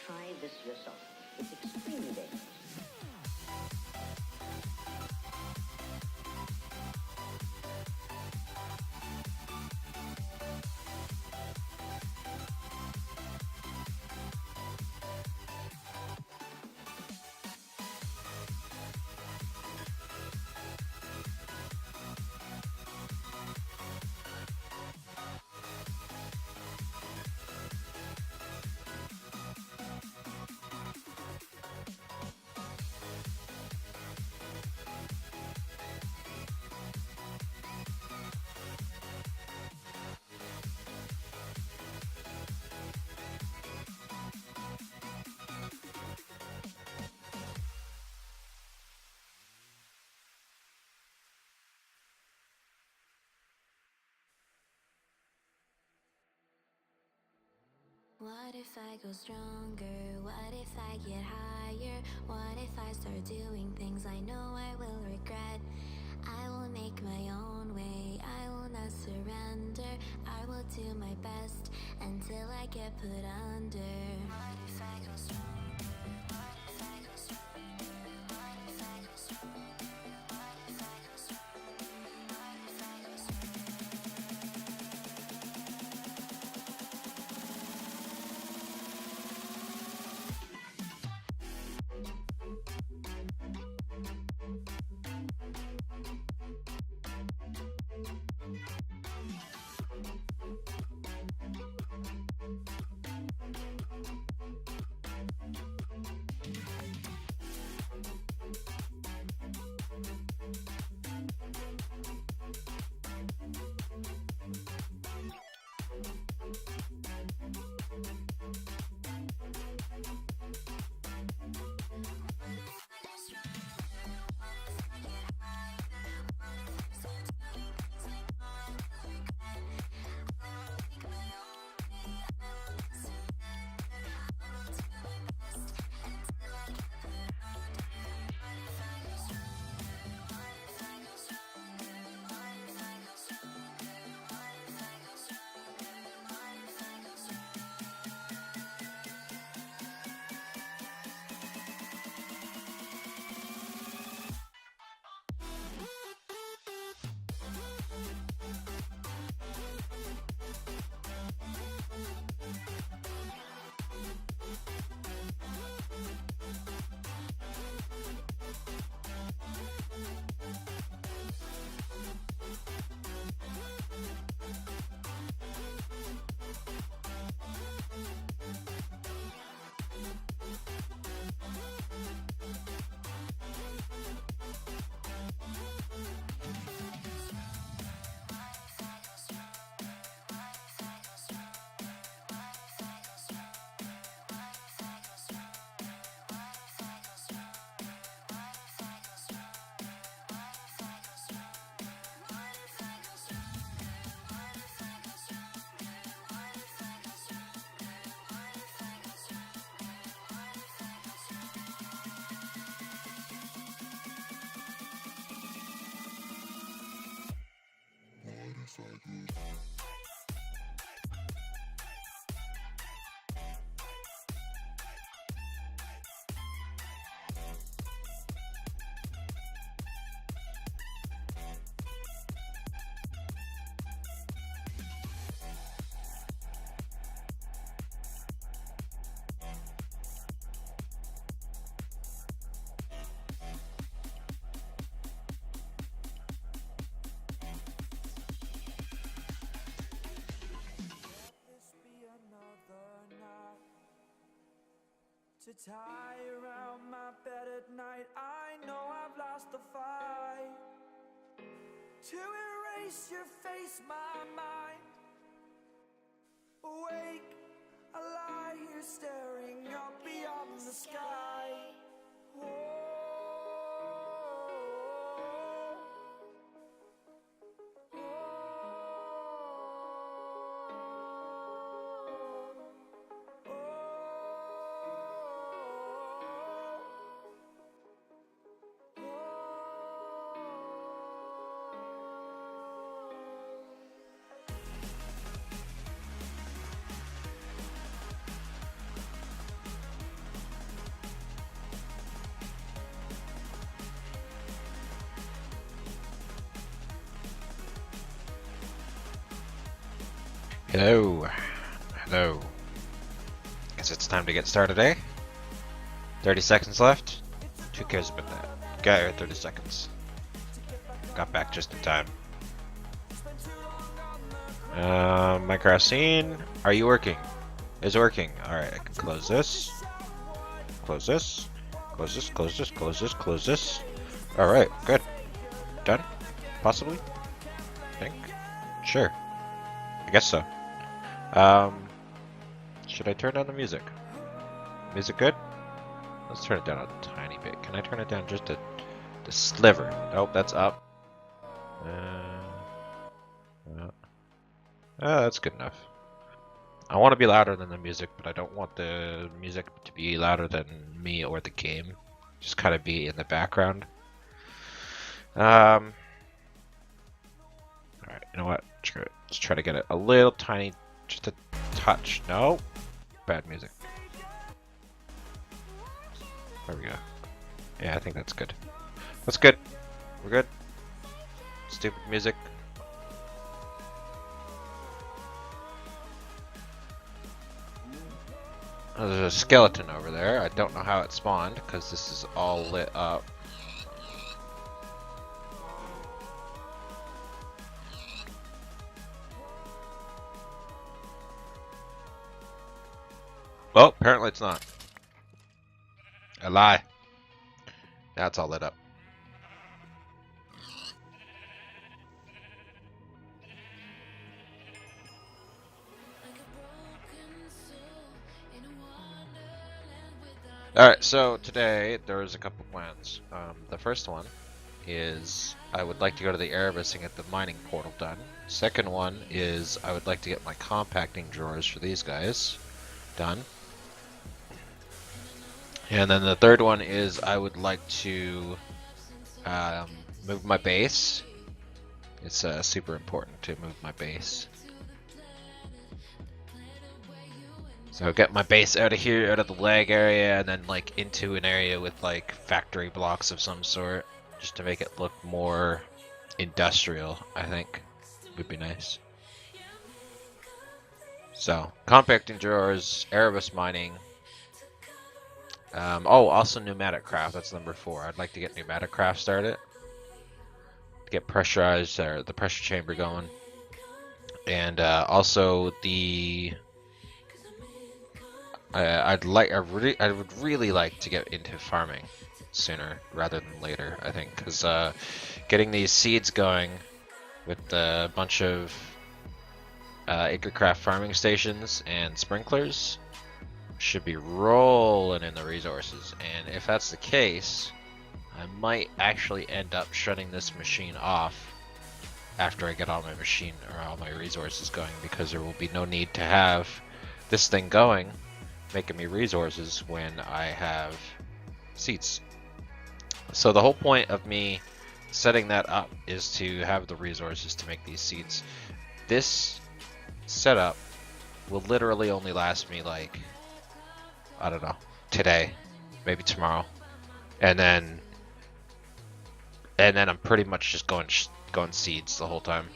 try this yourself. It's extremely dangerous. What if I go stronger? What if I get higher? What if I start doing things I know I will regret? I will make my own way, I will not surrender. I will do my best until I get put under. What if I go stronger? What if I go stronger? What if I go stronger? What if I go stronger? What if I go stronger? To tie around my bed at night, I know I've lost the fight. To erase your face, my mind. Awake, I lie here staring up beyond the sky. Hello. Hello. Guess it's time to get started, eh? 30 seconds left? Who cares about that? Got here 30 seconds. Got back just in time. Minecraft scene. Are you working? Is working. Alright, I can close this. Close this. Close this, close this, close this, close this. Alright, good. Done? Possibly? Think? Sure. I guess so. Should I turn down the music? Music good? Let's turn it down a tiny bit. Can I turn it down just a sliver? Nope, that's up. That's good enough. I want to be louder than the music, but I don't want the music to be louder than me or the game. Just kind of be in the background. Alright, you know what? Let's try to get it a little tiny, just a touch. No? Bad music. There we go. Yeah, I think that's good. That's good. We're good. Stupid music. Oh, there's a skeleton over there. I don't know how it spawned because this is all lit up. Well, apparently it's not. I lie. Now it's all lit up. Alright, so today there's a couple plans. The first one is I would like to go to the Erebus and get the mining portal done. Second one is I would like to get my compacting drawers for these guys done. And then the third one is I would like to move my base. It's super important to move my base. So get my base out of here, out of the lag area, and then like into an area with like factory blocks of some sort, just to make it look more industrial, I think would be nice. So, compacting drawers, Erebus mining. Oh, also pneumatic craft, that's number 4. I'd like to get pneumatic craft started. To get pressurized, or the pressure chamber going. And also the... I would really like to get into farming sooner rather than later, I think, because getting these seeds going with a bunch of acrecraft farming stations and sprinklers should be rolling in the resources. And if that's the case, I might actually end up shutting this machine off after I get all my machine or all my resources going, because there will be no need to have this thing going making me resources when I have seeds. So the whole point of me setting that up is to have the resources to make these seeds. This setup will literally only last me like, I don't know, today, maybe tomorrow, and then I'm pretty much just going seeds the whole time.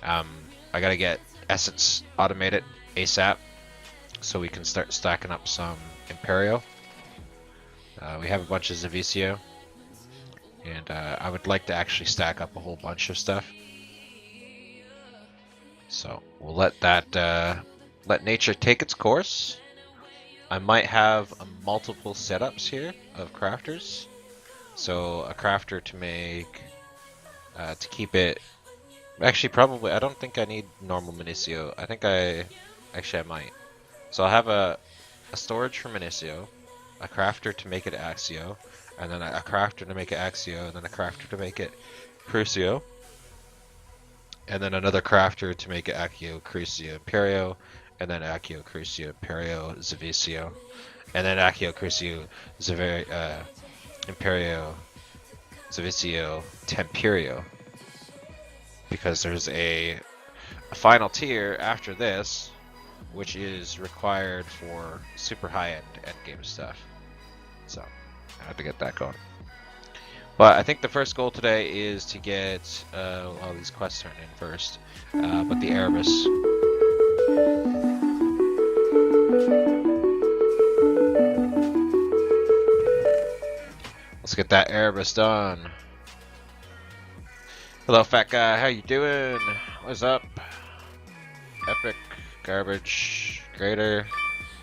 I gotta get Essence automated ASAP, so we can start stacking up some Imperio. We have a bunch of Zavicio, and I would like to actually stack up a whole bunch of stuff. So we'll let that let nature take its course. I might have multiple setups here of crafters. So a crafter to make to keep it. Actually, probably I don't think I need normal Minicio. I think I might. So I'll have a storage for Minicio, a crafter to make it Axio, and then a crafter to make it Axio, and then a crafter to make it Crucio, and then another crafter to make it Accio, Crucio, Imperio, and then Accio, Crucio, Imperio, Zavicio, and then Accio, Crucio, Imperio, Zavicio, Temperio, because there's a final tier after this, which is required for super high-end endgame stuff. So, I have to get that going. But I think the first goal today is to get all these quests turned in first. But the Erebus Let's get that Erebus done. Hello, fat guy. How you doing? What's up? Epic, garbage, greater,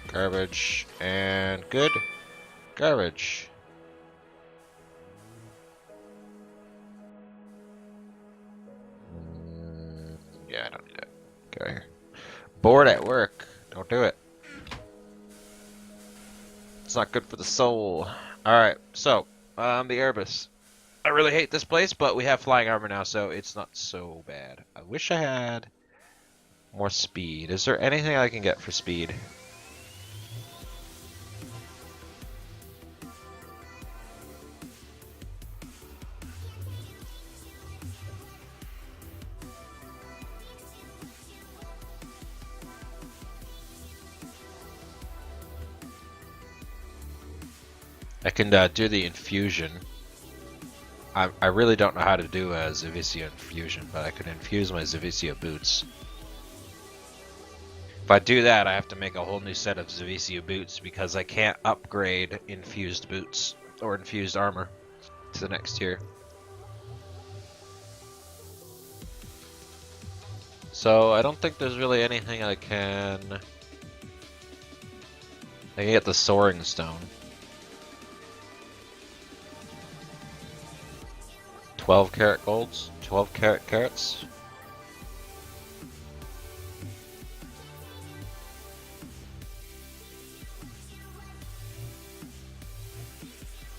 garbage, and good, garbage. Yeah, I don't need it. Get out of here. Bored at work. Don't do it. It's not good for the soul. Alright, so, the Erebus. I really hate this place, but we have flying armor now, so it's not so bad. I wish I had more speed. Is there anything I can get for speed? I can do the infusion. I really don't know how to do a Zavicia infusion, but I could infuse my Zavicia boots. If I do that, I have to make a whole new set of Zavicia boots because I can't upgrade infused boots or infused armor to the next tier. So I don't think there's really anything I can get the soaring stone. 12 karat golds? 12 karat carrots?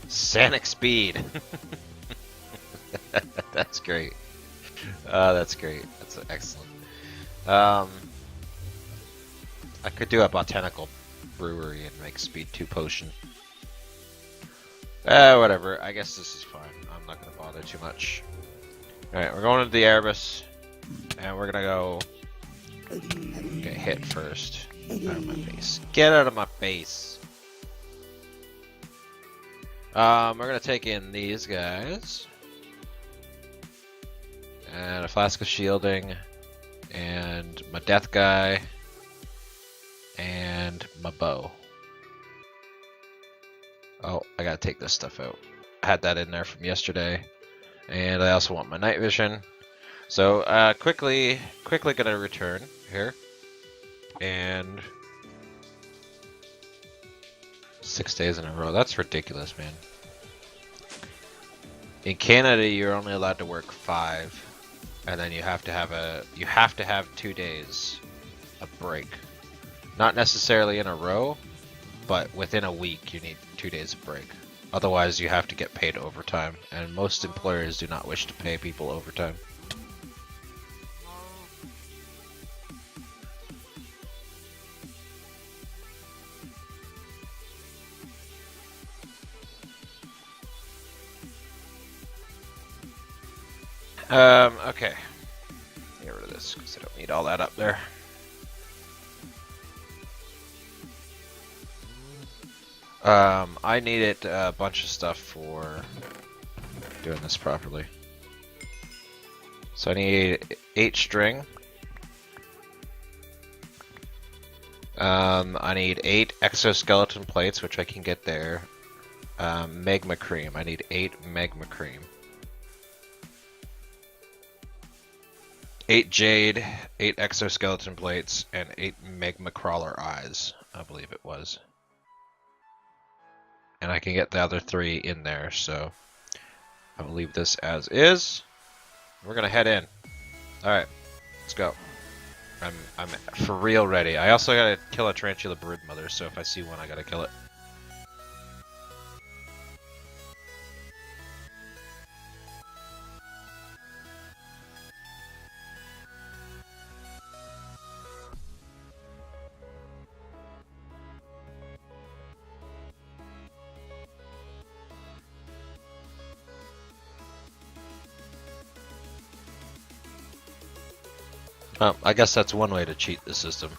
Sanic speed! That's great. That's great. That's excellent. I could do a botanical brewery and make speed 2 potion. Whatever. I guess this is fine. I'm not gonna bother too much. Alright, we're going to the Erebus. And we're gonna go get hit first. Get out of my face. Get out of my face! We're gonna take in these guys. And a flask of shielding. And my death guy. And my bow. Oh, I gotta take this stuff out. I had that in there from yesterday. And I also want my night vision. So, quickly gonna return here. And 6 days in a row. That's ridiculous, man. In Canada, you're only allowed to work 5. And then you have to have 2 days of break. Not necessarily in a row, but within a week you need 2 days of break. Otherwise you have to get paid overtime, and most employers do not wish to pay people overtime. Okay. Get rid of this, because I don't need all that up there. I needed a bunch of stuff for doing this properly. So I need 8 string. I need 8 exoskeleton plates, which I can get there. Magma cream. I need 8 magma cream. 8 jade, 8 exoskeleton plates, and 8 magma crawler eyes, I believe it was. And I can get the other 3 in there, so I will leave this as is. We're gonna head in. Alright, let's go. I'm for real ready. I also gotta kill a tarantula brood mother, so if I see one I gotta kill it. I guess that's one way to cheat the system.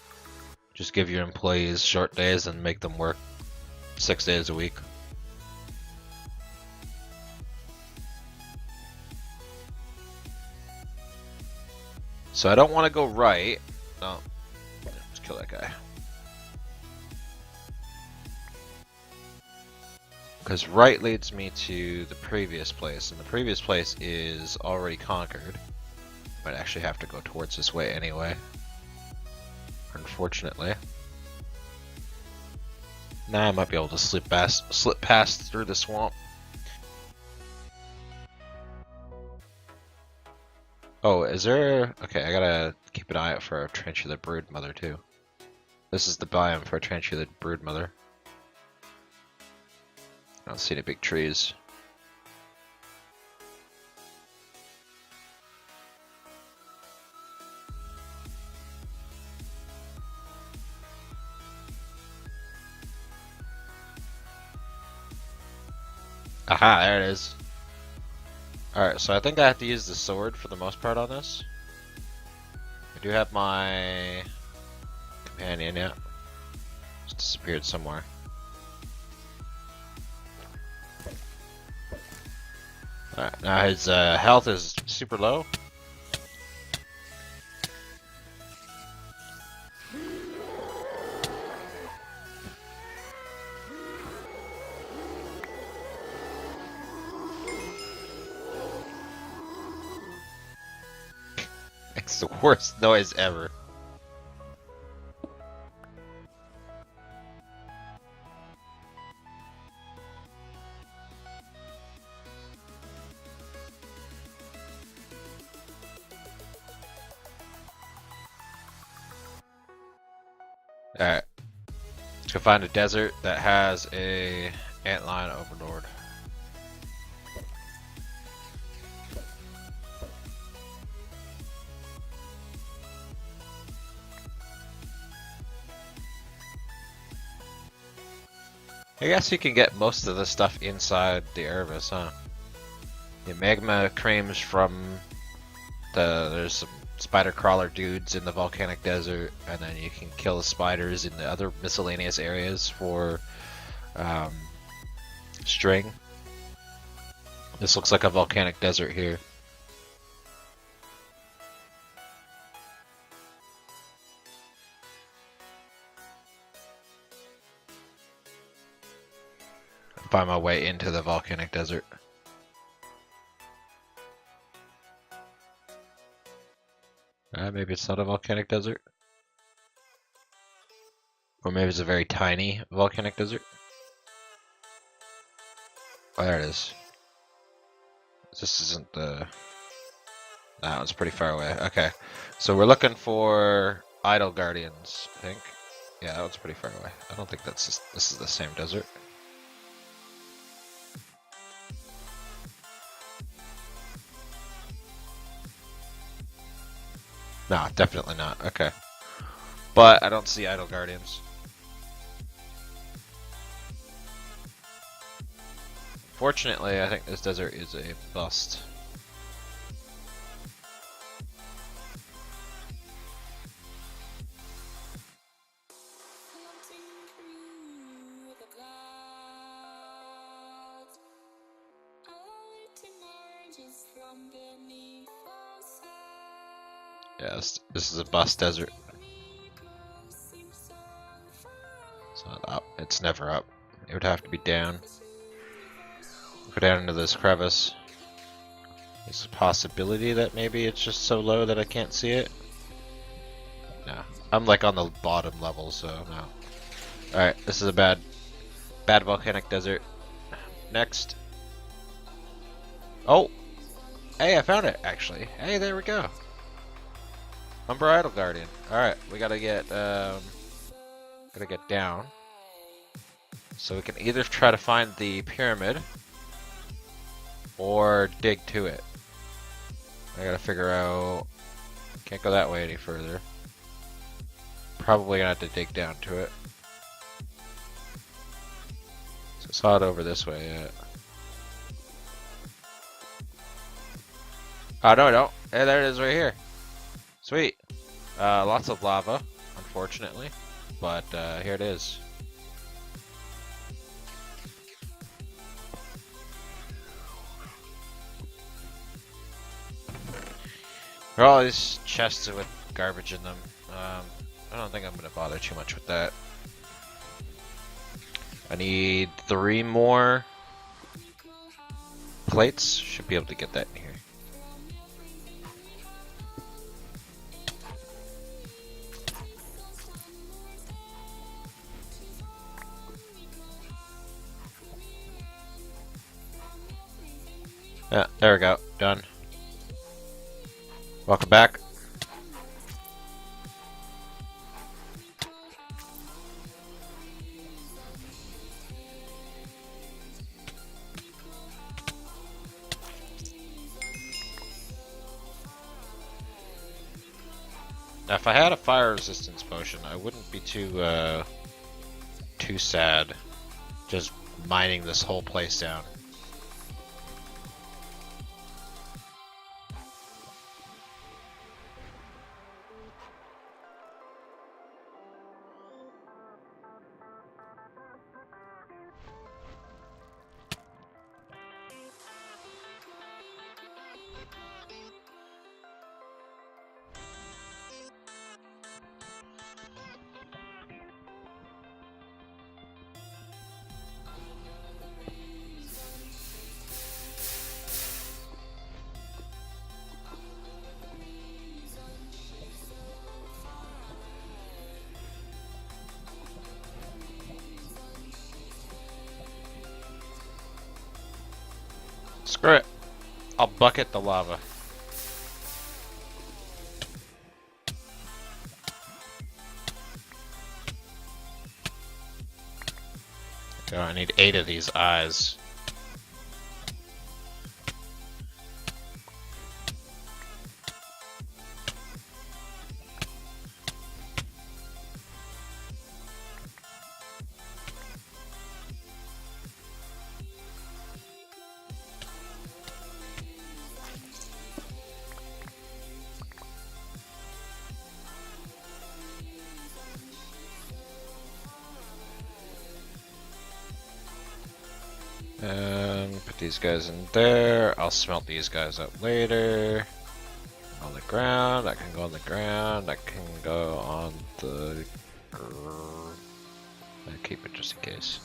Just give your employees short days and make them work 6 days a week. So I don't want to go right. No. Because right leads me to the previous place, and the previous place is already conquered. Might actually have to go towards this way anyway. Unfortunately. Now I might be able to slip past through the swamp. Oh, is there... Okay, I gotta keep an eye out for a Tarantula broodmother too. This is the biome for a Tarantula broodmother. I don't see any big trees. Aha, there it is. Alright, so I think I have to use the sword for the most part on this. I do have my companion, yeah. Just disappeared somewhere. Alright, now his health is super low. It's the worst noise ever. Alright. Let's go find a desert that has a antlion overlord. I guess you can get most of the stuff inside the Ervis, huh? The magma creams from there's some spider crawler dudes in the volcanic desert, and then you can kill the spiders in the other miscellaneous areas for string. This looks like a volcanic desert here. Find my way into the volcanic desert. Maybe it's not a volcanic desert. Or maybe it's a very tiny volcanic desert. Oh, there it is. This isn't the... That one's pretty far away. Okay. So we're looking for idle guardians, I think. Yeah, that one's pretty far away. I don't think that's just, this is the same desert. No, definitely not. Okay. But I don't see idle guardians. Fortunately, I think this desert is a bust. Yes, this is a bust desert. It's not up. It's never up. It would have to be down. Go down into this crevice. There's a possibility that maybe it's just so low that I can't see it. No. I'm like on the bottom level, so no. Alright, this is a bad volcanic desert. Next. Oh! Hey, I found it, actually. Hey, there we go. Umbra Idle Guardian. Alright, we gotta get down. So we can either try to find the pyramid or dig to it. I gotta figure out... Can't go that way any further. Probably gonna have to dig down to it. So I saw it over this way, yeah. Oh, no I don't. Hey, there it is right here. Sweet. Lots of lava, unfortunately. But here it is. There are all these chests with garbage in them. I don't think I'm going to bother too much with that. I need 3 more plates. Should be able to get that in here. Yeah, there we go. Done. Welcome back. Now, if I had a fire resistance potion, I wouldn't be too sad just mining this whole place down. Screw it. I'll bucket the lava. Okay, I need 8 of these eyes. Put these guys in there. I'll smelt these guys up later. On the ground. That can go on the ground. That can go on the. I'll keep it just in case.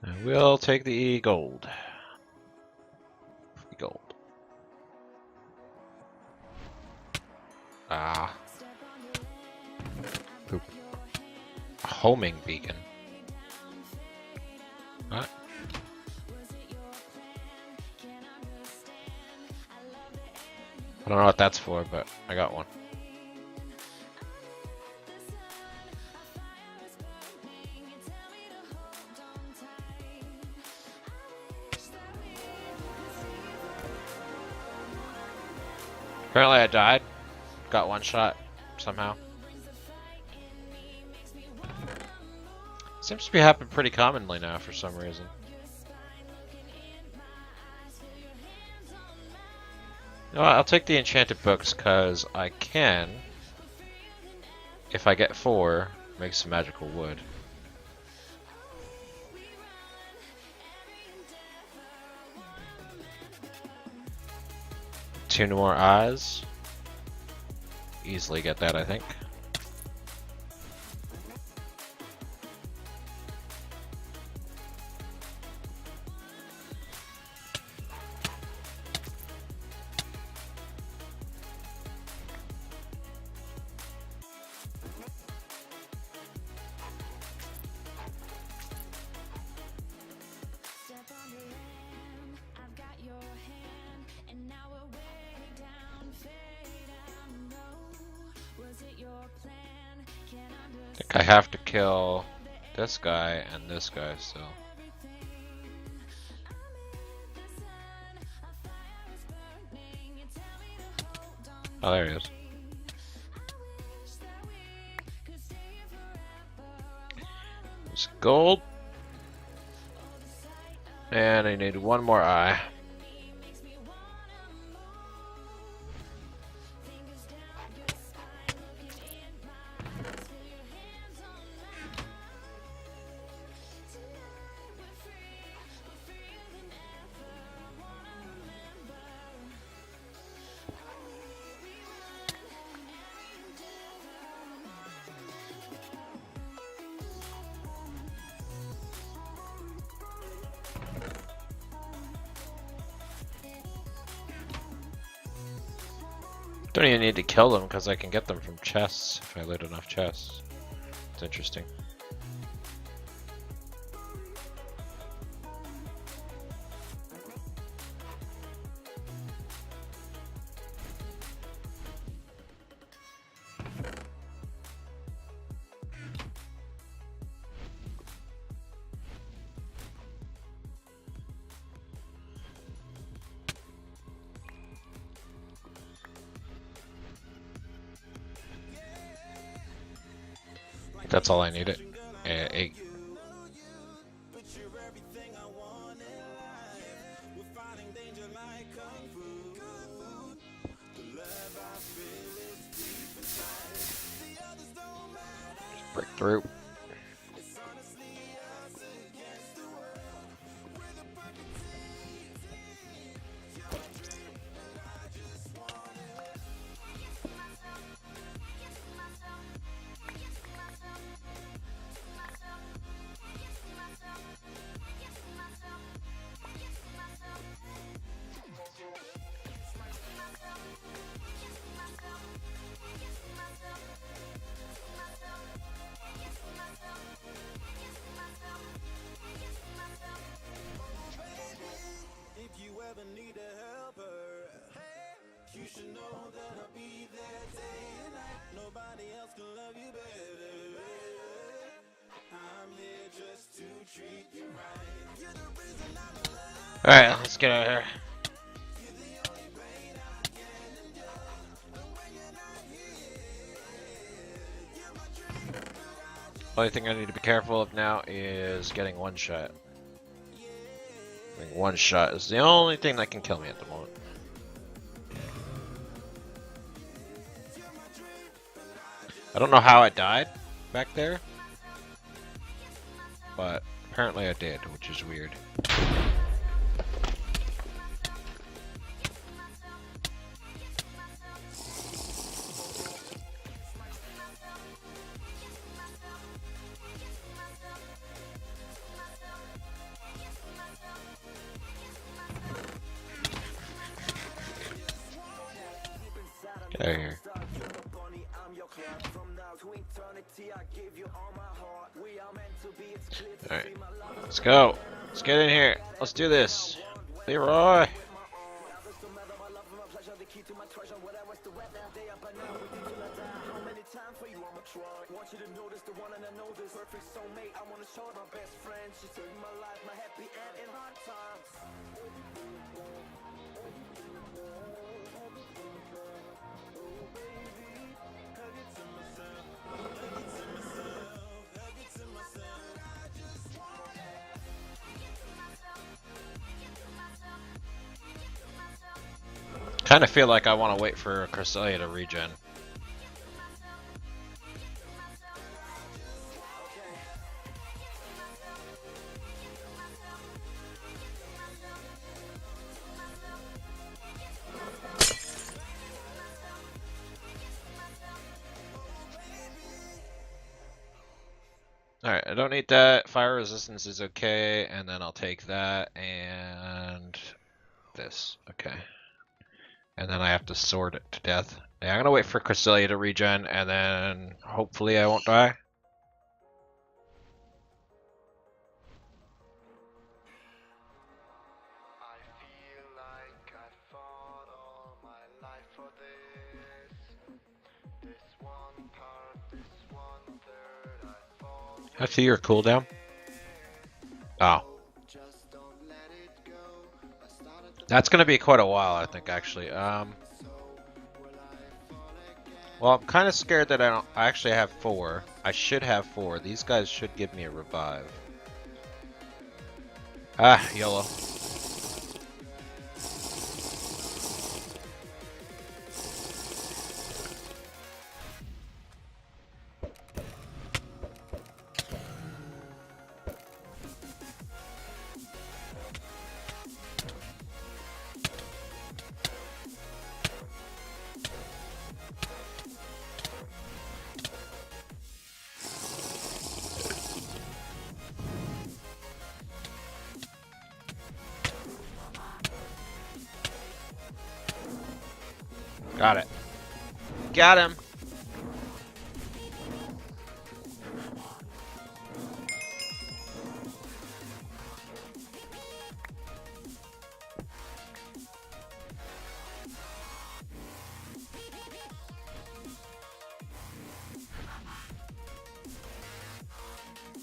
I will take the gold. Gold. Ah. Poop. A homing beacon. What? I don't know what that's for, but I got one. Apparently I died. Got one shot somehow. Seems to be happening pretty commonly now for some reason. No, I'll take the enchanted books because I can, if I get 4, make some magical wood. Two more eyes. Easily get that, I think. I think I have to kill this guy and this guy, so. Oh, there he is. There's gold. And I need one more eye. Don't even need to kill them because I can get them from chests if I loot enough chests. It's interesting. That's all I needed. 8. Break through. Alright, let's get out of here. Only thing I need to be careful of now is getting one shot. I think one shot is the only thing that can kill me at the moment. I don't know how I died back there, but apparently I did, which is weird. Get out of here. Alright, let's go. Let's get in here. Let's do this. Leroy! Kind of feel like I want to wait for Cresselia to regen. Alright, I don't need that. Fire resistance is okay, and then I'll take that and this. Okay. And then I have to sword it to death. Yeah, I'm gonna wait for Cresselia to regen, and then hopefully I won't die. I see your cooldown. Oh. That's gonna be quite a while, I think, actually. Well, I'm kind of scared that I actually have 4. I should have 4. These guys should give me a revive. Ah, YOLO. Got it. Got him.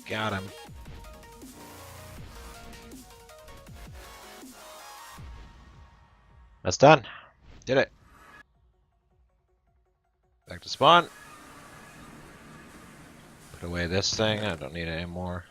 Got him. That's done. Did it. Back to spawn. Put away this thing. I don't need it anymore.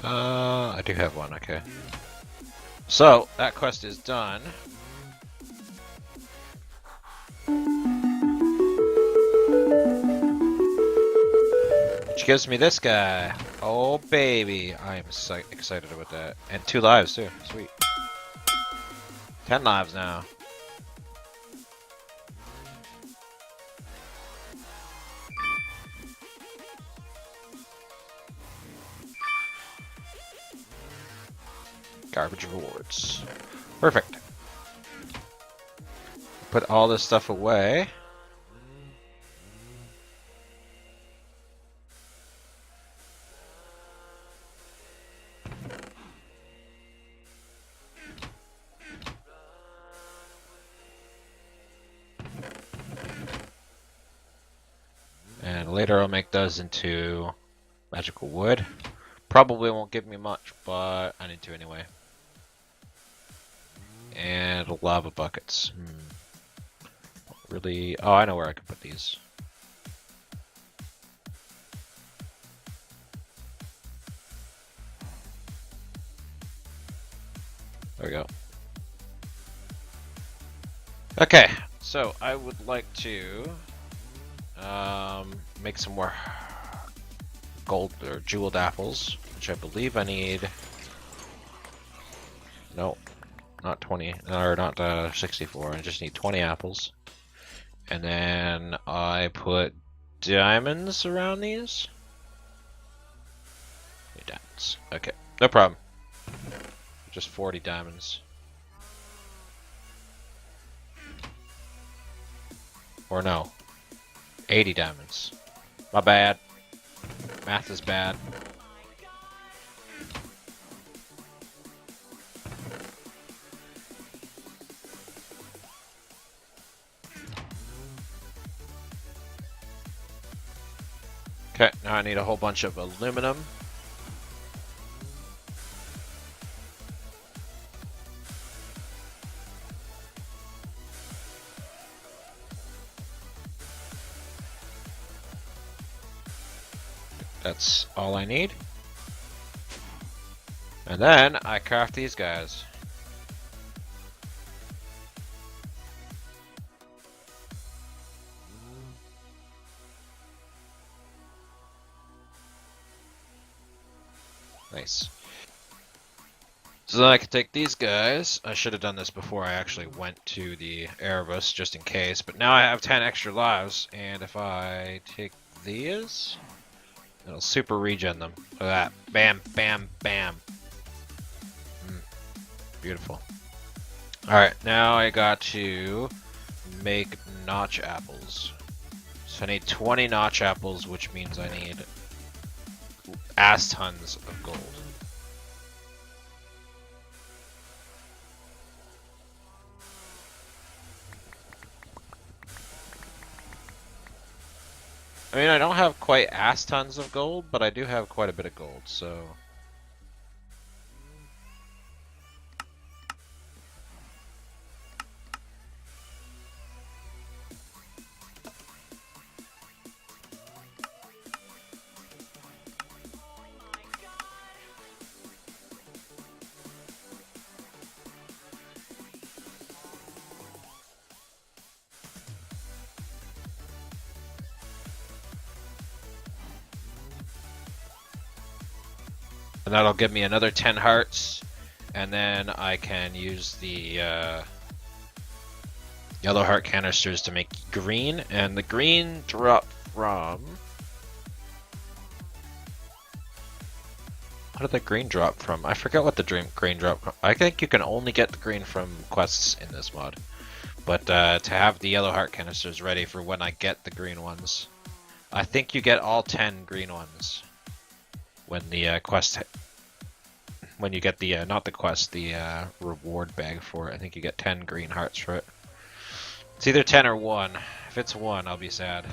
I do have one, okay. So, that quest is done. Which gives me this guy. Oh baby, I am so excited about that. And 2 lives too, sweet. 10 lives now. Garbage rewards. Perfect. Put all this stuff away. And later I'll make those into magical wood. Probably won't give me much, but I need to anyway. And lava buckets. Really? Oh, I know where I can put these. There we go. Okay, so I would like to make some more gold or jeweled apples, which I believe I need. No, not 20, or not 64. I just need 20 apples. And then I put diamonds around these. Diamonds. Okay, no problem. Just 40 diamonds. Or no, 80 diamonds. My bad. Math is bad. Okay, now I need a whole bunch of aluminum. That's all I need. And then I craft these guys. Nice. So then I can take these guys. I should have done this before I actually went to the Erebus, just in case. But now I have 10 extra lives, and if I take these, it'll super regen them. Look at that. Bam, bam, bam. Beautiful. Alright, now I got to make notch apples. So I need 20 notch apples, which means I need ass tons of gold. I mean, I don't have quite ass tons of gold, but I do have quite a bit of gold, so... And that'll give me another 10 hearts, and then I can use the yellow heart canisters to make green, and the green drop from... What did the green drop from? I forget what the green drop from. I think you can only get the green from quests in this mod. But to have the yellow heart canisters ready for when I get the green ones. I think you get all 10 green ones when the quest... When you get the, not the quest, the reward bag for it. I think you get 10 green hearts for it. It's either 10 or 1. If it's 1, I'll be sad.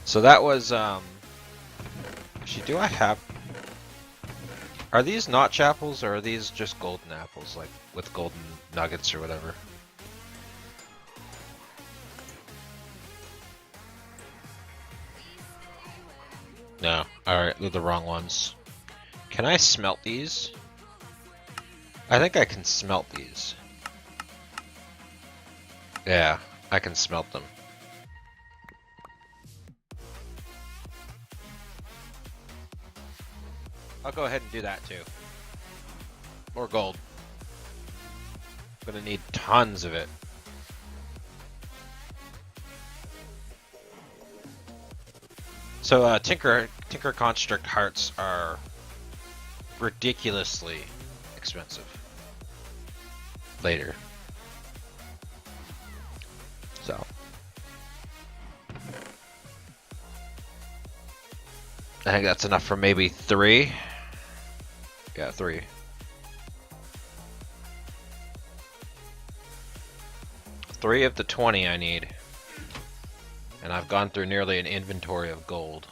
So that was, actually, do I have... Are these notch apples, or are these just golden apples, like, with golden nuggets or whatever? No. Alright, they're the wrong ones. Can I smelt these? I think I can smelt these. Yeah, I can smelt them. I'll go ahead and do that too. More gold. I'm gonna need tons of it. So Tinker Construct hearts are ridiculously expensive later. So I think that's enough for maybe 3. Yeah, 3. Three of the 20 I need. And I've gone through nearly an inventory of gold.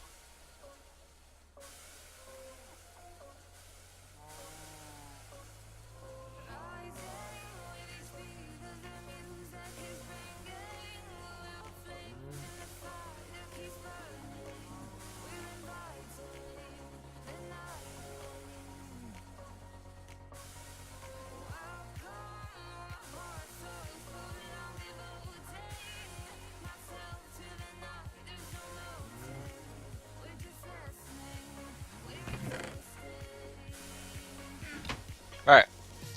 Alright,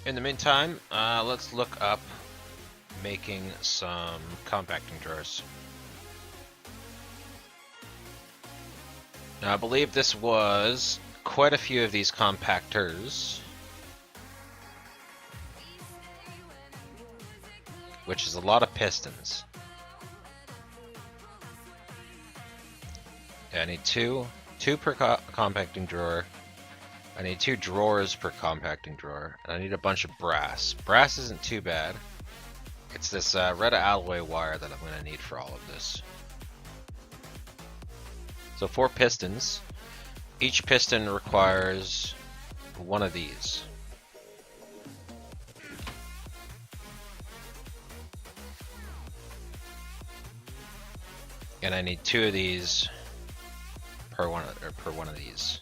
in the meantime, let's look up making some compacting drawers. Now I believe this was quite a few of these compactors, which is a lot of pistons. Yeah, I need two per compacting drawer. I need 2 drawers per compacting drawer, and I need a bunch of brass. Brass isn't too bad. It's this red alloy wire that I'm going to need for all of this. So 4 pistons. Each piston requires 1 of these. And I need 2 of these per one of these.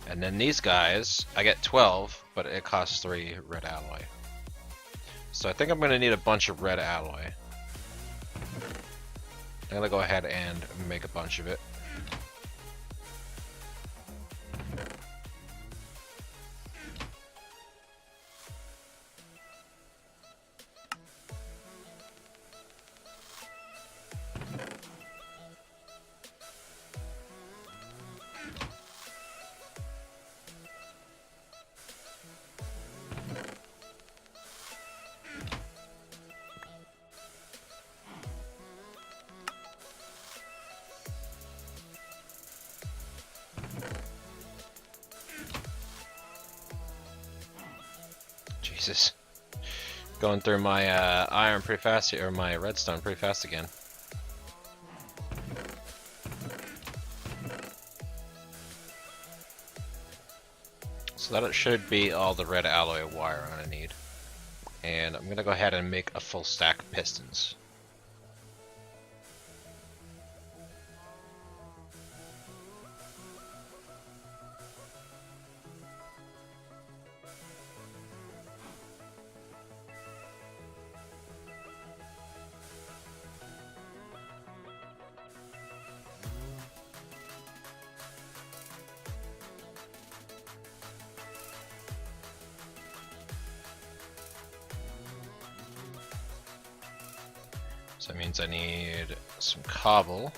And then these guys, I get 12, but it costs 3 red alloy. So I think I'm going to need a bunch of red alloy. I'm going to go ahead and make a bunch of it. Jesus. Going through my iron pretty fast here, or my redstone pretty fast again. So that should be all the red alloy wire I'm gonna need. And I'm gonna go ahead and make a full stack of pistons. So that means I need some cobble.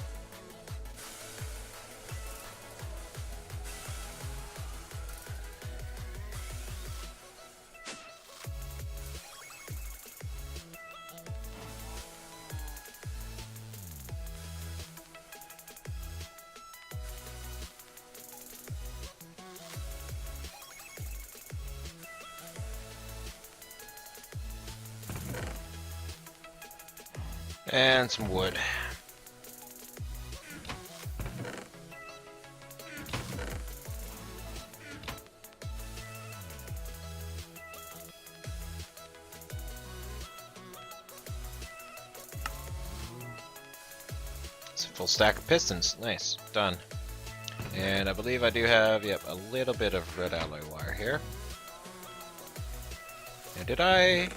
And some wood. It's a full stack of pistons. Nice. Done. And I believe I do have, yep, a little bit of red alloy wire here. Now, did I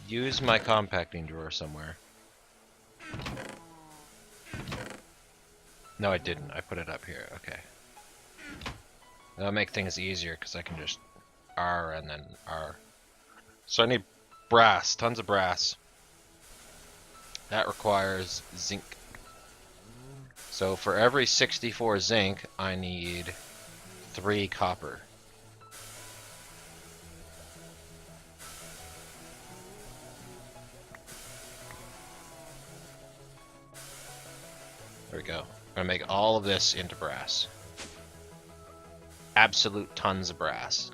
use my compacting drawer somewhere? No, I didn't. I put it up here. Okay. That'll make things easier because I can just R and then R. So I need brass, tons of brass. That requires zinc. So for every 64 zinc, I need 3 copper. There we go. I'm gonna make all of this into brass. Absolute tons of brass.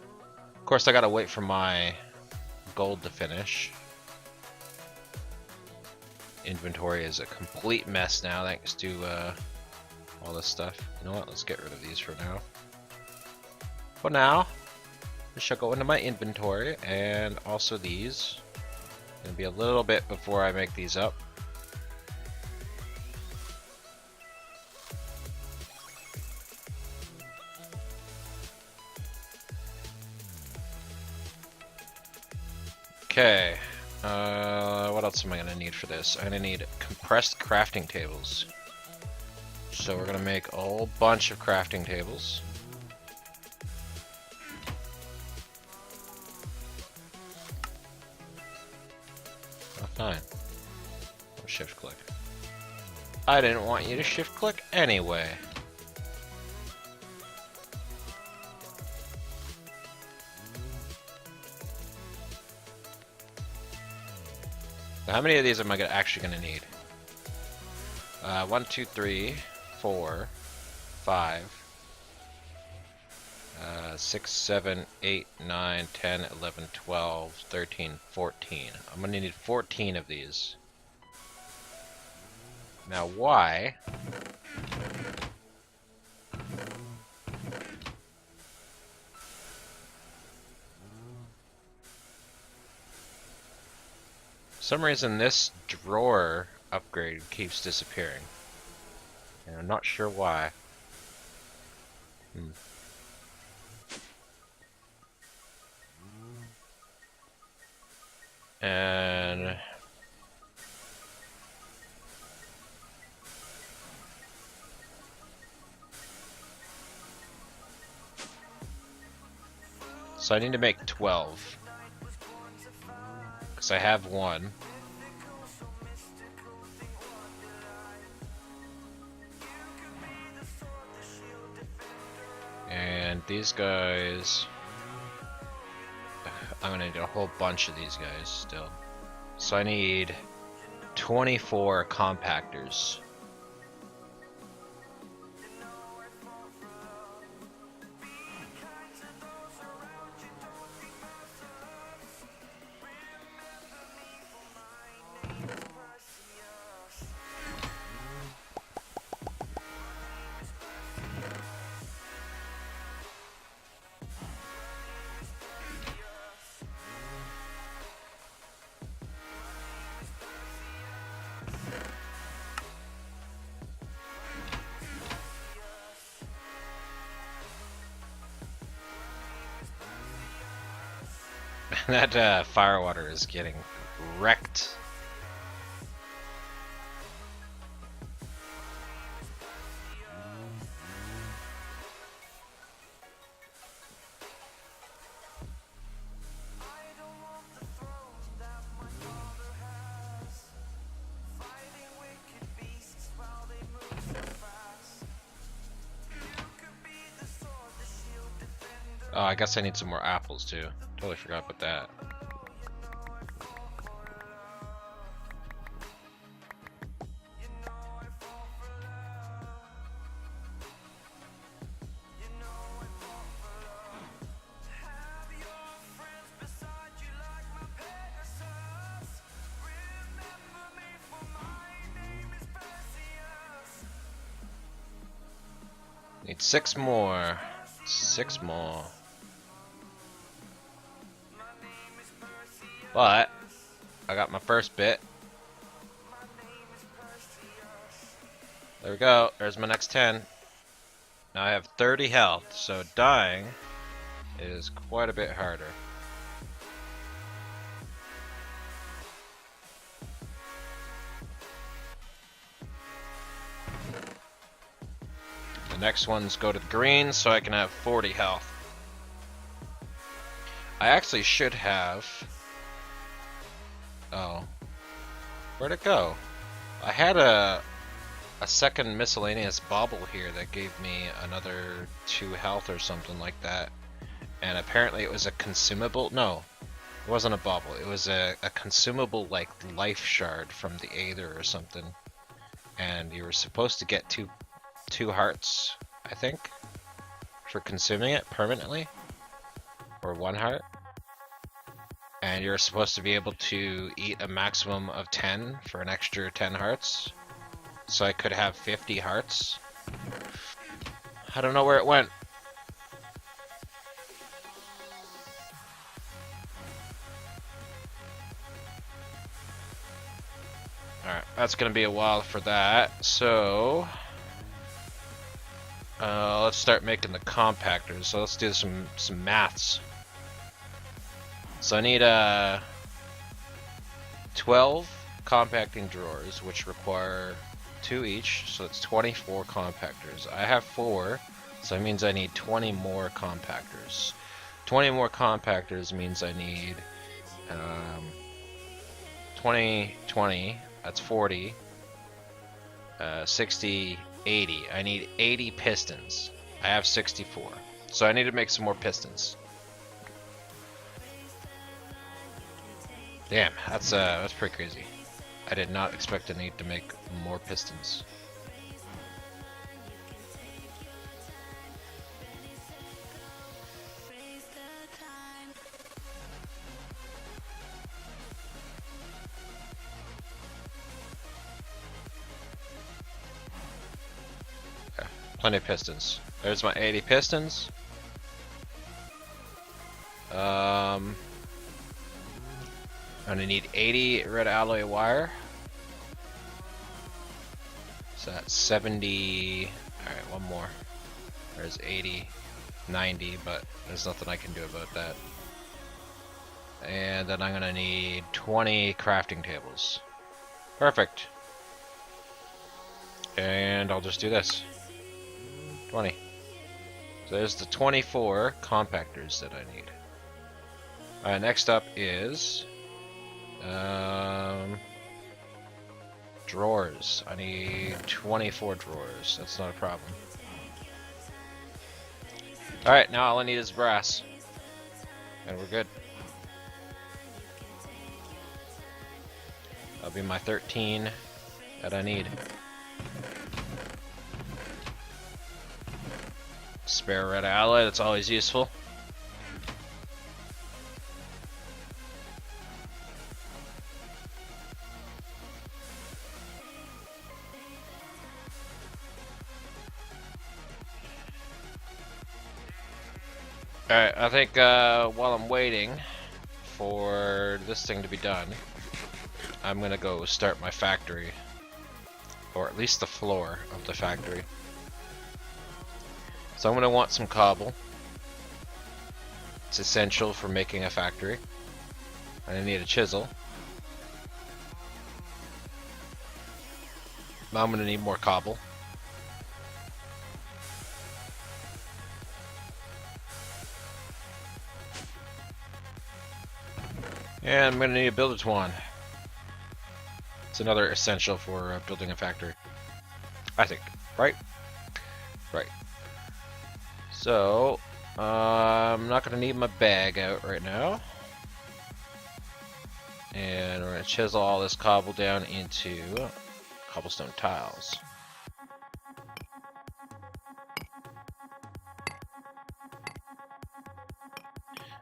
Of course, I gotta wait for my gold to finish. Inventory is a complete mess now thanks to all this stuff. You know what? Let's get rid of these for now. For now, this shall go into my inventory, and also these. Gonna be a little bit before I make these up. Okay, what else am I gonna need for this? I'm gonna need compressed crafting tables. So we're gonna make a whole bunch of crafting tables. Oh, fine. Oh, shift click. I didn't want you to shift click anyway. Now, how many of these am I actually going to need? 1, 2, 3, 4, 5, 6, 7, 8, 9, 10, 11, 12, 13, 14. I'm going to need 14 of these. Now why? For some reason this drawer upgrade keeps disappearing. And I'm not sure why. And so I need to make 12. Because I have 1. And these guys, I'm gonna need a whole bunch of these guys still. So I need 24 compactors. That firewater is getting wrecked. Oh, I guess I need some more apples too. Totally forgot about that. Need 6 more. 6 more. But I got my first bit. There we go. There's my next 10. Now I have 30 health, so dying is quite a bit harder. The next ones go to the green, so I can have 40 health. I actually should have... Oh. Where'd it go? I had a second miscellaneous bauble here that gave me another 2 health or something like that. And apparently it was a consumable... No, it wasn't a bauble. It was a consumable, like, life shard from the Aether or something. And you were supposed to get two hearts, I think, for consuming it permanently. Or 1 heart. And you're supposed to be able to eat a maximum of 10 for an extra 10 hearts. So I could have 50 hearts. I don't know where it went. Alright, that's gonna be a while for that. So let's start making the compactors. So let's do some maths. So I need 12 compacting drawers, which require 2 each, so it's 24 compactors. I have 4, so that means I need 20 more compactors. 20 more compactors means I need 20, that's 40, 60, 80. I need 80 pistons. I have 64, so I need to make some more pistons. Damn, that's pretty crazy. I did not expect to need to make more pistons. Okay, plenty of pistons. There's my 80 pistons. I'm gonna need 80 red alloy wire. So that's 70. Alright, one more. There's 80, 90, but there's nothing I can do about that. And then I'm gonna need 20 crafting tables. Perfect. And I'll just do this. 20. So there's the 24 compactors that I need. Alright, next up is drawers. I need 24 drawers. That's not a problem. Alright, now all I need is brass. And we're good. That'll be my 13 that I need. Spare red alloy, that's always useful. Alright, I think while I'm waiting for this thing to be done, I'm gonna go start my factory. Or at least the floor of the factory. So I'm gonna want some cobble. It's essential for making a factory. I need a chisel. Now I'm gonna need more cobble. And I'm gonna need a builder's wand. It's another essential for building a factory, I think. Right? Right. So, I'm not gonna need my bag out right now. And we're gonna chisel all this cobble down into cobblestone tiles.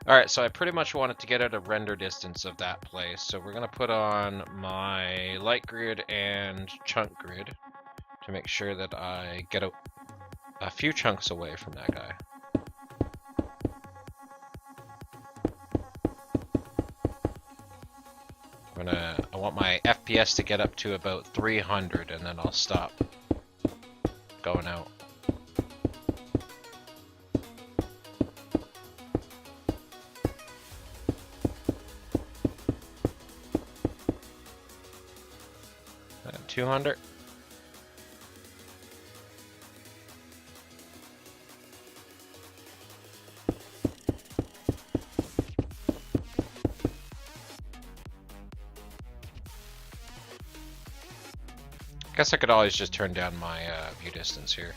Alright, so I pretty much wanted to get out a render distance of that place, so we're gonna put on my light grid and chunk grid to make sure that I get a few chunks away from that guy. I want my FPS to get up to about 300 and then I'll stop going out. And 200. Guess I could always just turn down my view distance here.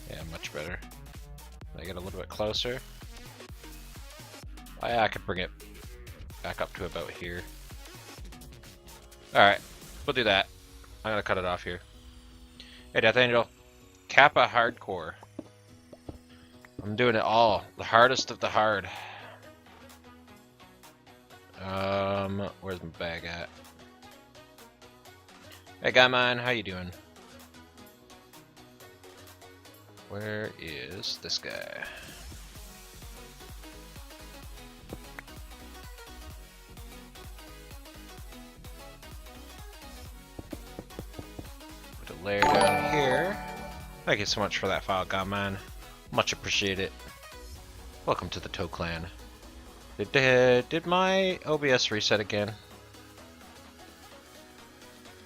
Yeah, much better. I get a little bit closer. Oh, yeah, I could bring it back up to about here. Alright, we'll do that. I'm gonna cut it off here. Hey, Death Angel. Kappa Hardcore. I'm doing it all. The hardest of the hard. Where's my bag at? Hey, guy mine, how you doing? Where is this guy? Put a layer down here. Thank you so much for that file, guy mine. Much appreciated. Welcome to the Toe Clan. Did my OBS reset again?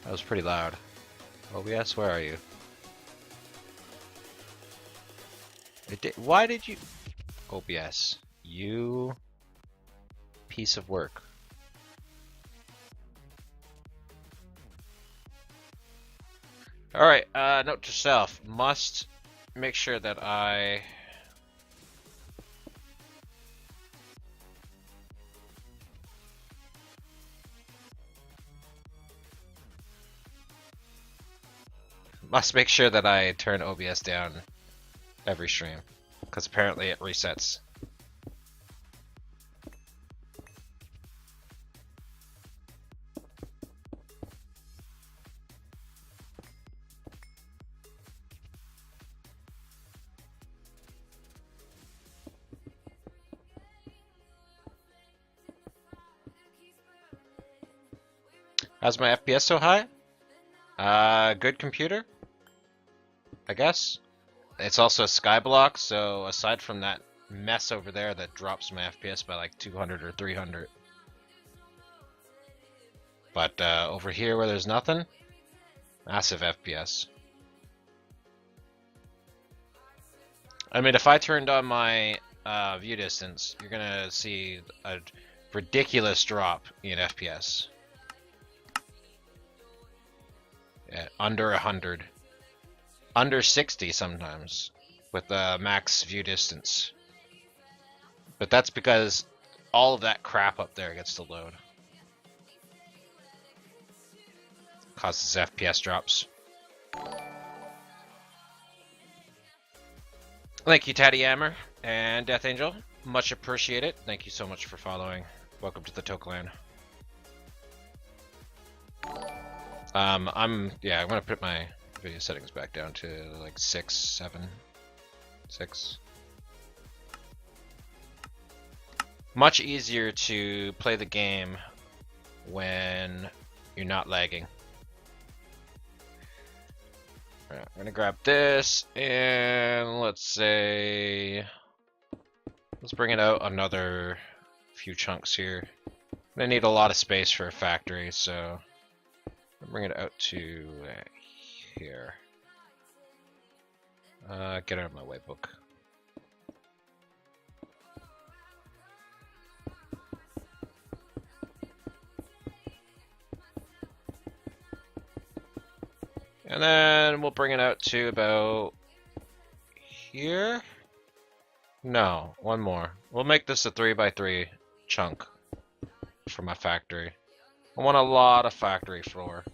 That was pretty loud. OBS, where are you? Why did you... OBS, you piece of work. Alright, note to self. Must make sure that I turn OBS down every stream, because apparently it resets. How's my FPS so high? Good computer, I guess. It's also a skyblock, so aside from that mess over there that drops my FPS by like 200 or 300. But over here where there's nothing, massive FPS. I mean, if I turned on my view distance, you're gonna see a ridiculous drop in FPS. Yeah, under 100. Under 60 sometimes, with the max view distance. But that's because all of that crap up there gets to load. Causes FPS drops. Thank you, Tatty Hammer and Death Angel. Much appreciated. Thank you so much for following. Welcome to the Toe Clan. I'm gonna put my video settings back down to like 6, 7, 6. Much easier to play the game when you're not lagging. Alright, I'm gonna grab this, and let's bring it out another few chunks here. I'm gonna need a lot of space for a factory, so I'll bring it out to here. Get out of my way, book. And then we'll bring it out to about here. No, one more. We'll make this a 3x3 chunk for my factory. I want a lot of factory floor.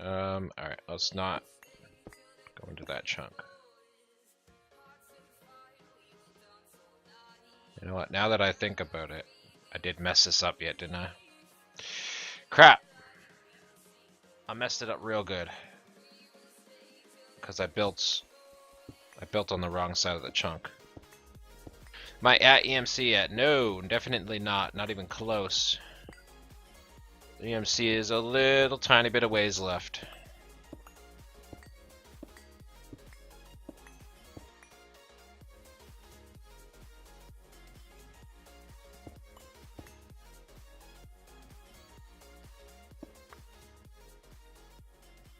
Alright, let's not go into that chunk. You know what, now that I think about it, I did mess this up yet, didn't I? Crap! I messed it up real good. Because I built on the wrong side of the chunk. Am I at EMC yet? No, definitely not. Not even close. EMC is a little tiny bit of ways left.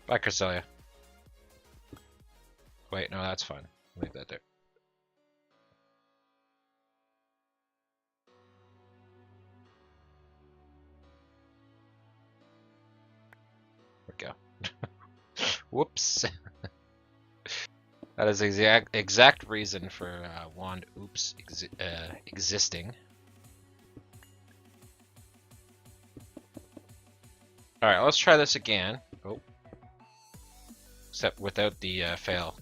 Bye, Cresselia. Wait, no, that's fine. Leave that there. There we go. Whoops. That is the exact reason for wand oops existing. Alright, let's try this again. Oh. Except without the fail.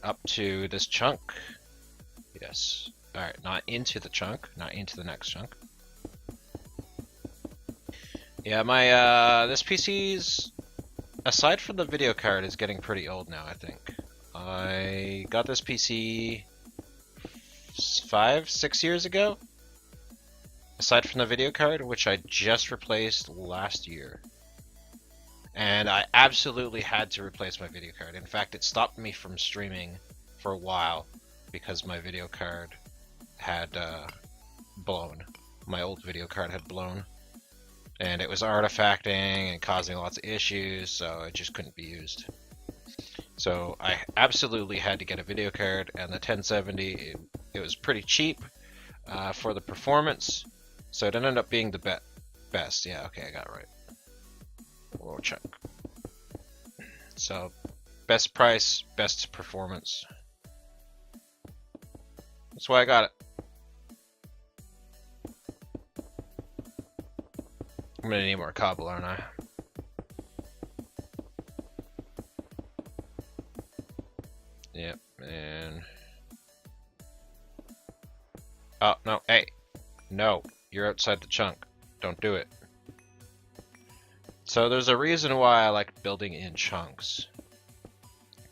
Up to this chunk. Yes. Alright, not into the chunk, not into the next chunk. Yeah, my this PC's, aside from the video card, is getting pretty old now, I think. I got this PC 5-6 years ago. Aside from the video card, which I just replaced last year. And I absolutely had to replace my video card. In fact, it stopped me from streaming for a while because my video card had blown. My old video card had blown. And it was artifacting and causing lots of issues, so it just couldn't be used. So I absolutely had to get a video card, and the 1070, it was pretty cheap for the performance. So it ended up being the best. Yeah, okay, I got it right. We'll check. So, best price, best performance. That's why I got it. I'm gonna need more cobble, aren't I? Yep, and... Oh, no, hey! No, you're outside the chunk. Don't do it. So there's a reason why I like building in chunks.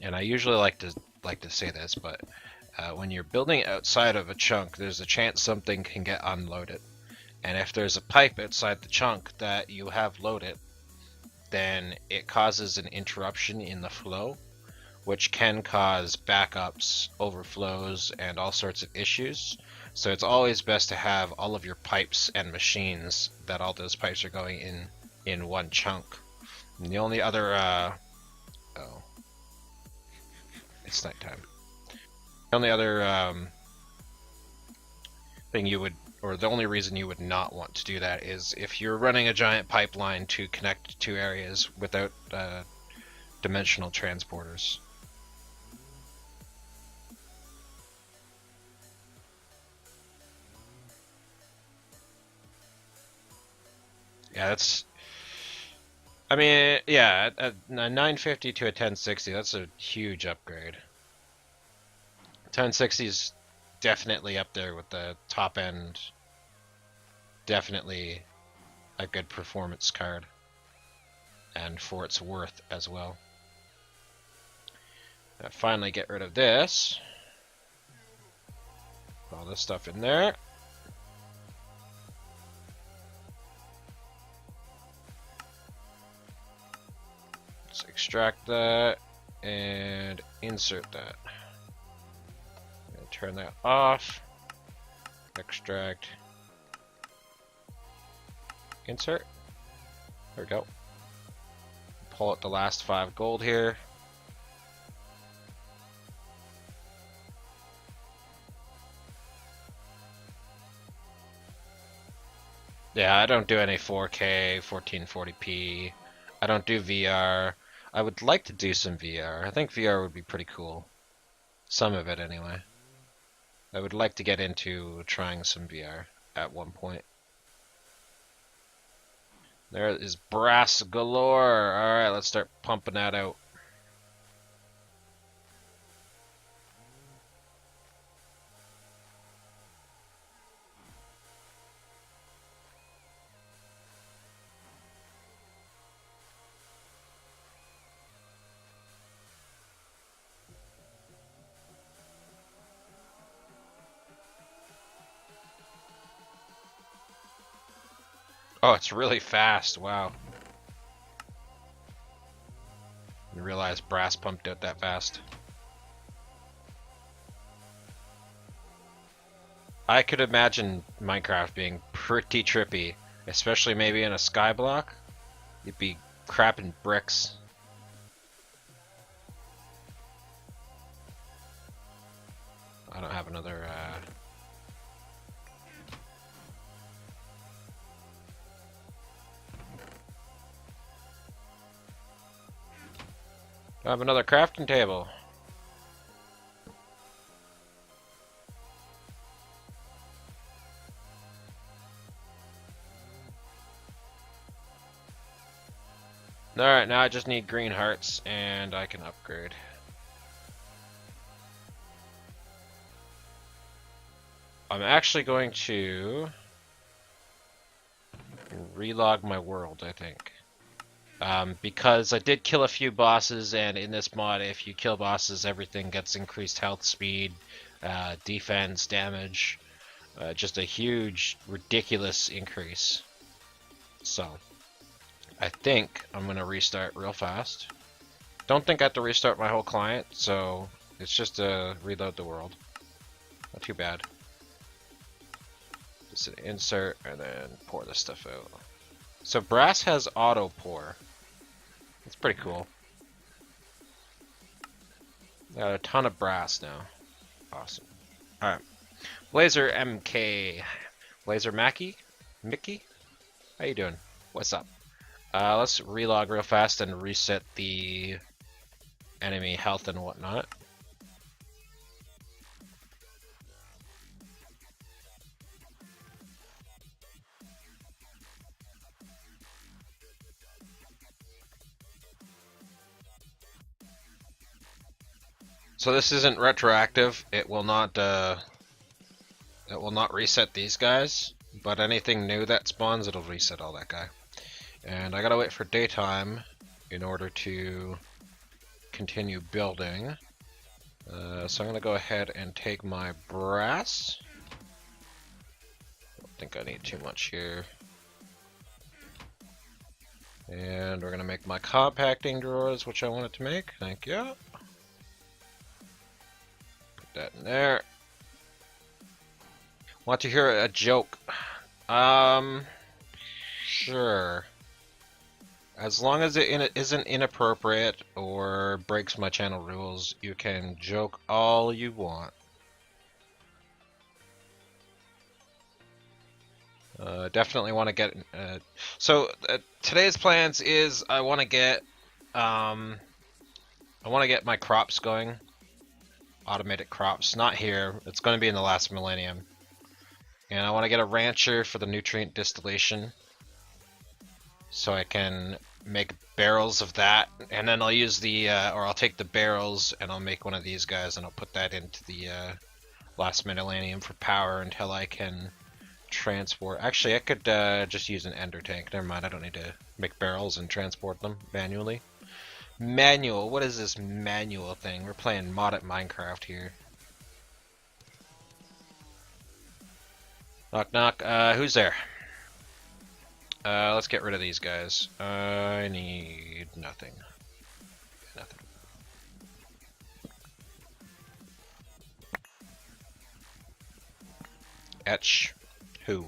And I usually like to say this, but when you're building outside of a chunk, there's a chance something can get unloaded. And if there's a pipe outside the chunk that you have loaded, then it causes an interruption in the flow, which can cause backups, overflows, and all sorts of issues. So it's always best to have all of your pipes and machines that all those pipes are going in one chunk. And the only other oh, it's nighttime. The only other thing you would, or the only reason you would not want to do that is if you're running a giant pipeline to connect two areas without dimensional transporters. Yeah, that's... I mean, yeah, a 950 to a 1060, that's a huge upgrade. 1060 is definitely up there with the top end. Definitely a good performance card. And for its worth as well. Now finally get rid of this. Put all this stuff in there. extract that and insert that. And turn that off. Extract. Insert. There we go. Pull out the last 5 gold here. Yeah, I don't do any 4K, 1440p. I don't do VR. I would like to do some VR. I think VR would be pretty cool. Some of it, anyway. I would like to get into trying some VR at one point. There is brass galore. Alright, let's start pumping that out. Oh, it's really fast. Wow. Didn't realize brass pumped out that fast. I could imagine Minecraft being pretty trippy, especially maybe in a skyblock. You'd be crapping bricks. I don't have another I have another crafting table. Alright, now I just need green hearts and I can upgrade. I'm actually going to relog my world, I think. Because I did kill a few bosses, and in this mod, if you kill bosses, everything gets increased health, speed, defense, damage. Just a huge, ridiculous increase. So, I think I'm going to restart real fast. Don't think I have to restart my whole client, so it's just to reload the world. Not too bad. Just an insert, and then pour this stuff out. So brass has auto pour. It's pretty cool. Got a ton of brass now. Awesome. Alright. Blazer MK. Blazer Mackie? Mickey? How you doing? What's up? Let's relog real fast and reset the enemy health and whatnot. So this isn't retroactive. It will not reset these guys, but anything new that spawns, it'll reset all that guy. And I gotta wait for daytime in order to continue building. So I'm gonna go ahead and take my brass. Don't think I need too much here. And we're gonna make my compacting drawers, which I wanted to make. Thank you. That in there. Want to hear a joke? Sure. As long as it isn't inappropriate or breaks my channel rules, you can joke all you want. Definitely want to get. Today's plans is I want to get my crops going. Automated crops, not here. It's going to be in the last millennium. And I want to get a rancher for the nutrient distillation, so I can make barrels of that. And then I'll use the, or I'll take the barrels and I'll make one of these guys and I'll put that into the last millennium for power until I can transport. Actually, I could just use an ender tank. Never mind, I don't need to make barrels and transport them manually. Manual, what is this manual thing? We're playing modded Minecraft here. Knock knock, who's there? Let's get rid of these guys. I need nothing. Etch who?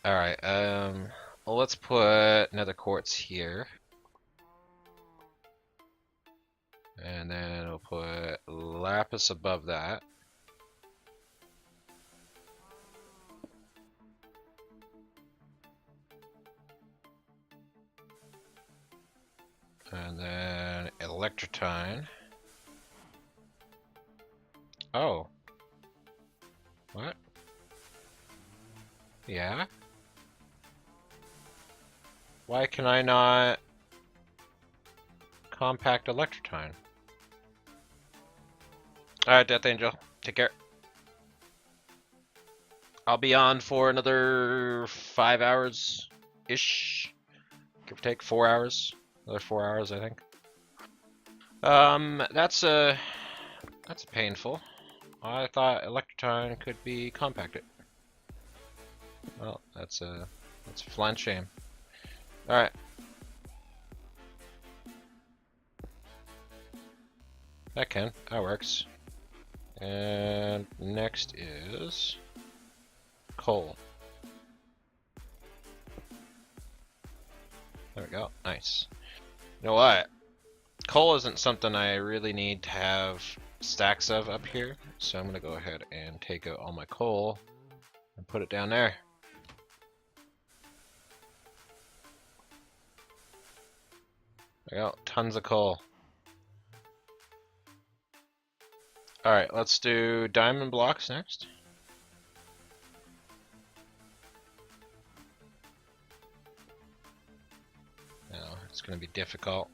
Alright, well, let's put nether quartz here. And then we'll put lapis above that. And then electrotine. Oh. What? Yeah? Why can I not compact electrotine? Alright, Death Angel. Take care. I'll be on for another 5 hours-ish. Give or take 4 hours. Another 4 hours, I think. That's painful. I thought electrotine could be compacted. Well, that's a flan shame. Alright. That works. And next is coal. There we go. Nice. You know what? Coal isn't something I really need to have stacks of up here, so I'm gonna go ahead and take out all my coal and put it down there. There we go. Tons of coal. Alright, let's do diamond blocks next. Now, it's going to be difficult.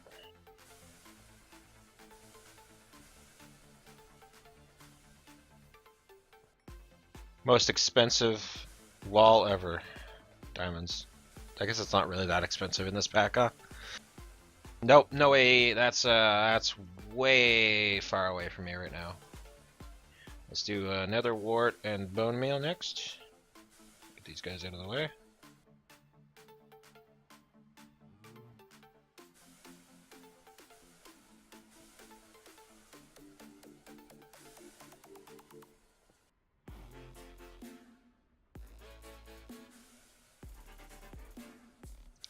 Most expensive wall ever. Diamonds. I guess it's not really that expensive in this pack, huh? Nope, no way. That's way far away from me right now. Let's do nether wart and bone meal next. Get these guys out of the way.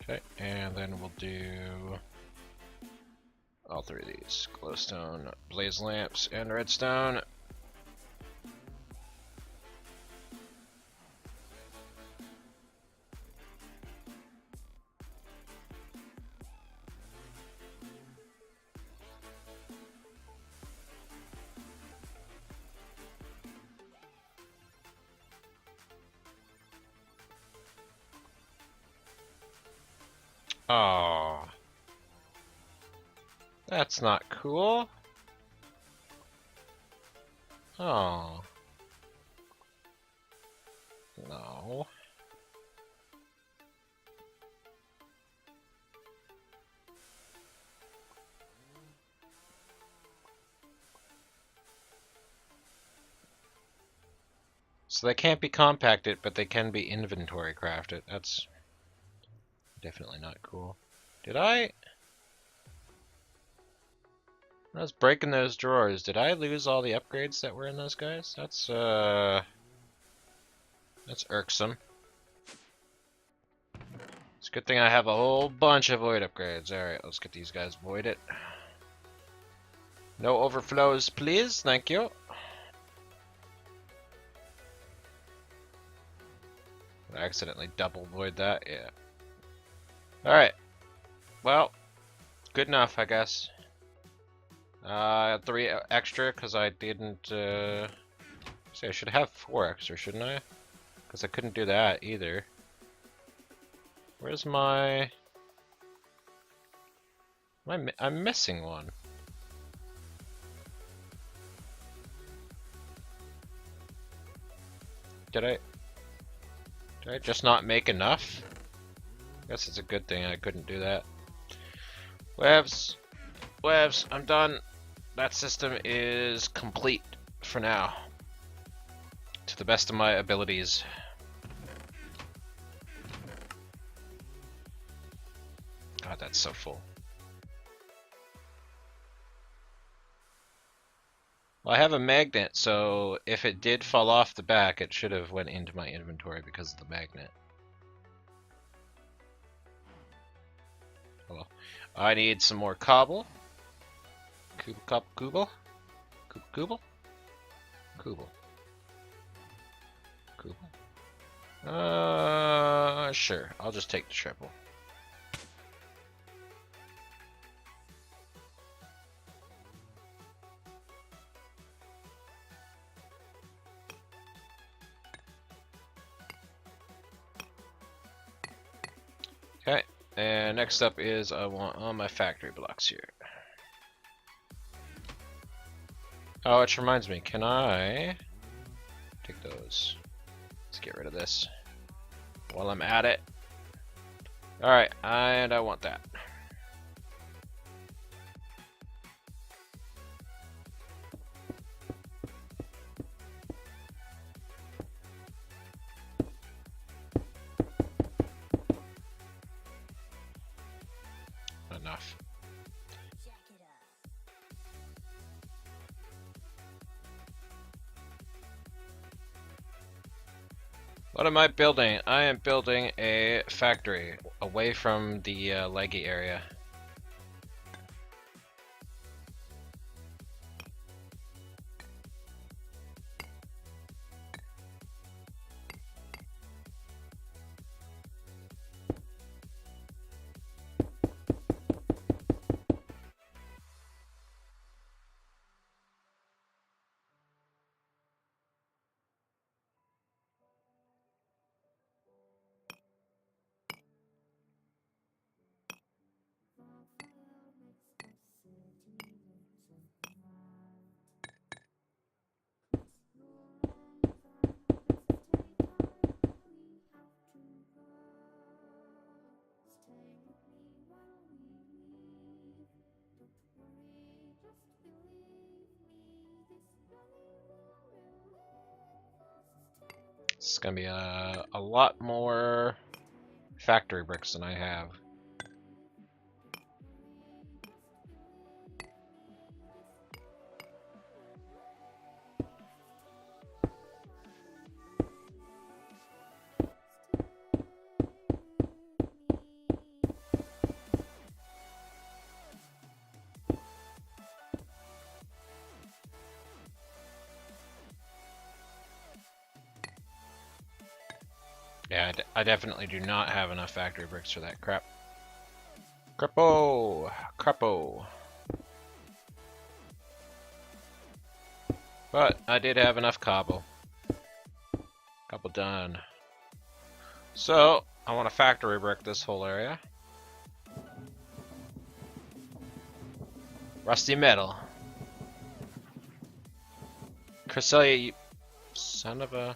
Okay, and then we'll do all three of these: glowstone, blaze lamps, and redstone. Oh, that's not cool. Oh. No. So they can't be compacted, but they can be inventory crafted. That's definitely not cool. Did I was breaking those drawers, did I lose all the upgrades that were in those guys? That's irksome. It's a good thing I have a whole bunch of void upgrades. Alright, let's get these guys voided. No overflows, please. Thank you. I accidentally double void that. Yeah. Alright. Well, good enough, I guess. 3 extra because I didn't. See, I should have 4 extra, shouldn't I? Because I couldn't do that either. Where's my? I'm missing one. Did I just not make enough? I guess it's a good thing I couldn't do that. Webs, I'm done. that system is complete for now, to the best of my abilities. God, that's so full. Well, I have a magnet, so if it did fall off the back, it should have went into my inventory because of the magnet. Well, I need some more cobble. Kubel. Sure. I'll just take the triple. Okay, and next up is I want all my factory blocks here. Oh, which reminds me, can I take those? Let's get rid of this while I'm at it. Alright, and I want that. Enough. What am I building? I am building a factory away from the leggy area. It's gonna be a lot more factory bricks than I have. Yeah, I definitely do not have enough factory bricks for that crap. Crappo. But I did have enough cobble. Cobble done. So, I want to factory brick this whole area. Rusty metal. Cresselia, you son of a...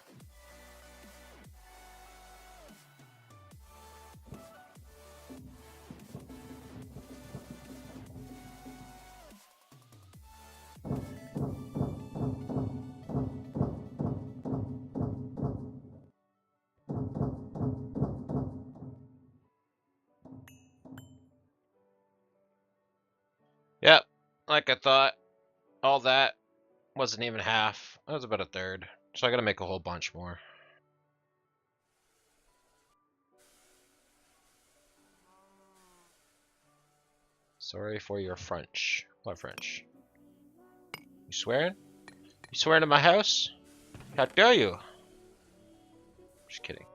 Yep, like I thought, all that wasn't even half. That was about a third. So I gotta make a whole bunch more. Sorry for your French. What French? You swearing? You swearing at my house? How dare you? Just kidding.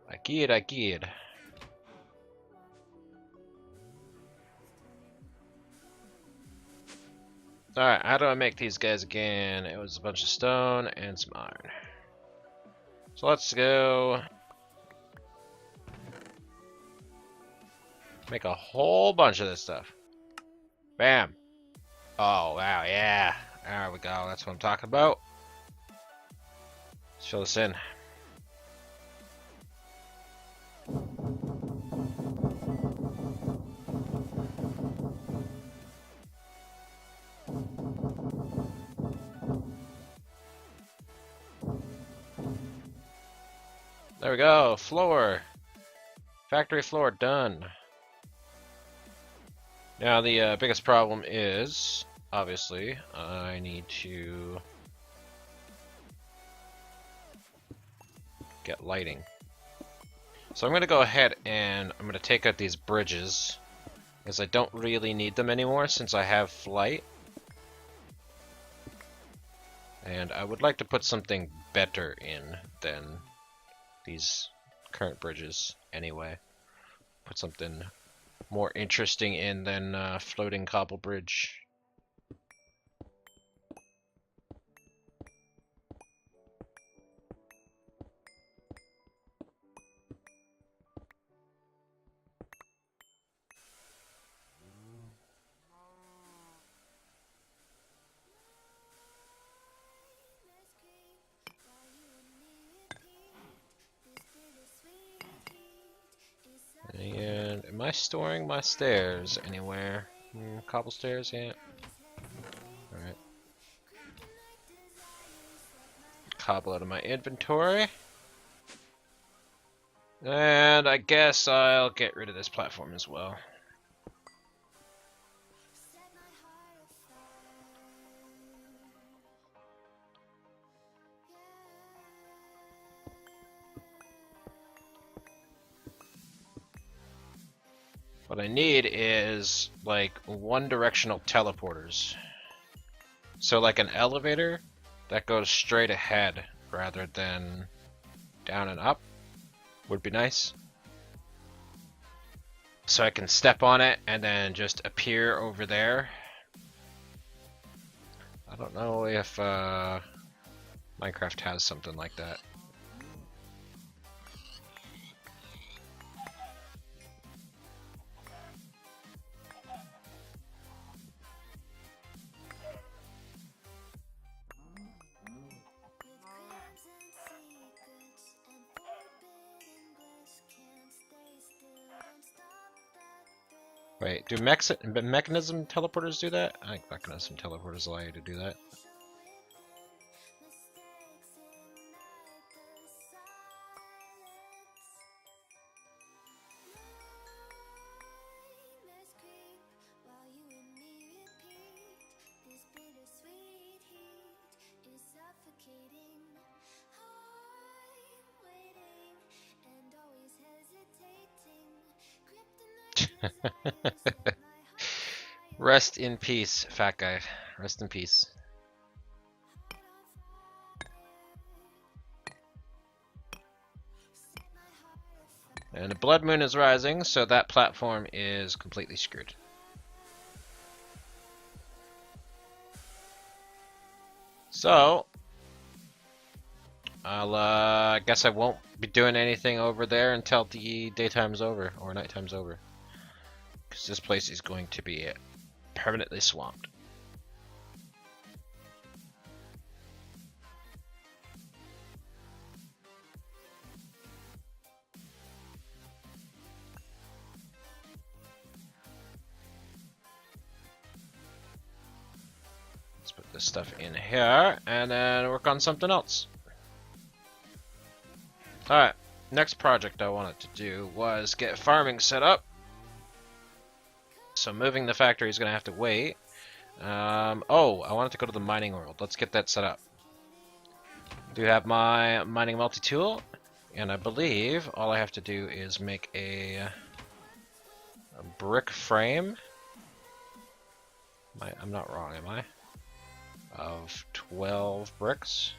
I kid. Alright, how do I make these guys again? It was a bunch of stone and some iron. So let's go make a whole bunch of this stuff. Bam. Oh, wow, yeah. There we go. That's what I'm talking about. Let's fill this in. There we go. Floor. Factory floor done. Now the biggest problem is, obviously, I need to get lighting. So I'm going to go ahead and I'm going to take out these bridges, because I don't really need them anymore since I have flight. And I would like to put something better in than these current bridges anyway. Put something more interesting in than floating cobble bridge. And am I storing my stairs anywhere? Cobble stairs, yeah. Alright. Cobble out of my inventory. And I guess I'll get rid of this platform as well. What I need is like one-directional teleporters. So like an elevator that goes straight ahead rather than down and up would be nice. So I can step on it and then just appear over there. I don't know if Minecraft has something like that. Wait, do mechanism teleporters do that? I think mechanism teleporters allow you to do that. Rest in peace, fat guy. Rest in peace. And the blood moon is rising, so that platform is completely screwed. So, I guess I won't be doing anything over there until the daytime's over, or nighttime's over. Because this place is going to be permanently swamped. Let's put this stuff in here, and then work on something else. Alright, next project I wanted to do was get farming set up. So moving the factory is going to have to wait. Oh, I wanted to go to the mining world. Let's get that set up. I do have my mining multi-tool, and I believe all I have to do is make a brick frame. I'm not wrong, am I? Of 12 bricks.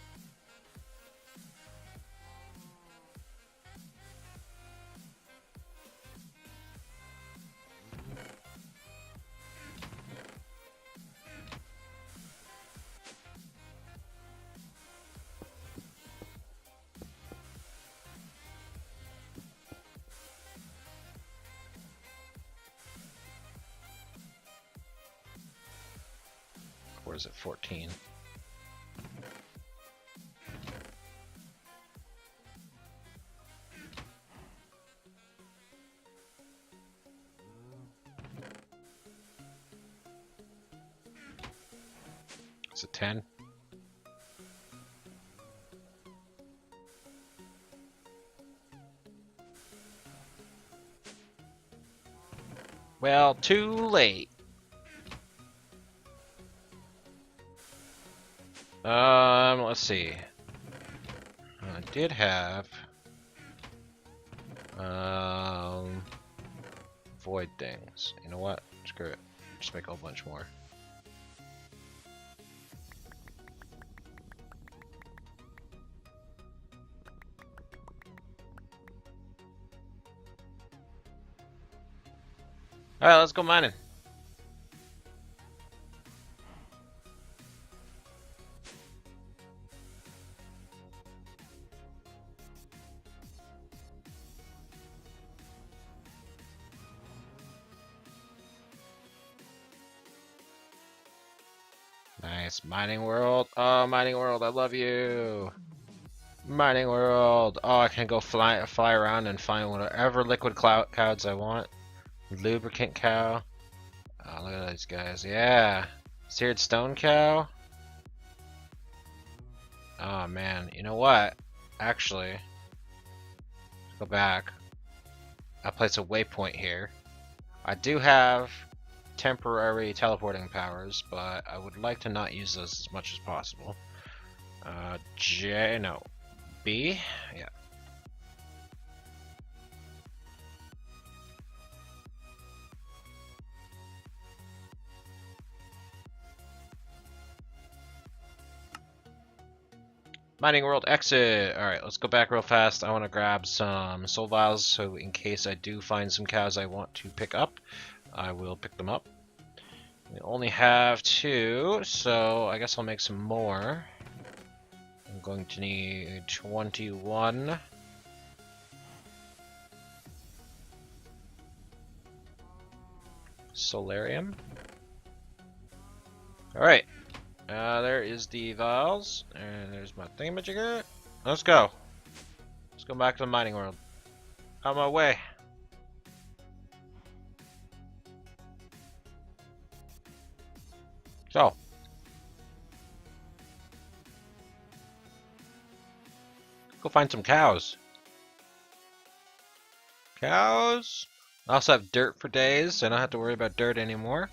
Or is it 14? Is it 10? Well, too late. Let's see. I did have void things. You know what? Screw it. Just make a whole bunch more. Alright, let's go mining. Nice. Mining World. Oh, Mining World, I love you. Mining World. Oh, I can go fly around and find whatever liquid cows I want. Lubricant cow. Oh, look at these guys. Yeah. Seared stone cow. Oh, man. You know what? Actually, go back. I'll place a waypoint here. I do have temporary teleporting powers, but I would like to not use those as much as possible. B? Yeah. Mining World exit! Alright, let's go back real fast. I want to grab some soul vials, so in case I do find some cows I want to pick up, I will pick them up. We only have 2, so I guess I'll make some more. I'm going to need 21. Solarium. Alright. There is the vials, and there's my thingamajigger. Let's go. Let's go back to the mining world. On my way. So. Go find some cows. Cows. I also have dirt for days, so I don't have to worry about dirt anymore.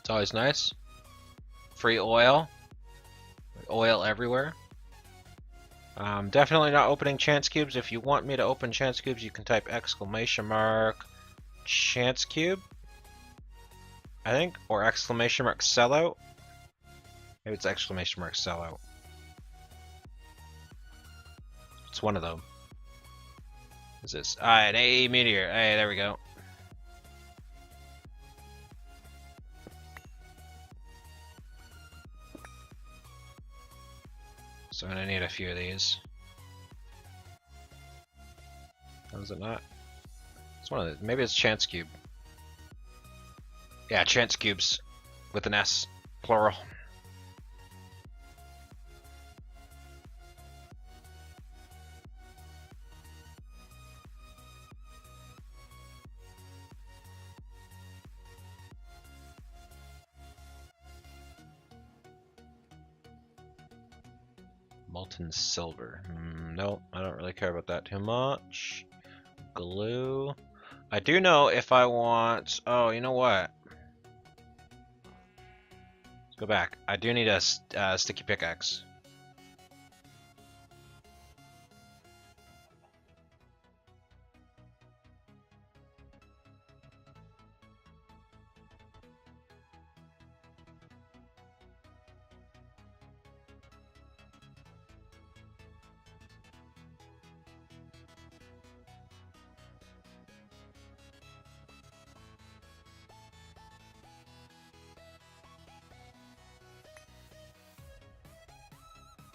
It's always nice. Free oil. Oil everywhere. Definitely not opening chance cubes. If you want me to open chance cubes, you can type exclamation mark chance cube, I think, or exclamation mark sellout. Maybe it's exclamation mark sellout. It's one of them. What's this? An AE meteor. Hey, there we go. So I'm gonna need a few of these. How is it not? It's one of the, maybe it's chance cube. Yeah, chance cubes with an S, plural. Molten silver. No, I don't really care about that too much. Glue. I do know if I want... Oh, you know what? Let's go back. I do need a sticky pickaxe.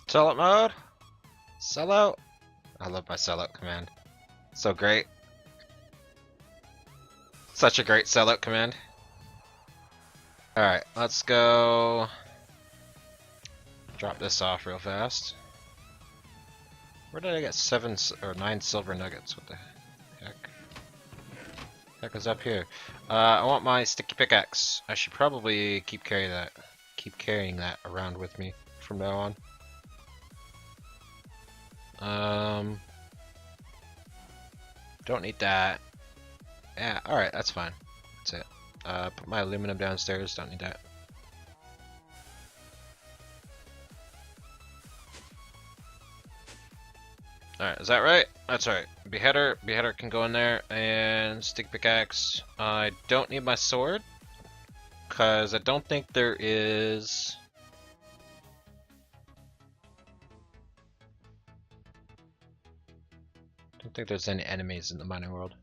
Sellout mode? Sellout? I love my sellout command. So great. Such a great sellout command. Alright, let's go drop this off real fast. Where did I get 7 or 9 silver nuggets? What the heck? Heck is up here? I want my sticky pickaxe. I should probably keep carrying that around with me from now on. Don't need that. Yeah, alright, that's fine. That's it. Put my aluminum downstairs, don't need that. Alright, is that right? That's right. Beheader can go in there, and stick pickaxe. I don't need my sword, because I don't think there is... I don't think there's any enemies in the mining world.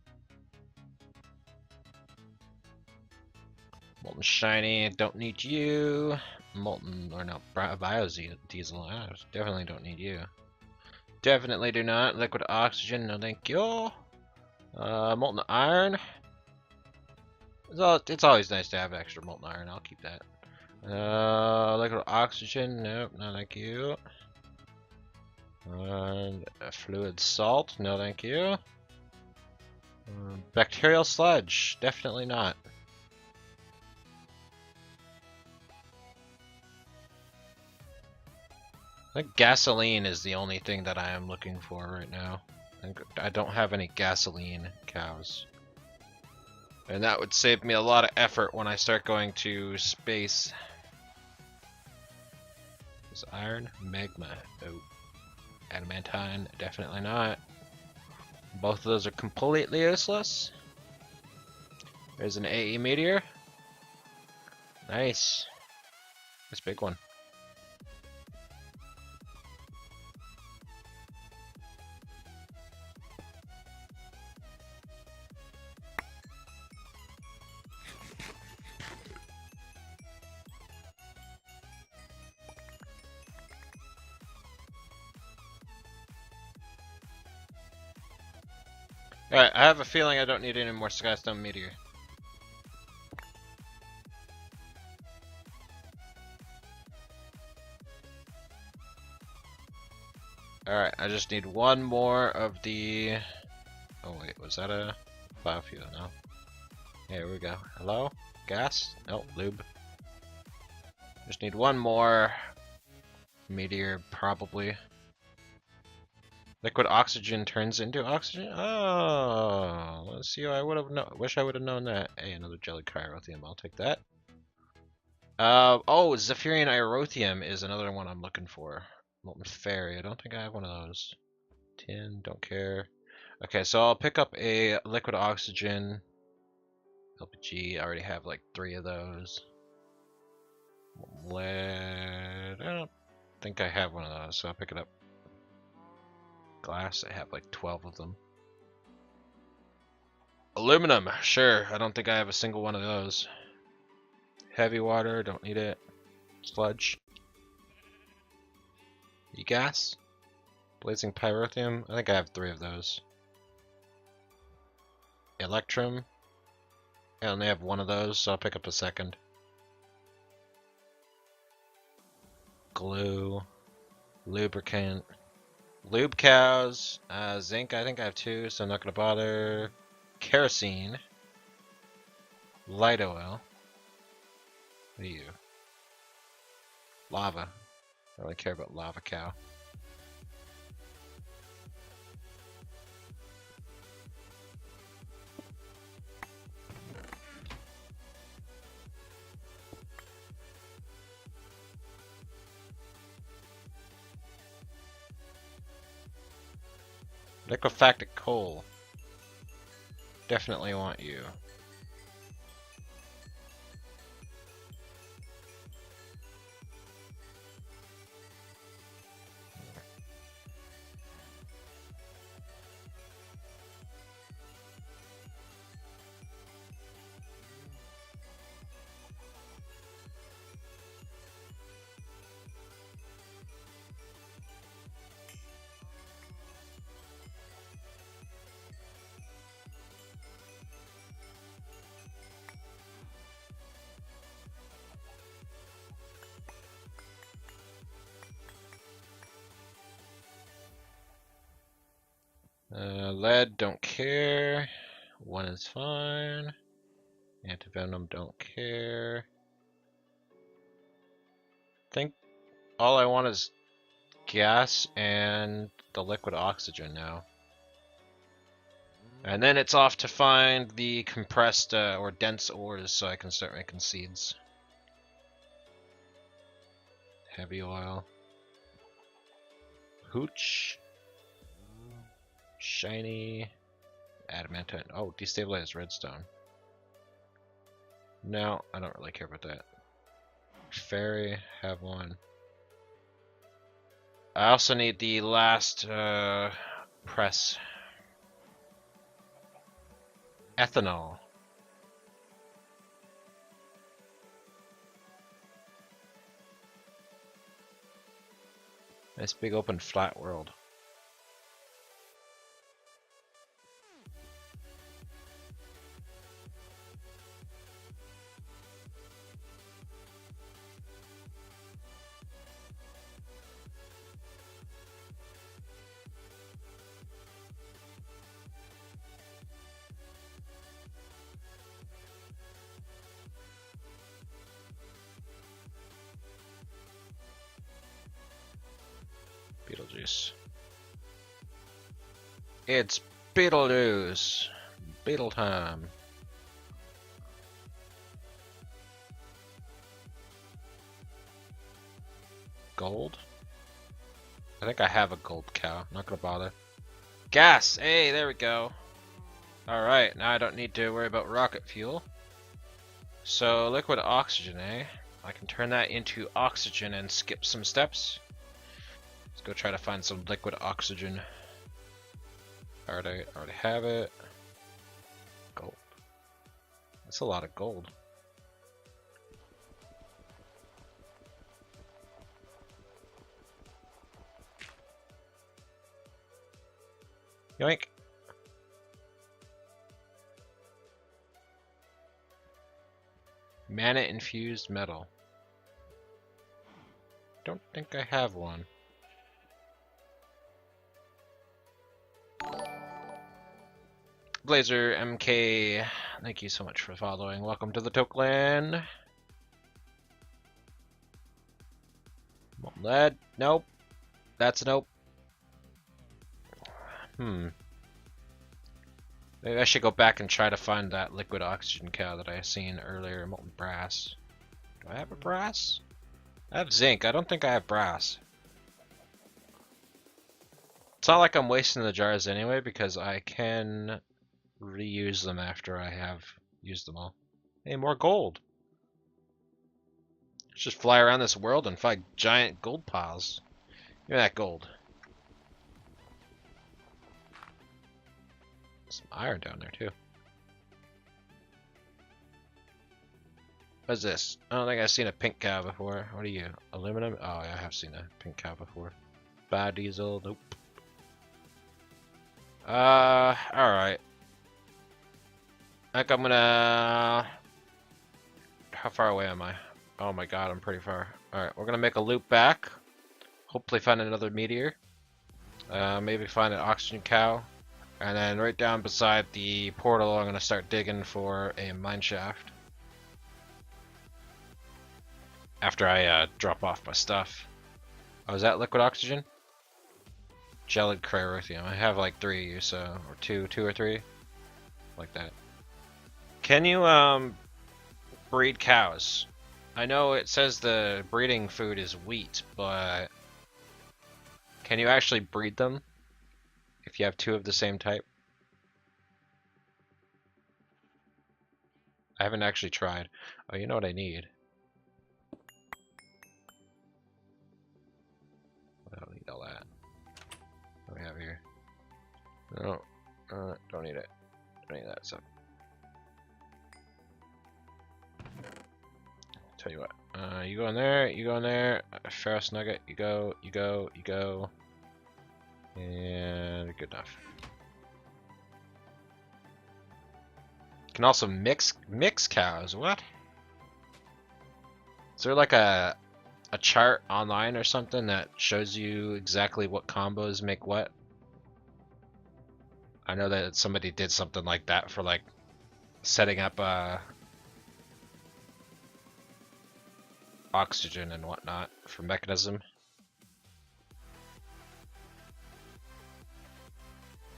Molten shiny, don't need you. Molten, or no, biodiesel, I definitely don't need you. Definitely do not. Liquid oxygen, no thank you. Molten iron. It's always nice to have extra molten iron, I'll keep that. Liquid oxygen, nope, no thank you. And fluid salt, no thank you. Bacterial sludge, definitely not. I think gasoline is the only thing that I am looking for right now. I don't have any gasoline cows. And that would save me a lot of effort when I start going to space. Is iron? Magma. Oh. Adamantine? Definitely not. Both of those are completely useless. There's an AE meteor. Nice. This big one. Alright, I have a feeling I don't need any more Skystone Meteor. Alright, I just need one more of the... Oh wait, was that a biofuel? No. Here we go. Hello? Gas? No, lube. Just need one more meteor, probably. Liquid oxygen turns into oxygen? Oh, let's see. I would have wish I would have known that. Hey, another jelly chirothium. I'll take that. Oh, Zephyrian Irothium is another one I'm looking for. Molten Fairy. I don't think I have one of those. Tin, don't care. Okay, so I'll pick up a liquid oxygen. LPG, I already have like 3 of those. Lead, I don't think I have one of those, so I'll pick it up. Glass, I have like 12 of them. Aluminum, sure, I don't think I have a single one of those. Heavy water, don't need it. Sludge. E-gas? Blazing Pyrothium, I think I have 3 of those. Electrum, I only have 1 of those, so I'll pick up a second. Glue. Lubricant. Lube cows. Zinc, I think I have 2, so I'm not going to bother. Kerosene. Light oil. What are you? Lava. I don't really care about lava cow. Liquefacted coal. Definitely want you. Lead, don't care. 1 is fine. Antivenom, don't care. I think all I want is gas and the liquid oxygen now. And then it's off to find the compressed or dense ores so I can start making seeds. Heavy oil. Hooch. Shiny. Adamantine. Oh, destabilized redstone. No, I don't really care about that. Fairy, have one. I also need the last press. Ethanol. Nice big open flat world. Beetlejuice. It's Beetlejuice. Beetle time. Gold? I think I have a gold cow. Not gonna bother. Gas! Hey, there we go. Alright, now I don't need to worry about rocket fuel. So, liquid oxygen, eh? I can turn that into oxygen and skip some steps. Let's go try to find some liquid oxygen. Already have it. Gold. That's a lot of gold. Yoink. Mana infused metal. Don't think I have one. Blazer MK, thank you so much for following. Welcome to the Tokeland. Lead, nope. That's nope. Maybe I should go back and try to find that liquid oxygen cow that I seen earlier. Molten brass. Do I have a brass? I have zinc. I don't think I have brass. It's not like I'm wasting the jars anyway because I can reuse them after I have used them all. Hey, more gold. Let's just fly around this world and find giant gold piles. Give me that gold. Some iron down there too. What's this? I don't think I've seen a pink cow before. What are you? Aluminum? Oh yeah, I have seen a pink cow before. Biodiesel? Nope. Alright. I think I'm gonna... How far away am I? Oh my god, I'm pretty far. Alright, we're gonna make a loop back. Hopefully find another meteor. Maybe find an oxygen cow. And then right down beside the portal, I'm gonna start digging for a mine shaft. After I drop off my stuff. Oh, is that liquid oxygen? Gelid cryothium. I have like 3 of you, so... Or 2 or 3. Like that. Can you, breed cows? I know it says the breeding food is wheat, but... Can you actually breed them? If you have 2 of the same type? I haven't actually tried. Oh, you know what I need? I don't need all that. What do we have here? No, don't need it. Don't need that stuff. Tell you what. You go in there. You go in there. Ferrous nugget. You go. You go. You go. And good enough. You can also mix cows. What? Is there like a chart online or something that shows you exactly what combos make what? I know that somebody did something like that for like setting up oxygen and whatnot for mechanism.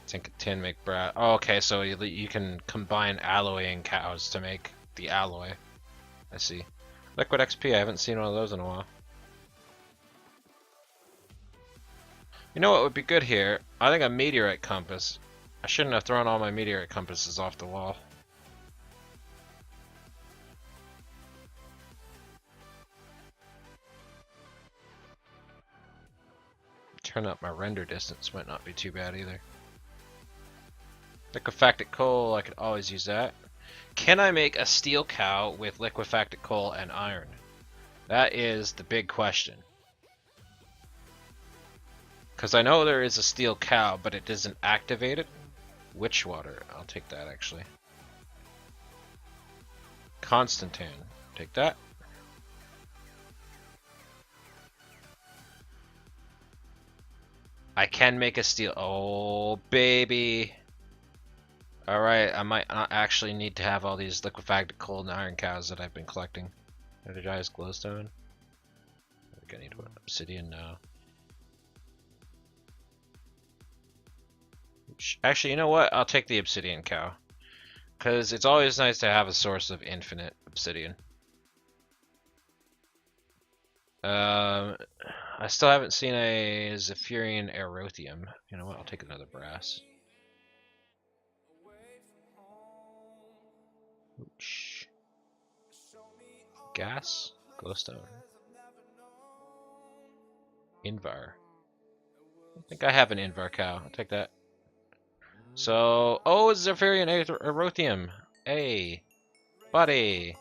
Zinc and tin make brass. Oh, okay, so you can combine alloying cows to make the alloy. I see. Liquid XP, I haven't seen one of those in a while. You know what would be good here? I think a meteorite compass. I shouldn't have thrown all my meteorite compasses off the wall. Turn up my render distance, might not be too bad either. Liquefacted coal, I could always use that. Can I make a steel cow with liquefacted coal and iron? That is the big question. Because I know there is a steel cow, but it isn't activated. Witch water, I'll take that actually. Constantine, take that. I can make a steel. Oh, baby. Alright, I might not actually need to have all these liquefacted coal and iron cows that I've been collecting. Energized glowstone. I think I need one. Obsidian now. Actually, you know what? I'll take the obsidian cow. Because it's always nice to have a source of infinite obsidian. I still haven't seen a Zephyrian Aerothium. You know what? I'll take another brass. Oops. Gas? Glowstone. Invar. I think I have an Invar cow. I'll take that. So, oh, it's Zephyrian Aerothium. Hey, buddy.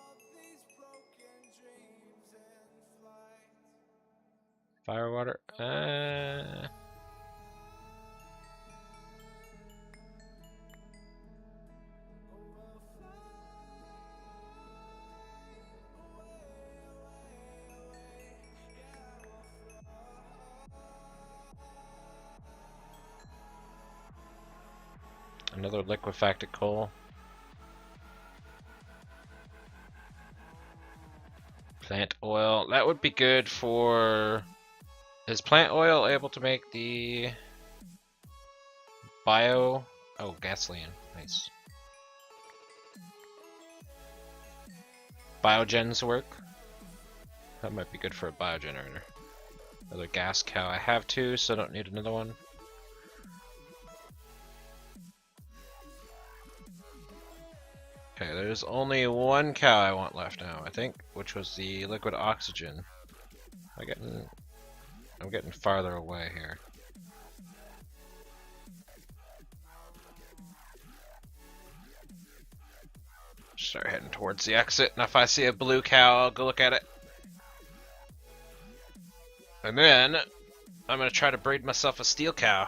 Firewater. Another liquefacted coal. Plant oil. That would be good for... Is plant oil able to make the... Bio... Oh, gasoline. Nice. Biogens work? That might be good for a biogenerator. Another gas cow. I have two, so I don't need another one. Okay, there's only one cow I want left now, I think, which was the liquid oxygen. I'm getting farther away here. Start heading towards the exit, and if I see a blue cow, I'll go look at it. And then, I'm gonna try to breed myself a steel cow.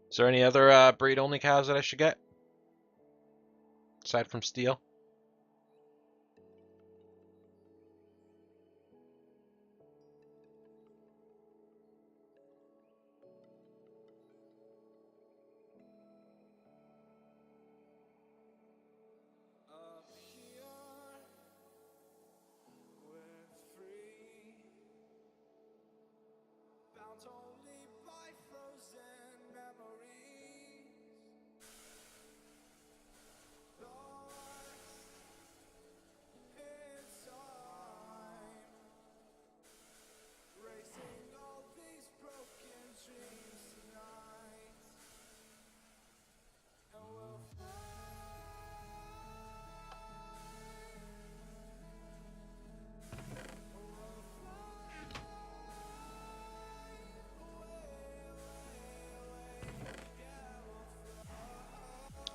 Is there any other breed-only cows that I should get? Aside from steel?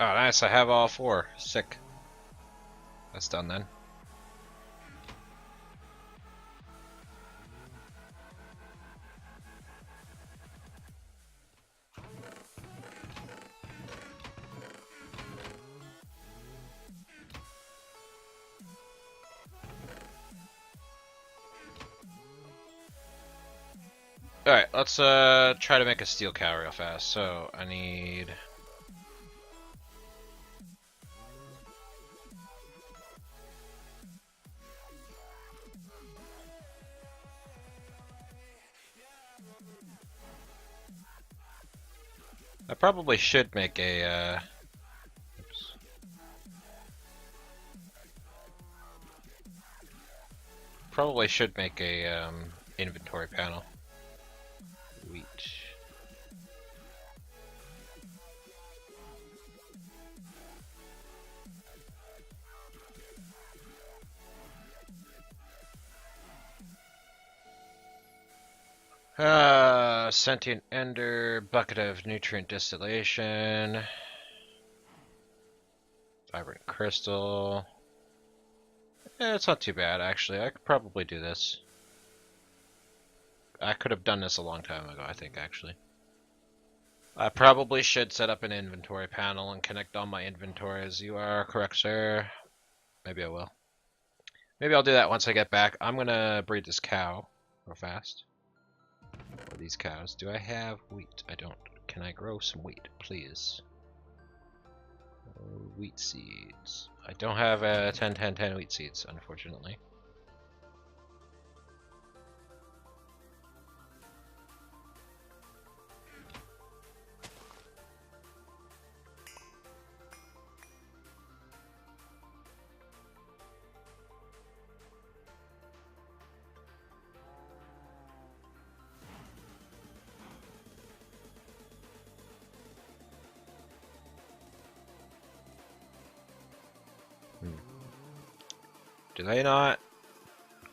Oh, nice. I have all four. Sick. That's done then. Alright, let's try to make a steel cow real fast. So I need I probably should make a, oops. Probably should make a, inventory panel. Wheat. Sentient ender, bucket of nutrient distillation, vibrant crystal. It's not too bad, actually. I could probably do this. I could have done this a long time ago, I think, actually. I probably should set up an inventory panel and connect all my inventories. You are correct, sir. Maybe I will. Maybe I'll do that once I get back. I'm gonna breed this cow real fast. Or these cows. Do I have wheat? I don't. Can I grow some wheat, please? Wheat seeds. I don't have 10 wheat seeds, unfortunately. Do they not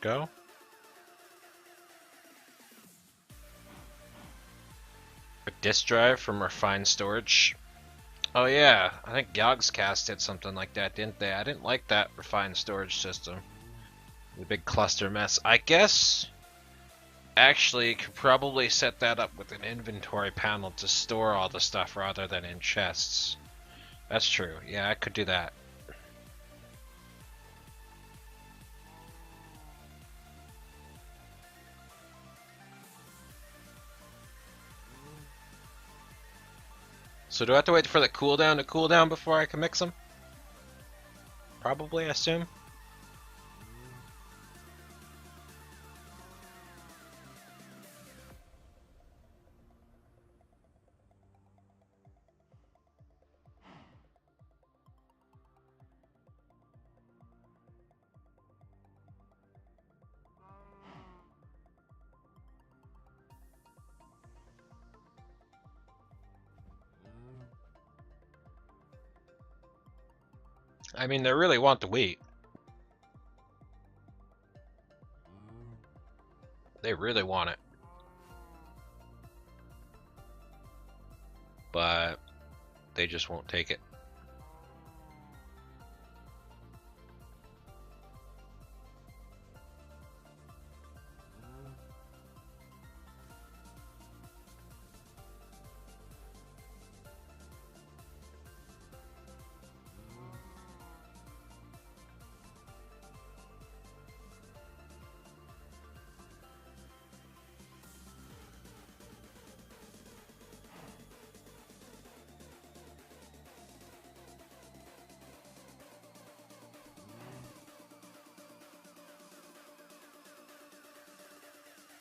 go? A disk drive from refined storage. Oh yeah, I think Yogscast did something like that, didn't they? I didn't like that refined storage system. The big cluster mess. I guess actually could probably set that up with an inventory panel to store all the stuff rather than in chests. That's true. Yeah, I could do that. So do I have to wait for the cooldown to cool down before I can mix them? Probably, I assume. I mean, they really want the wheat. They really want it. But they just won't take it.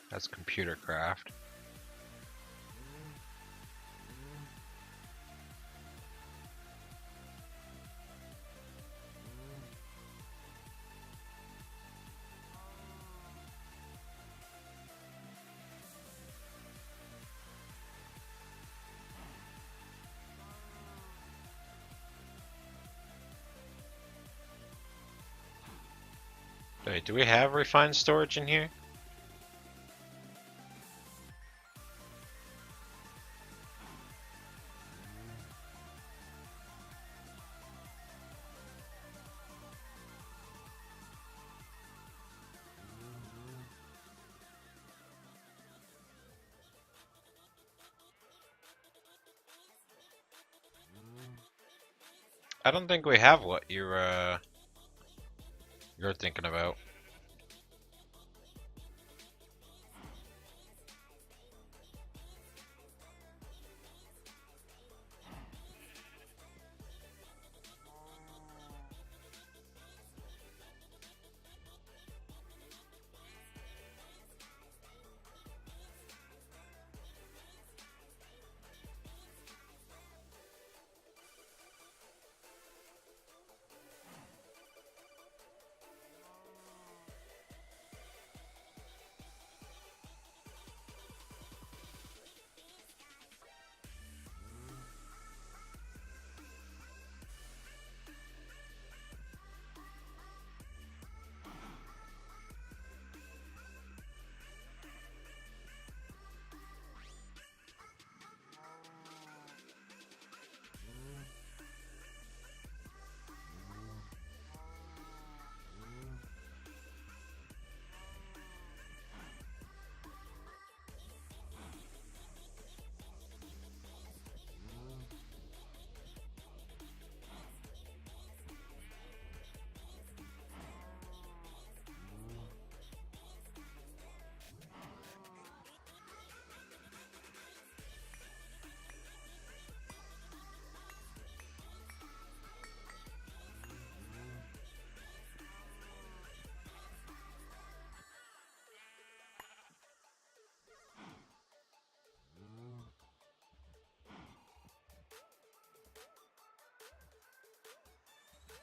That's computer craft. Wait, do we have refined storage in here? I don't think we have what you're thinking about.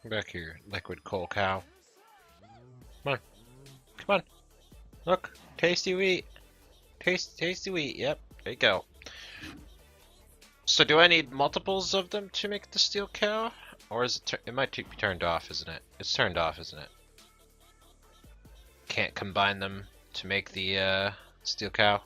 Come back here, liquid coal cow. Come on. Come on. Look. Tasty wheat. Tasty wheat. Yep. There you go. So do I need multiples of them to make the steel cow? Or is it... it might be turned off, isn't it? It's turned off, isn't it? Can't combine them to make the steel cow.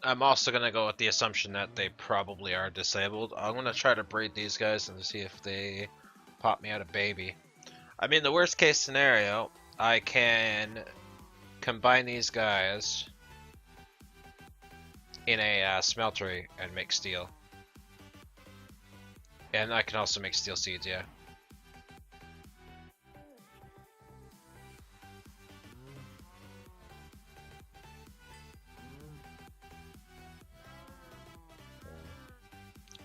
I'm also gonna go with the assumption that they probably are disabled. I'm gonna try to breed these guys and see if they pop me out a baby. I mean, the worst case scenario, I can combine these guys in a smeltery and make steel. And I can also make steel seeds, yeah.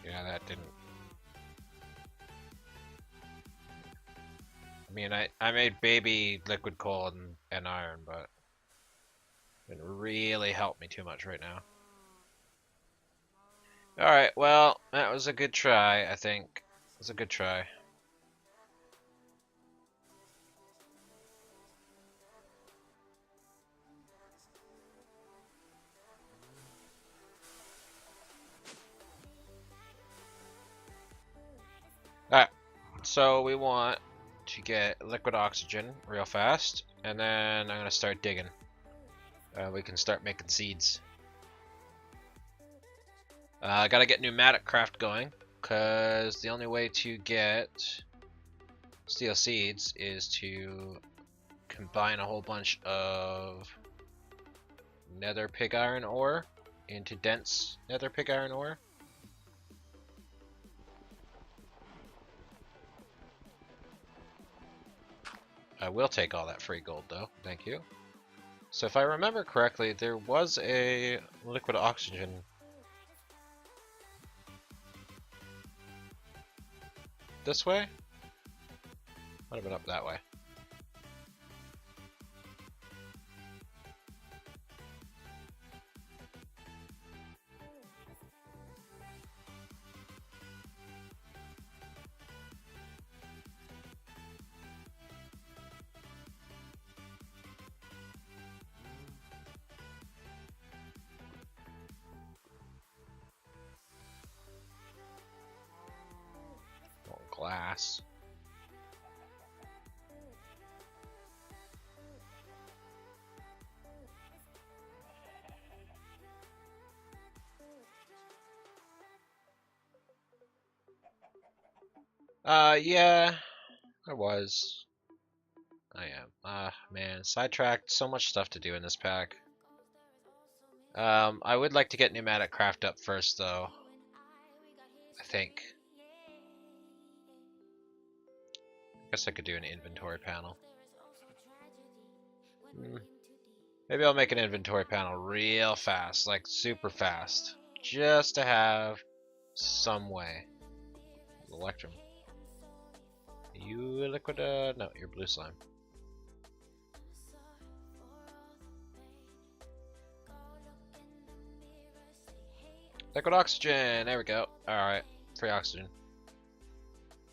Yeah, that didn't... I mean, I made baby liquid coal and iron, but it didn't really help me too much right now. Alright, well, that was a good try, I think. It was a good try. Alright, so we want to get liquid oxygen real fast, and then I'm gonna start digging. We can start making seeds. I gotta get pneumatic craft going, because the only way to get steel seeds is to combine a whole bunch of nether pig iron ore into dense nether pig iron ore. I will take all that free gold though, thank you. So if I remember correctly, there was a liquid oxygen this way? Might have been up that way. Oh, glass. Yeah, I was. I am. Man, sidetracked. So much stuff to do in this pack. I would like to get pneumatic craft up first, though. I think. Guess I could do an inventory panel. Maybe I'll make an inventory panel real fast, like super fast, just to have some way. Electrum. You liquid? No, you're blue slime. Liquid oxygen. There we go. All right, free oxygen.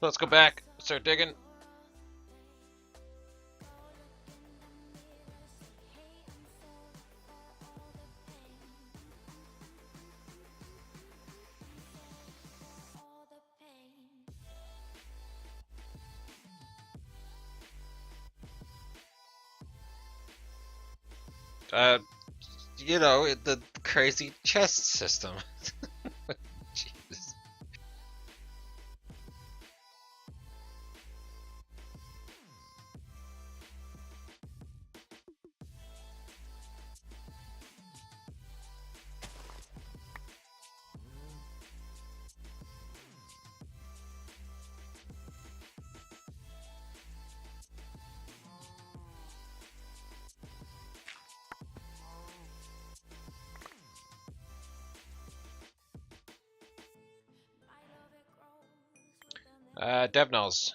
Let's go back. Start digging. You know, the crazy chest system. Jesus. DevNulls.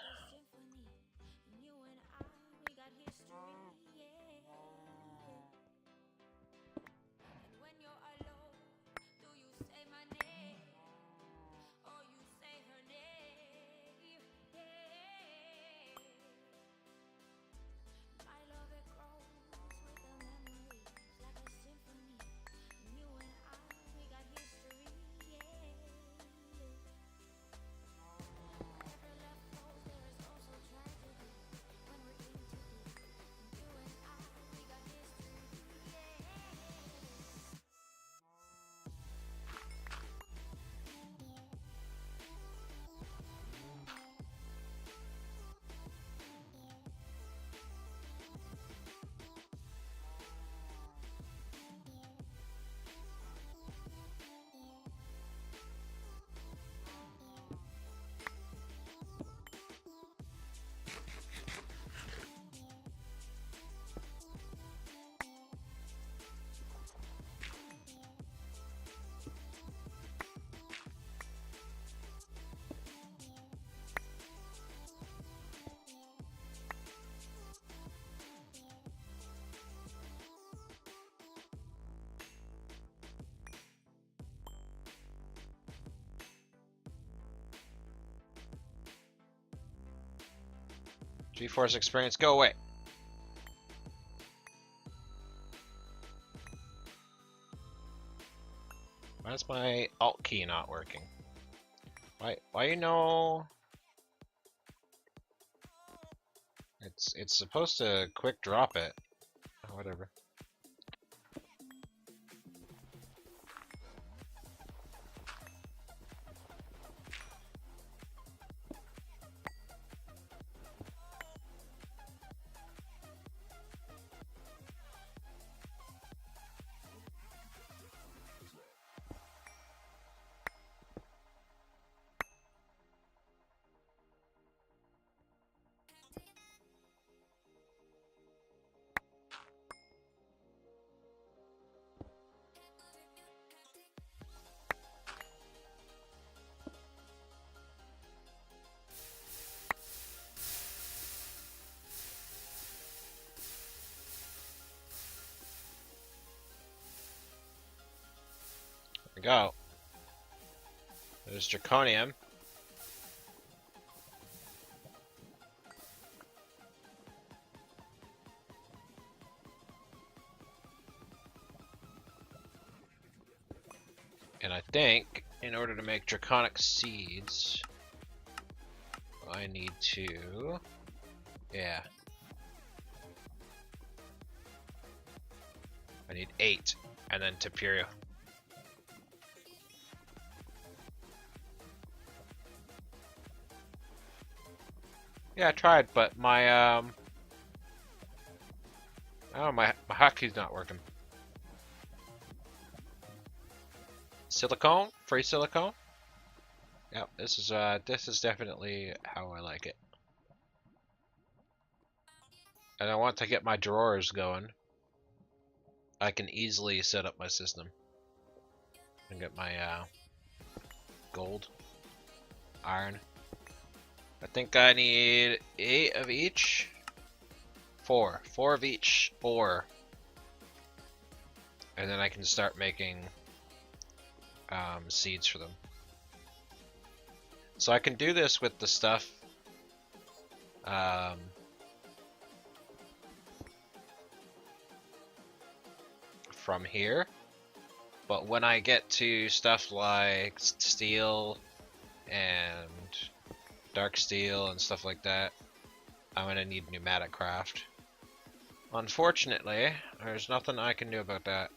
GeForce experience, go away. Why is my alt key not working? Why you know? It's supposed to quick drop it. Oh, whatever. There we go. There's Draconium. And I think in order to make Draconic Seeds, I need to... Yeah. I need 8, and then Tapurio. Yeah, I tried, but my oh, my hotkeys not working. Silicone, free silicone. Yep, this is definitely how I like it. And I want to get my drawers going. I can easily set up my system and get my gold, iron. I think I need 8 of each. 4 of each ore, and then I can start making seeds for them. So I can do this with the stuff from here, but when I get to stuff like steel and dark steel and stuff like that, I'm gonna need pneumatic craft. Unfortunately, there's nothing I can do about that.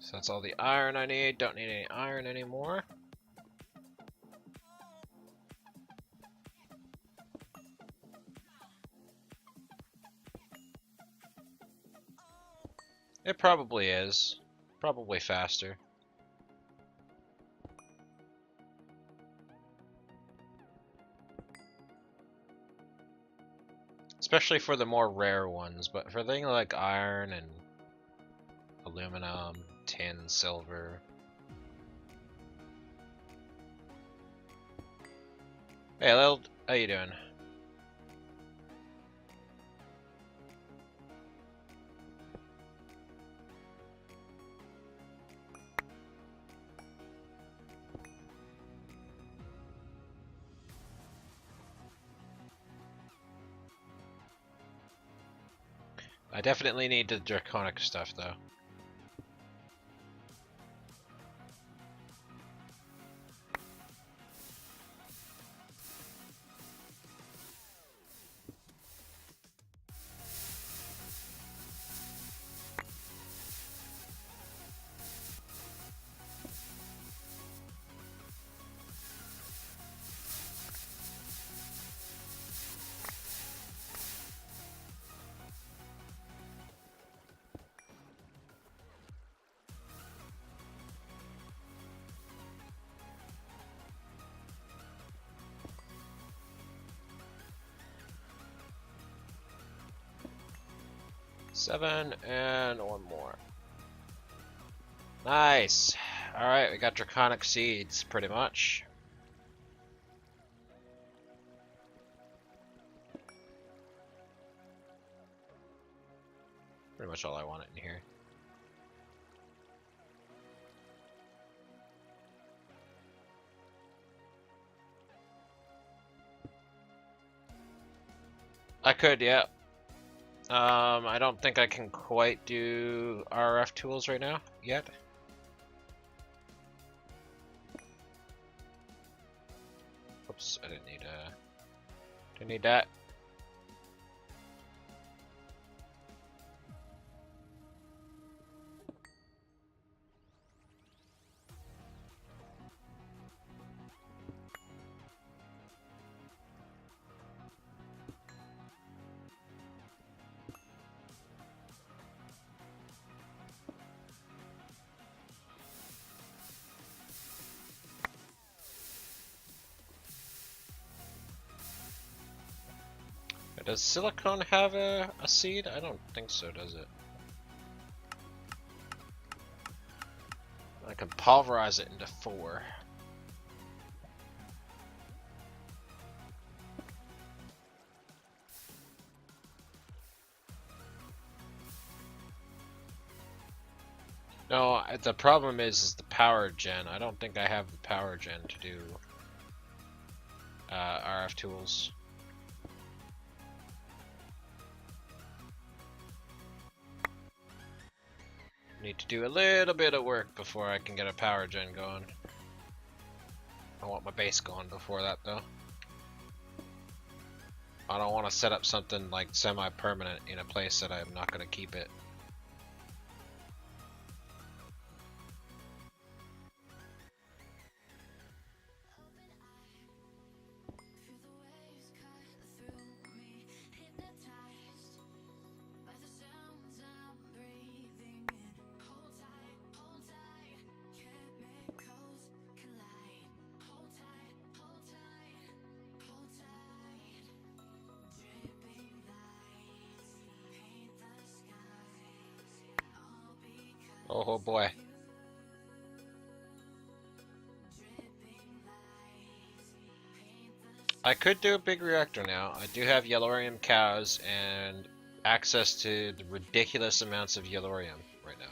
So that's all the iron I need. Don't need any iron anymore. It probably is. Probably faster. Especially for the more rare ones, but for things like iron and aluminum, tin, silver. Hey, Lil, how you doing? I definitely need the draconic stuff, though. Seven and one more. Nice. Alright, we got draconic seeds, pretty much. Pretty much all I want in here. I could, yeah. I don't think I can quite do RF tools right now, yet. Oops, I didn't need that. Does silicone have a seed? I don't think so, does it? I can pulverize it into 4. No, the problem is the power gen. I don't think I have the power gen to do RF tools. Need to do a little bit of work before I can get a power gen going. I want my base going before that though. I don't want to set up something like semi-permanent in a place that I'm not going to keep it. Oh boy. I could do a big reactor now. I do have yellorium cows and access to the ridiculous amounts of yellorium right now.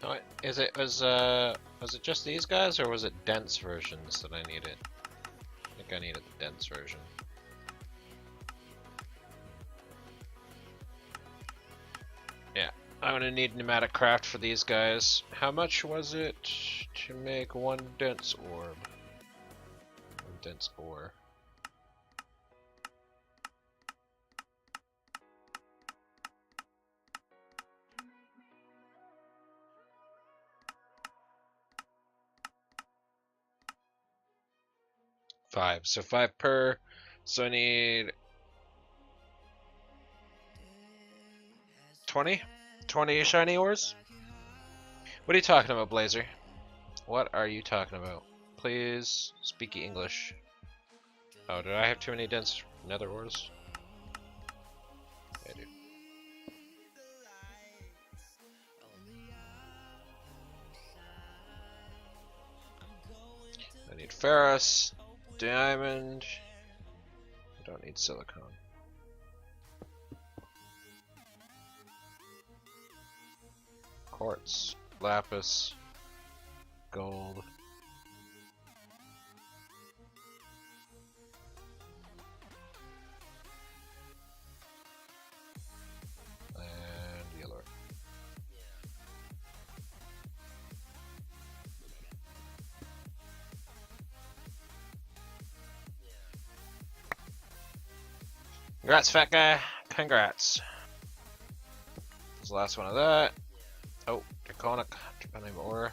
No, was it just these guys or was it dense versions that I needed? I think I needed the dense version. Yeah, I'm gonna need pneumatic craft for these guys. How much was it to make one dense orb? One dense ore. Five. So 5 per. So I need 20? 20 shiny ores? What are you talking about, Blazer? What are you talking about? Please speak English. Oh, did I have too many dense nether ores? I do. I need ferrous, diamond. I don't need silicon. Quartz, lapis, gold. And yellow. Congrats, fat guy. Congrats. This is the last one of that. Oh, draconic, draconic ore.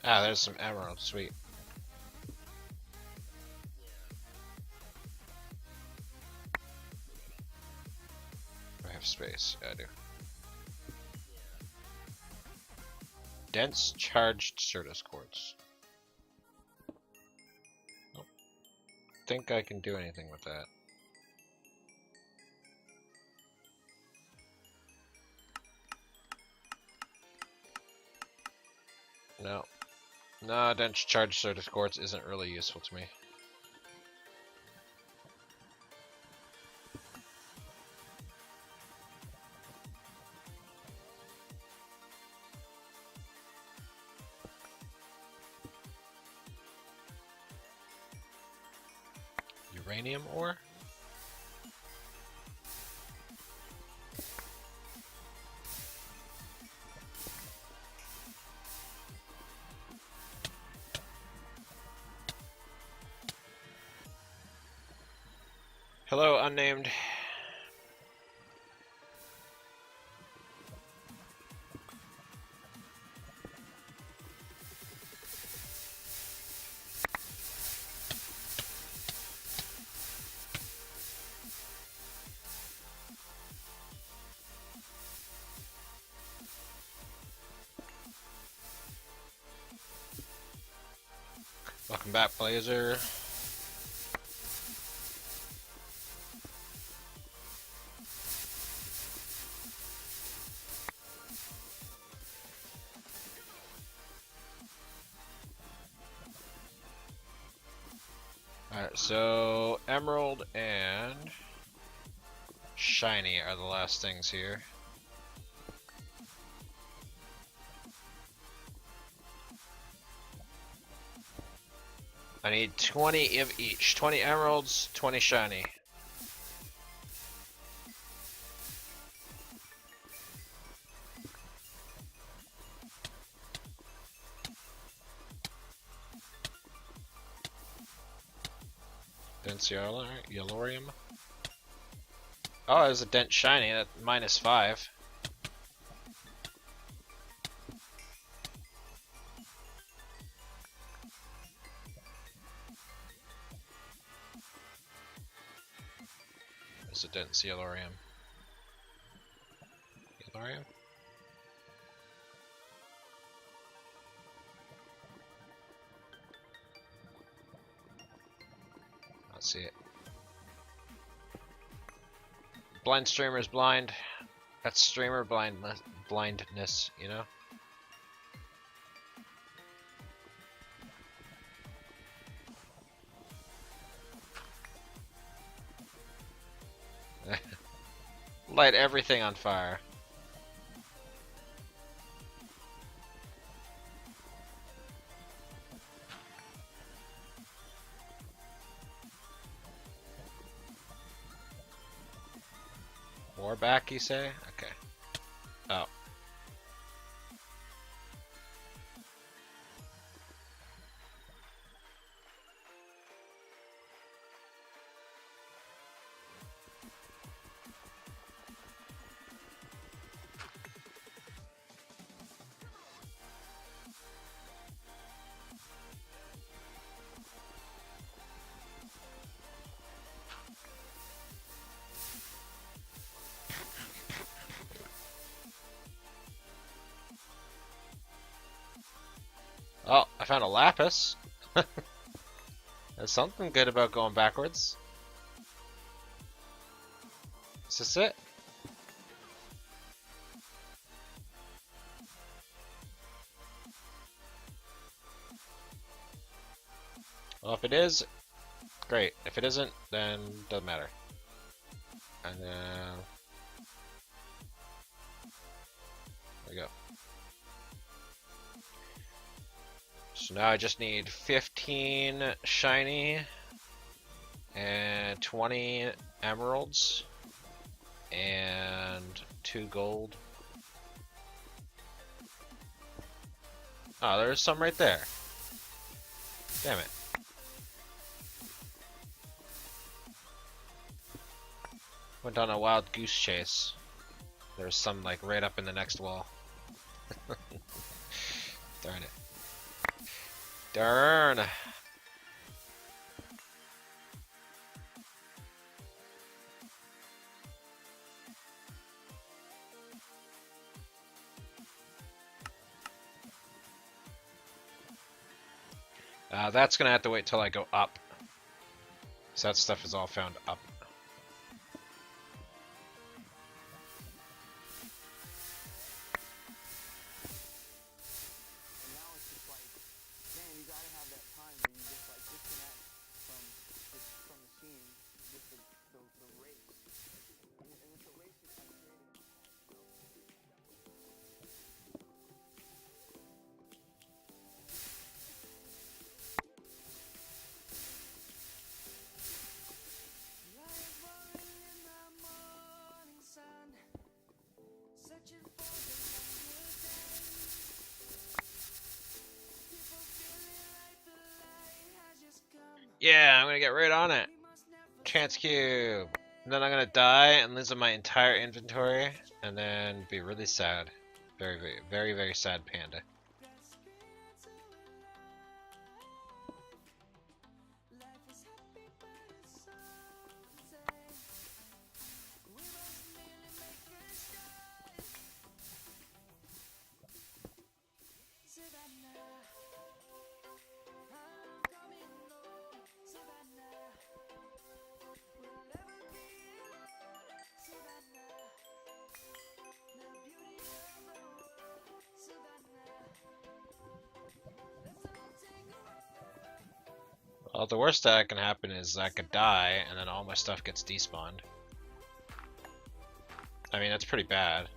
Ah, there's some emerald. Sweet. Do I have space? Yeah, I do. Dense charged Certus quartz. Nope. Think I can do anything with that. No. No, dense charged Certus quartz isn't really useful to me. Uranium ore? Hello, unnamed. Welcome back, Blazer. Alright, so emerald and shiny are the last things here. I need 20 of each. 20 emeralds, 20 shiny. Dense yellorium. Oh, there's a dent shiny at -5. There's a dense yellorium. Yellorium? I don't see it. Blind streamer's blind. That's streamer blindness, you know? Light everything on fire. More back, you say? Okay. Oh. Oh, I found a lapis. There's something good about going backwards. Is this it? Well, if it is, great. If it isn't, then doesn't matter. And then there we go. So now I just need 15 shiny and 20 emeralds and 2 gold. Oh, there's some right there. Damn it. Went on a wild goose chase. There's some like right up in the next wall. Darn it. Darn. That's gonna have to wait till I go up. So that stuff is all found up. And now it's just like, man, you gotta have that time where you just like disconnect from the scene with the race. And with the race, you're kind of creating a pause, you know? Yeah, I'm gonna get right on it. Chance cube. And then I'm gonna die and lose my entire inventory, and then be really sad. Very, very, very, very sad panda. Well, the worst that can happen is I could die, and then all my stuff gets despawned. I mean, that's pretty bad.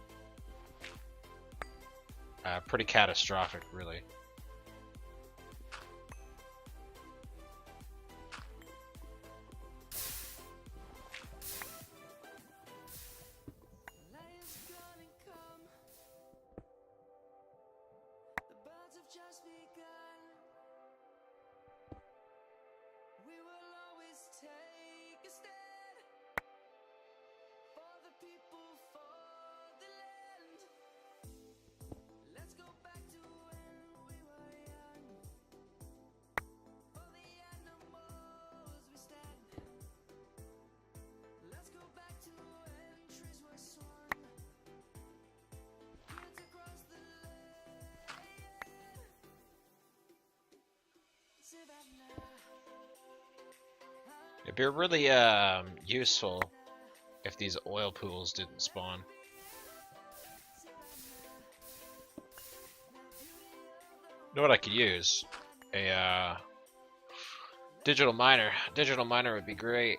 Pretty catastrophic, really. It'd be really useful if these oil pools didn't spawn. You know what I could use? A digital miner. Digital miner would be great.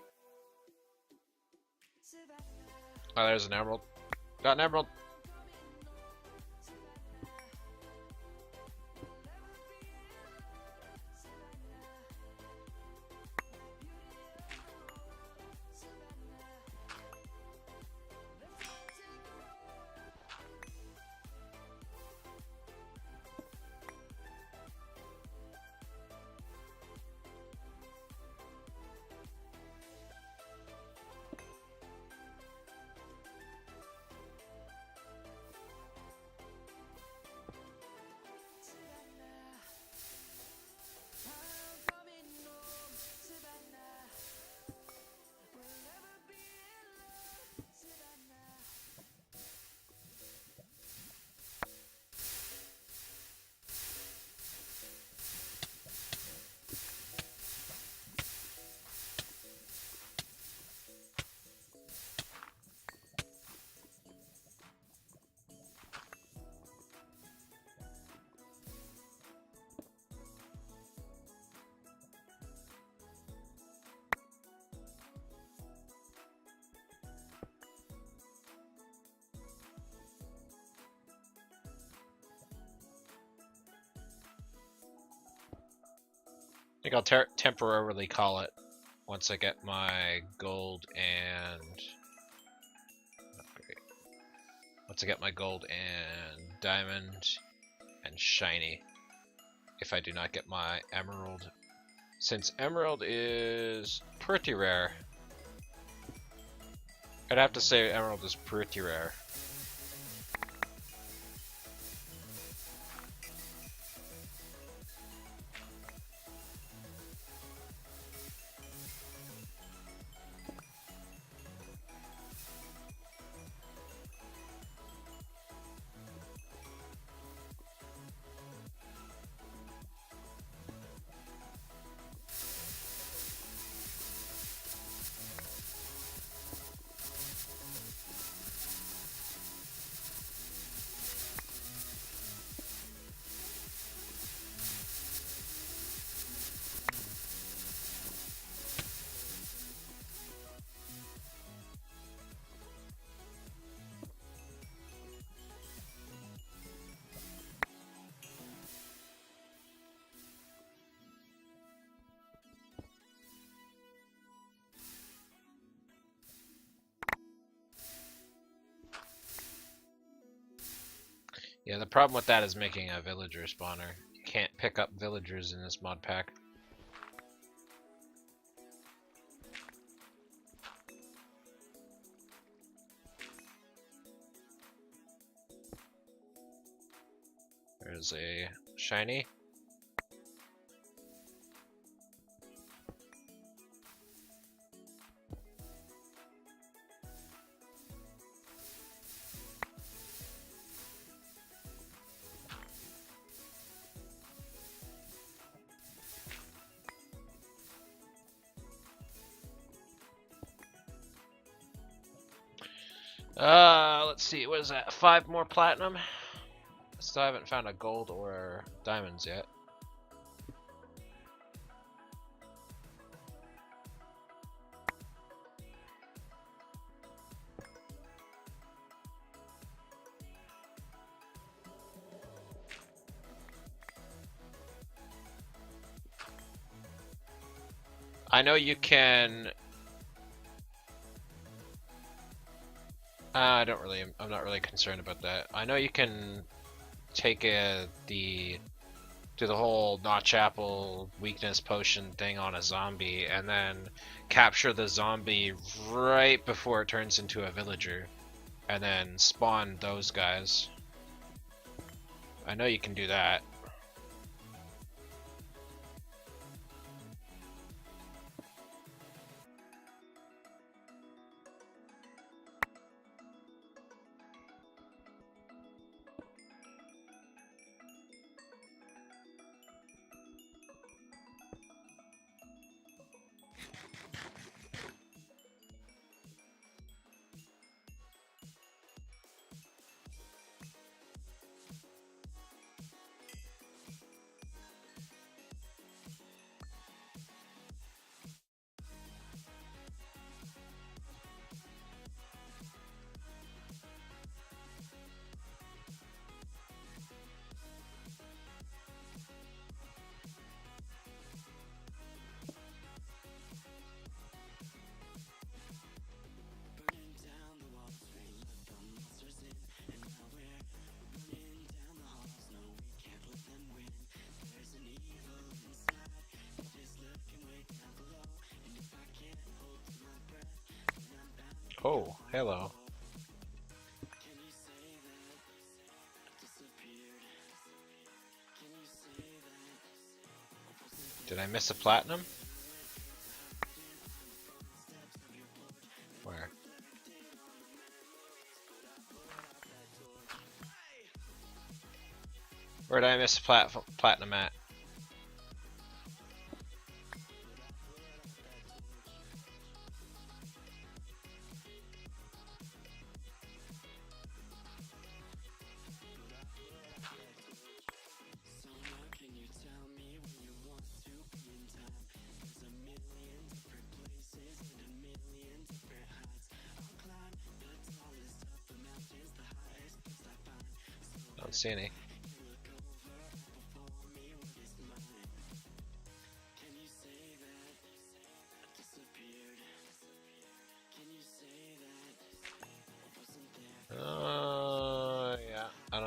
Oh, there's an emerald. Got an emerald. I think I'll temporarily call it once I get my gold and once I get my gold and diamond and shiny. If I do not get my emerald, since emerald is pretty rare, I'd have to say emerald is pretty rare. Yeah, the problem with that is making a villager spawner. You can't pick up villagers in this mod pack. There's a shiny. Let's see, what is that? 5 more platinum? Still haven't found a gold or diamonds yet. I know you can. I'm not really concerned about that. I know you can take do the whole notch apple weakness potion thing on a zombie and then capture the zombie right before it turns into a villager and then spawn those guys. I know you can do that. Oh, hello. Did I miss a platinum? Where? Where did I miss a platinum at? Don't see any. Yeah, I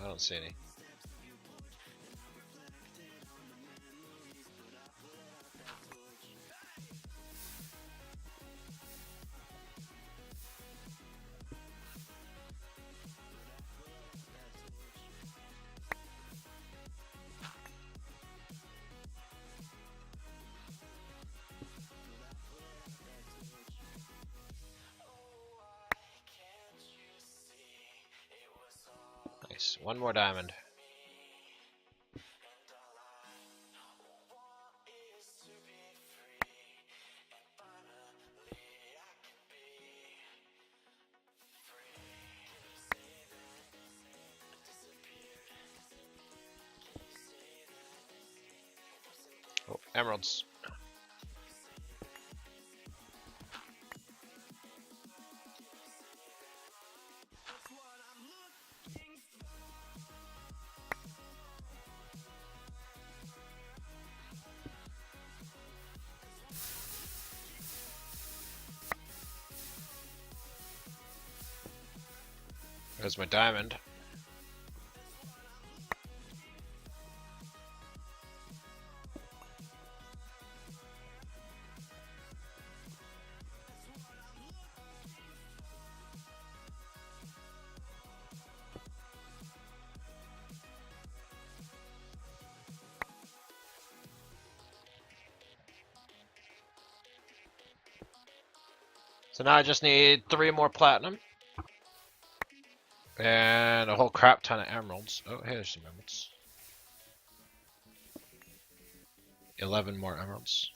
don't see any. Nice. One more diamond. Oh, emeralds. There's my diamond. So now I just need 3 more platinum. And a whole crap ton of emeralds. Oh, hey, there's some emeralds. 11 more emeralds.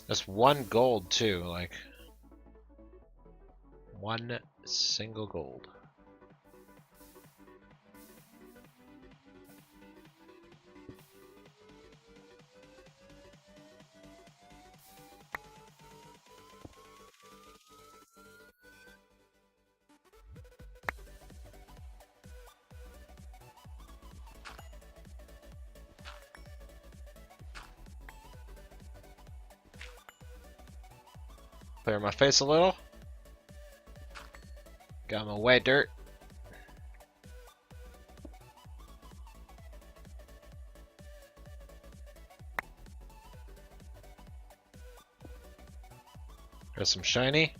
That's 1 gold too, like 1 single gold. Clear my face a little. Got my away dirt. There's some shiny.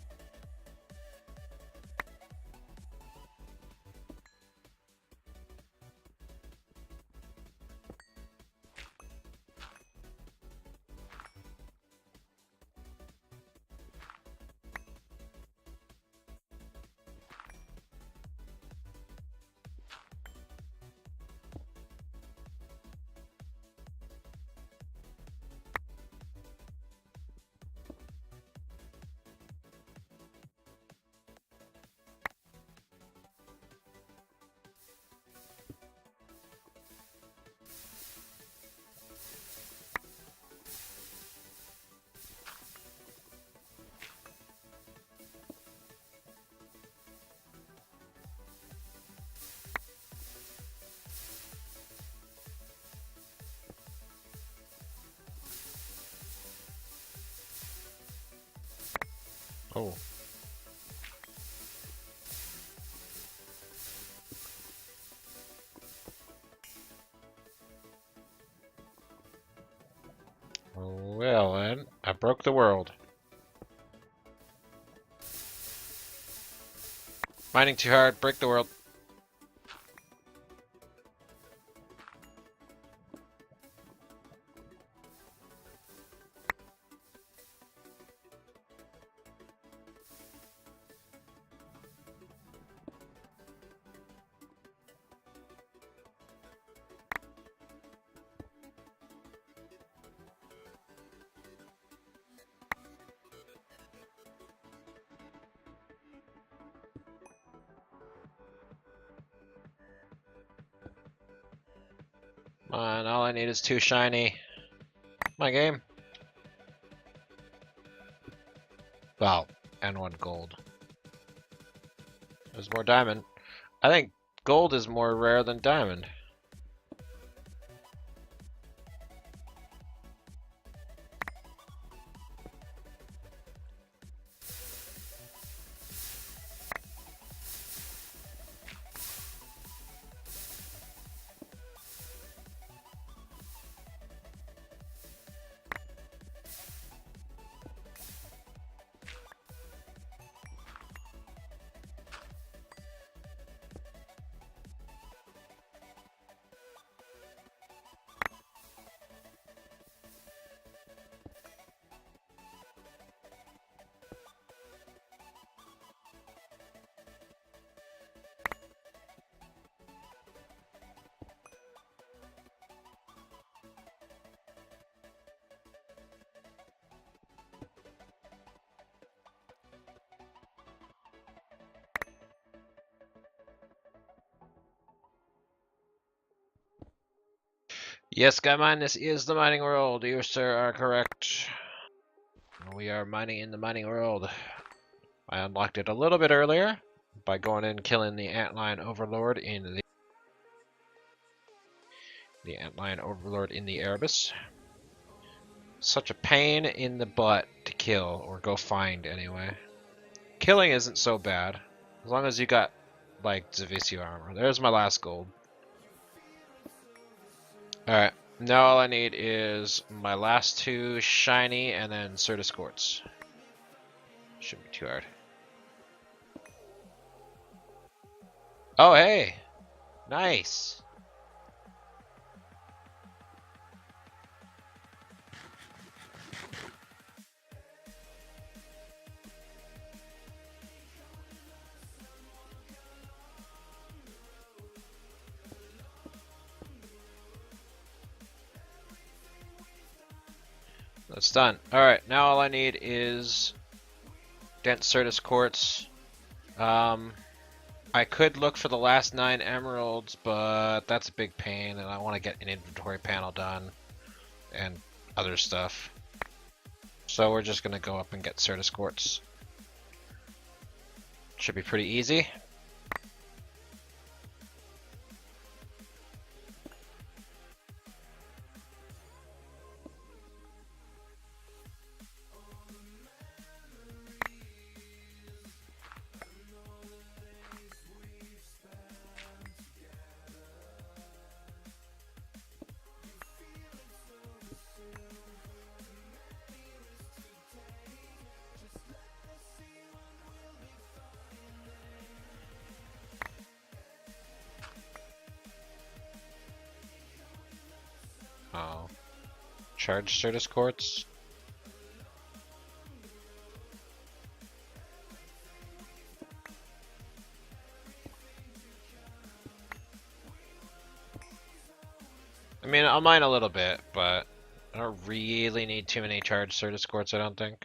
Oh. Well then, I broke the world. Mining too hard, break the world. Come on, all I need is 2 shiny. My game. Well, and 1 gold. There's more diamond. I think gold is more rare than diamond. Yes, Skymine, this is the mining world. You, sir, are correct. We are mining in the mining world. I unlocked it a little bit earlier by going in and killing the antlion overlord in the antlion overlord in the Erebus. such a pain in the butt to kill, or go find anyway. Killing isn't so bad, as long as you got, like, Zavisio armor. There's my last gold. Alright, now all I need is my last 2 shiny and then Certus Quartz. Shouldn't be too hard. Oh, hey! Nice! That's done. Alright, now all I need is dense Certus Quartz. I could look for the last 9 emeralds, but that's a big pain, and I want to get an inventory panel done and other stuff. So we're just going to go up and get Certus Quartz. Should be pretty easy. Oh. Charge Certus Quartz. I mean, I'll mine a little bit, but I don't really need too many charged Certus Quartz, I don't think.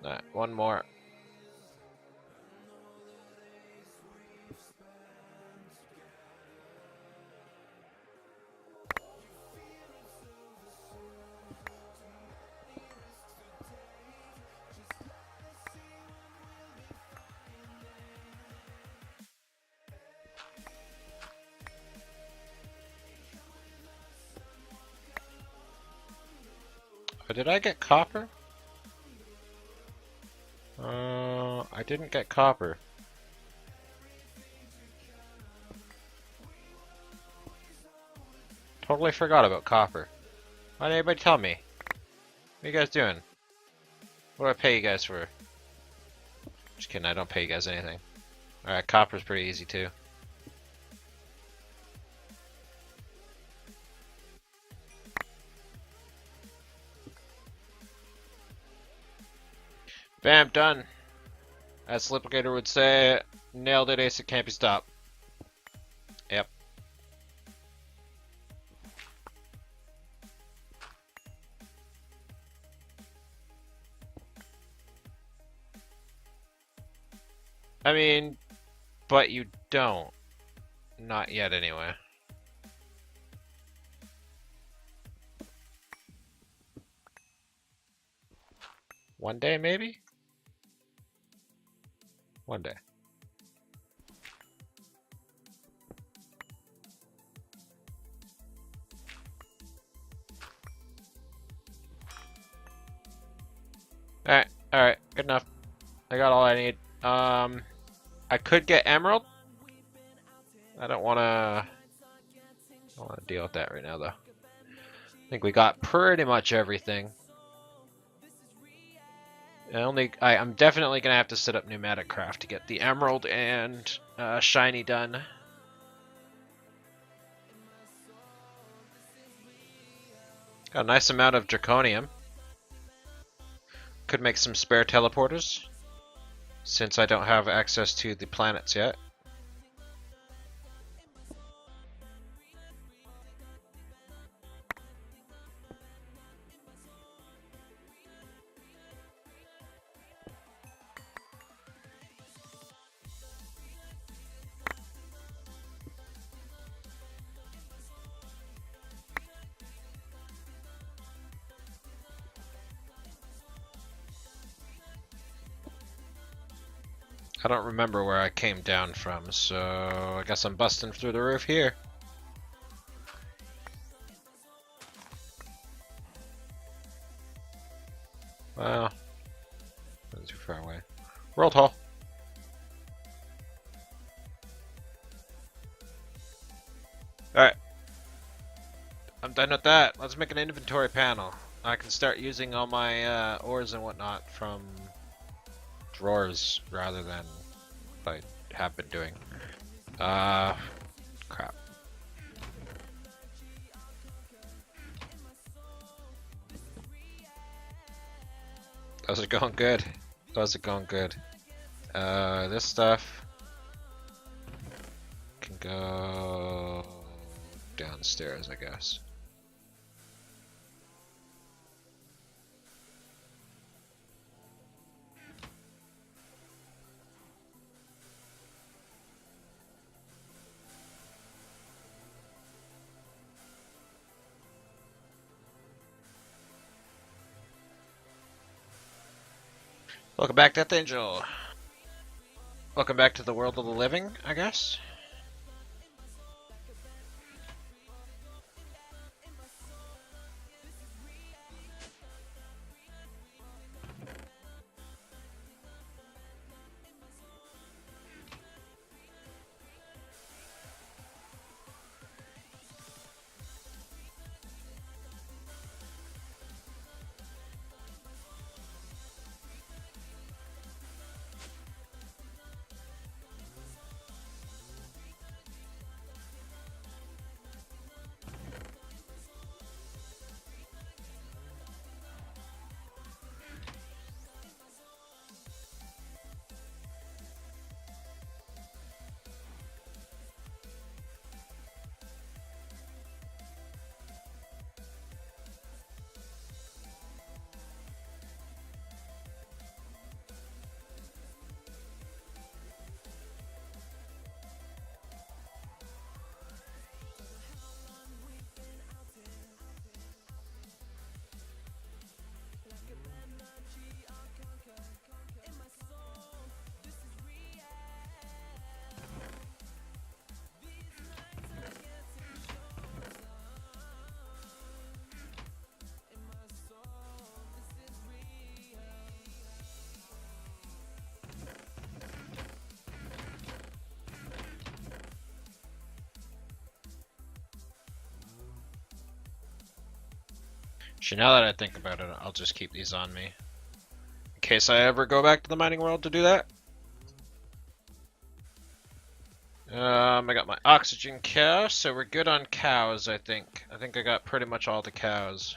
Alright, one more. Oh, did I get copper? I didn't get copper. Totally forgot about copper. Why didn't anybody tell me? What are you guys doing? What do I pay you guys for? Just kidding, I don't pay you guys anything. Alright, copper's pretty easy too. Bam, done. As Sliplicator would say, nailed it, ace, it can't be stopped. Yep. I mean, but you don't. Not yet, anyway. One day, maybe? One day. Alright, good enough. I got all I need. I could get emerald. I don't wanna deal with that right now, though. I think we got pretty much everything. I'm definitely gonna have to set up pneumatic craft to get the emerald and shiny done. Got a nice amount of draconium. Could make some spare teleporters, since I don't have access to the planets yet. I don't remember where I came down from, so I guess I'm busting through the roof here. Wow. Not too far away. World hall. Alright. I'm done with that. Let's make an inventory panel. I can start using all my ores and whatnot from drawers rather than what I have been doing. Crap. Those are going good. Those are going good. This stuff can go downstairs, I guess. Welcome back, Death Angel. Welcome back to the world of the living, I guess. Actually, now that I think about it, I'll just keep these on me. In case I ever go back to the mining world to do that. I got my oxygen cow, so we're good on cows, I think. I think I got pretty much all the cows.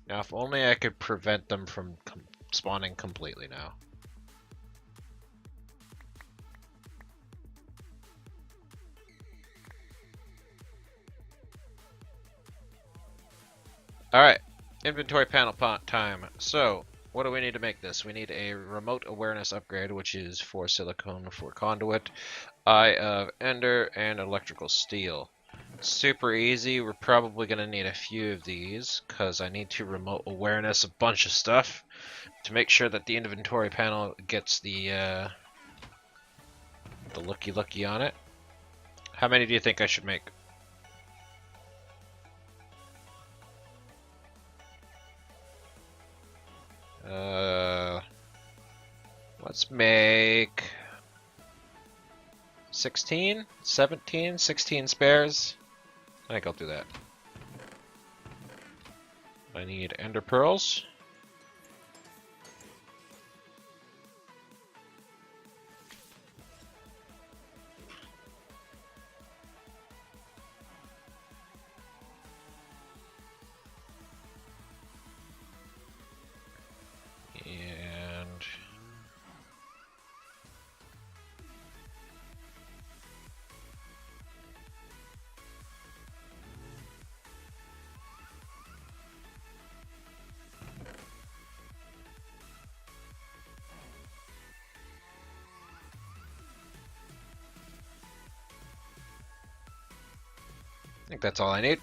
Now, if only I could prevent them from spawning completely now. Alright, inventory panel time. So, what do we need to make this? We need a remote awareness upgrade, which is 4 silicone, 4 conduit, eye of ender, and electrical steel. Super easy. We're probably going to need a few of these, because I need to remote awareness a bunch of stuff to make sure that the inventory panel gets the looky on it. How many do you think I should make? Let's make 16, 17, 16 spares. I think I'll do that. I need ender pearls. And I think that's all I need.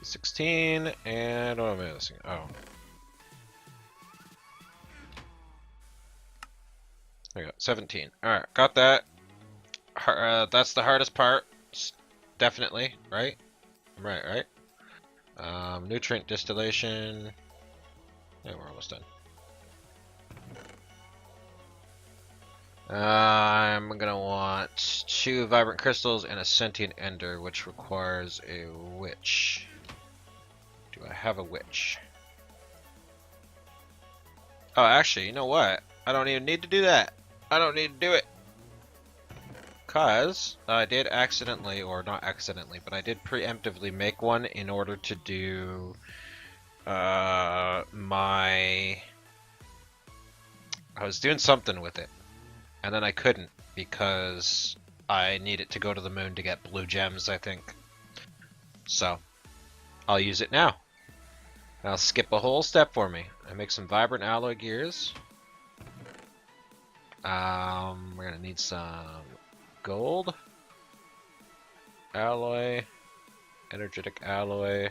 16, and what am I missing? Oh. There you go, 17. Alright, got that. That's the hardest part. Definitely, right? I'm right? Nutrient distillation. Yeah, we're almost done. I'm gonna want 2 vibrant crystals and a sentient ender, which requires a witch. Do I have a witch? Oh, actually, you know what? I don't even need to do that. I don't need to do it. Cause I did accidentally, or not accidentally, but I did preemptively make one in order to do my... I was doing something with it, and then I couldn't because I needed to go to the moon to get blue gems, I think. So, I'll use it now. I'll skip a whole step for me. I make some vibrant alloy gears. We're gonna need some gold, alloy, energetic alloy,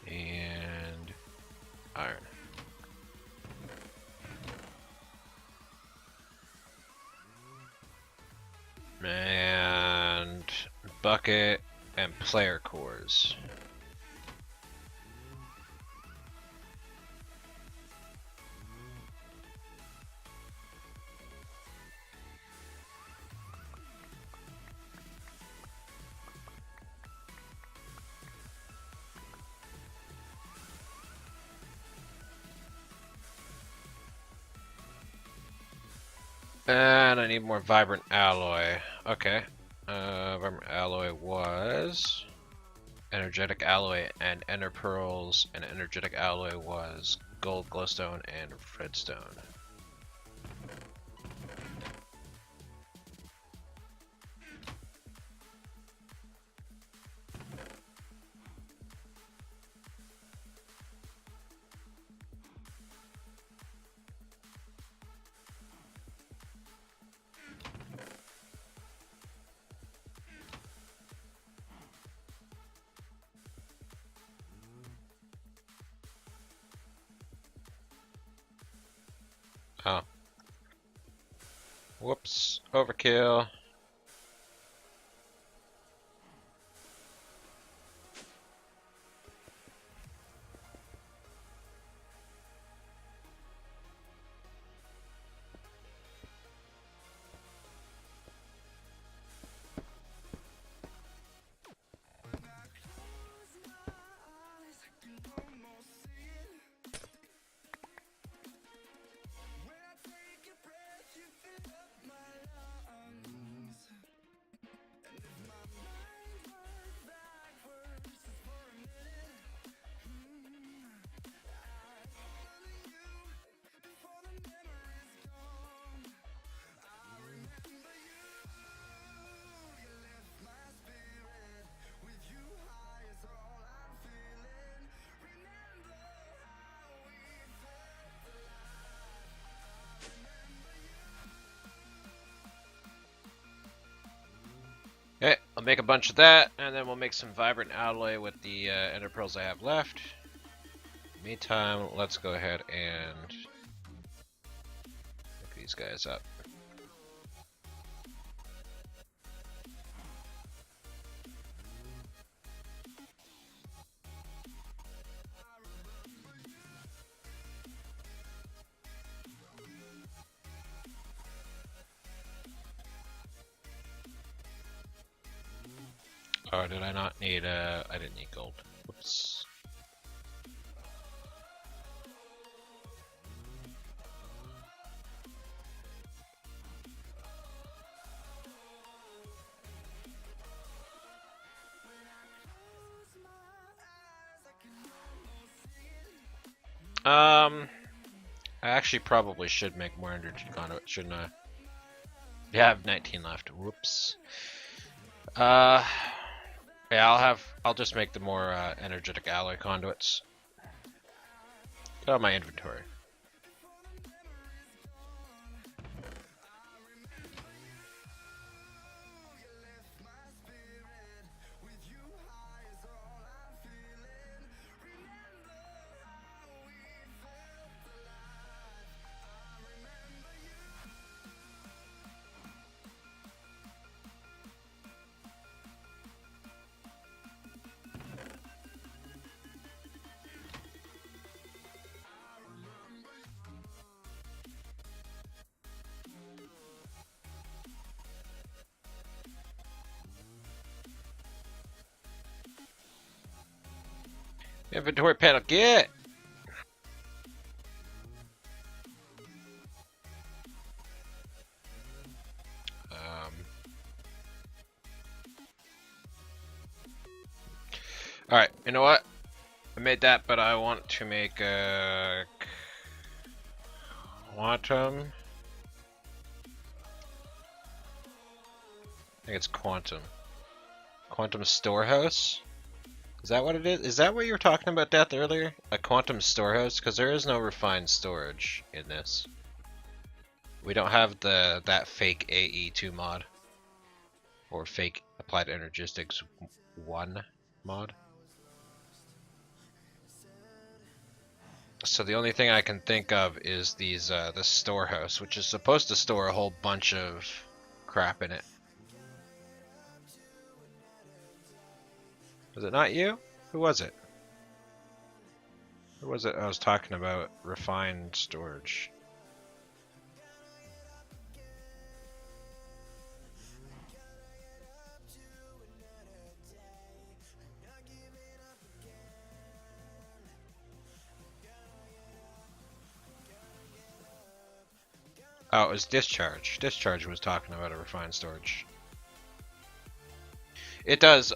and iron. And bucket and player cores. And I need more vibrant alloy. Okay. Vibrant alloy was energetic alloy and ender pearls, and energetic alloy was gold glowstone and redstone. Oh. Whoops. Overkill. Okay, I'll make a bunch of that, and then we'll make some vibrant alloy with the ender pearls I have left. Meantime, let's go ahead and pick these guys up. Oh, did I not need, I didn't need gold. Whoops. I actually probably should make more energy conduit, shouldn't I? Yeah, I have 19 left. Whoops. Yeah, I'll just make the more energetic alloy conduits. Go on my inventory. Inventory panel, get! Alright, you know what? I made that, but I want to make a quantum. I think it's quantum. Quantum storehouse? Is that what it is? Is that what you were talking about, Death, earlier? A quantum storehouse? Because there is no refined storage in this. We don't have that fake AE2 mod. Or fake applied energistics 1 mod. So the only thing I can think of is these the storehouse, which is supposed to store a whole bunch of crap in it. Was it not you? Who was it? Who was it I was talking about? Refined storage. Oh, it was Discharge. Discharge was talking about a refined storage. It does,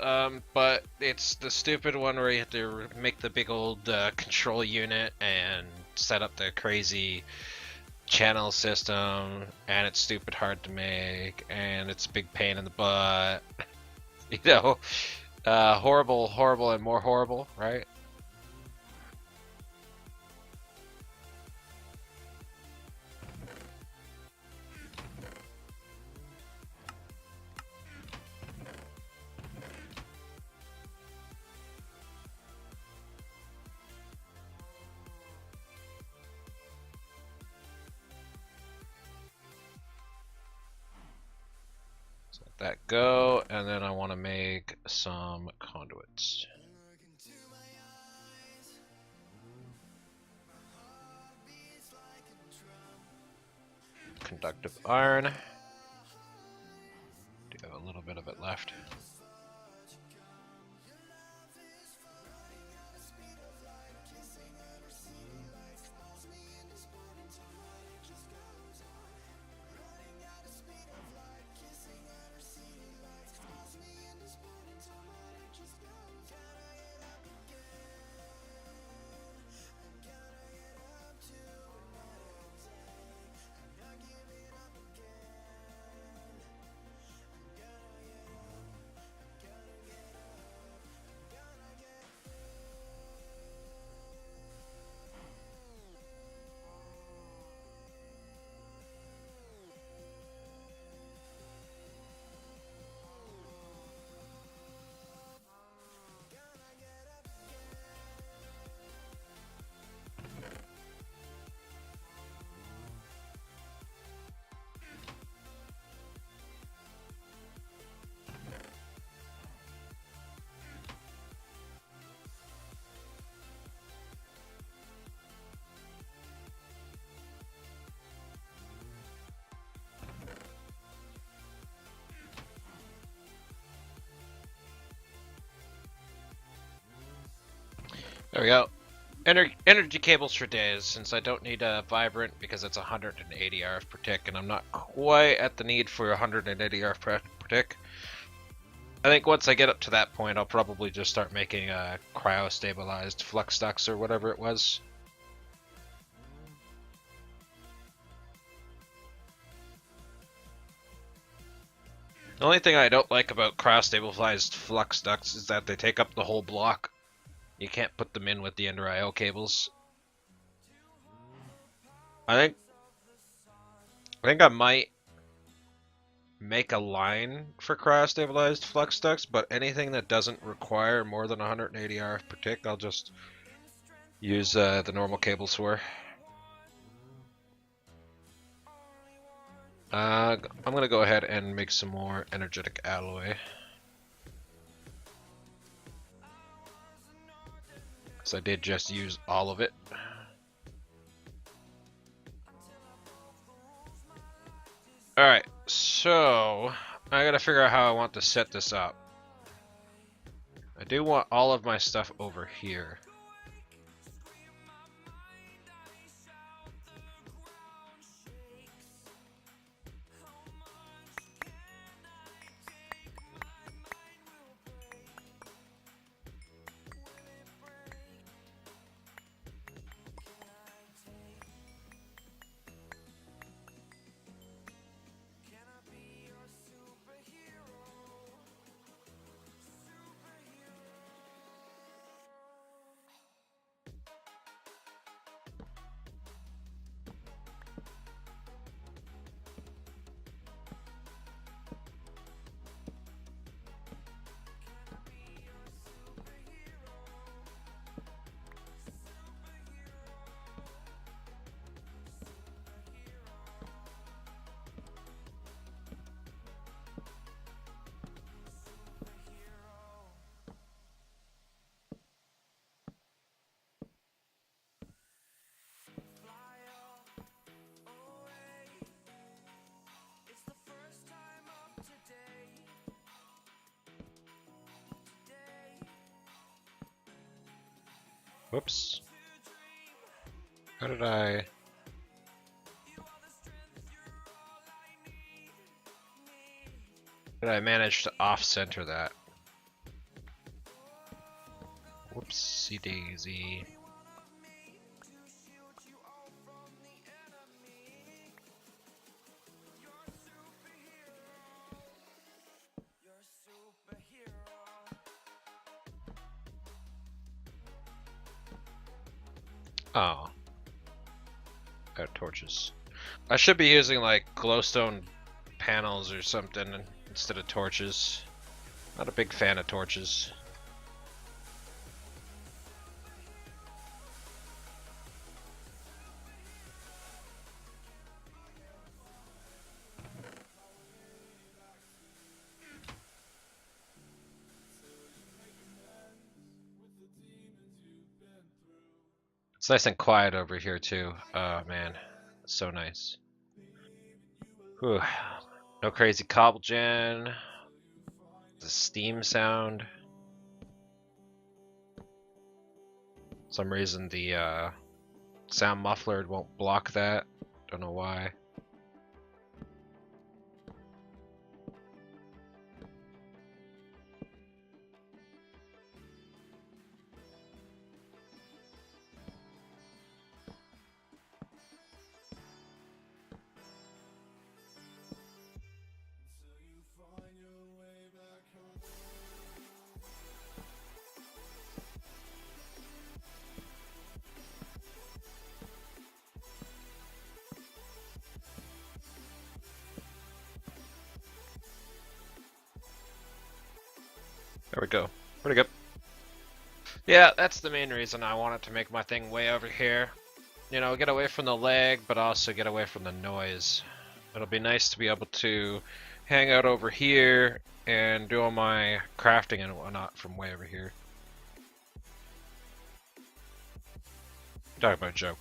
but it's the stupid one where you have to make the big old control unit and set up the crazy channel system, and it's stupid hard to make, and it's a big pain in the butt. You know, horrible, horrible, and more horrible, right? That go, and then I want to make some conduits. Conductive iron. Do have a little bit of it left. There we go. Energy cables for days, since I don't need a vibrant because it's 180 RF per tick, and I'm not quite at the need for 180 RF per tick. I think once I get up to that point, I'll probably just start making cryo-stabilized flux ducts or whatever it was. The only thing I don't like about cryo-stabilized flux ducts is that they take up the whole block. You can't put them in with the Ender IO cables. I think I might make a line for cryo-stabilized flux ducts, but anything that doesn't require more than 180 RF per tick, I'll just use the normal cables for. I'm gonna go ahead and make some more energetic alloy. So I did just use all of it. Alright, so I gotta figure out how I want to set this up. I do want all of my stuff over here. Whoops. How did I... Did I manage to off-center that? Whoopsie daisy. Oh. Got torches. I should be using like glowstone panels or something instead of torches. Not a big fan of torches. It's nice and quiet over here too. Oh man, so nice. Whew. No crazy cobble gen. The steam sound. For some reason the sound muffler won't block that. Don't know why. There we go. Pretty good. Yeah, that's the main reason I wanted to make my thing way over here. You know, get away from the lag, but also get away from the noise. It'll be nice to be able to hang out over here and do all my crafting and whatnot from way over here. Talk about a joke.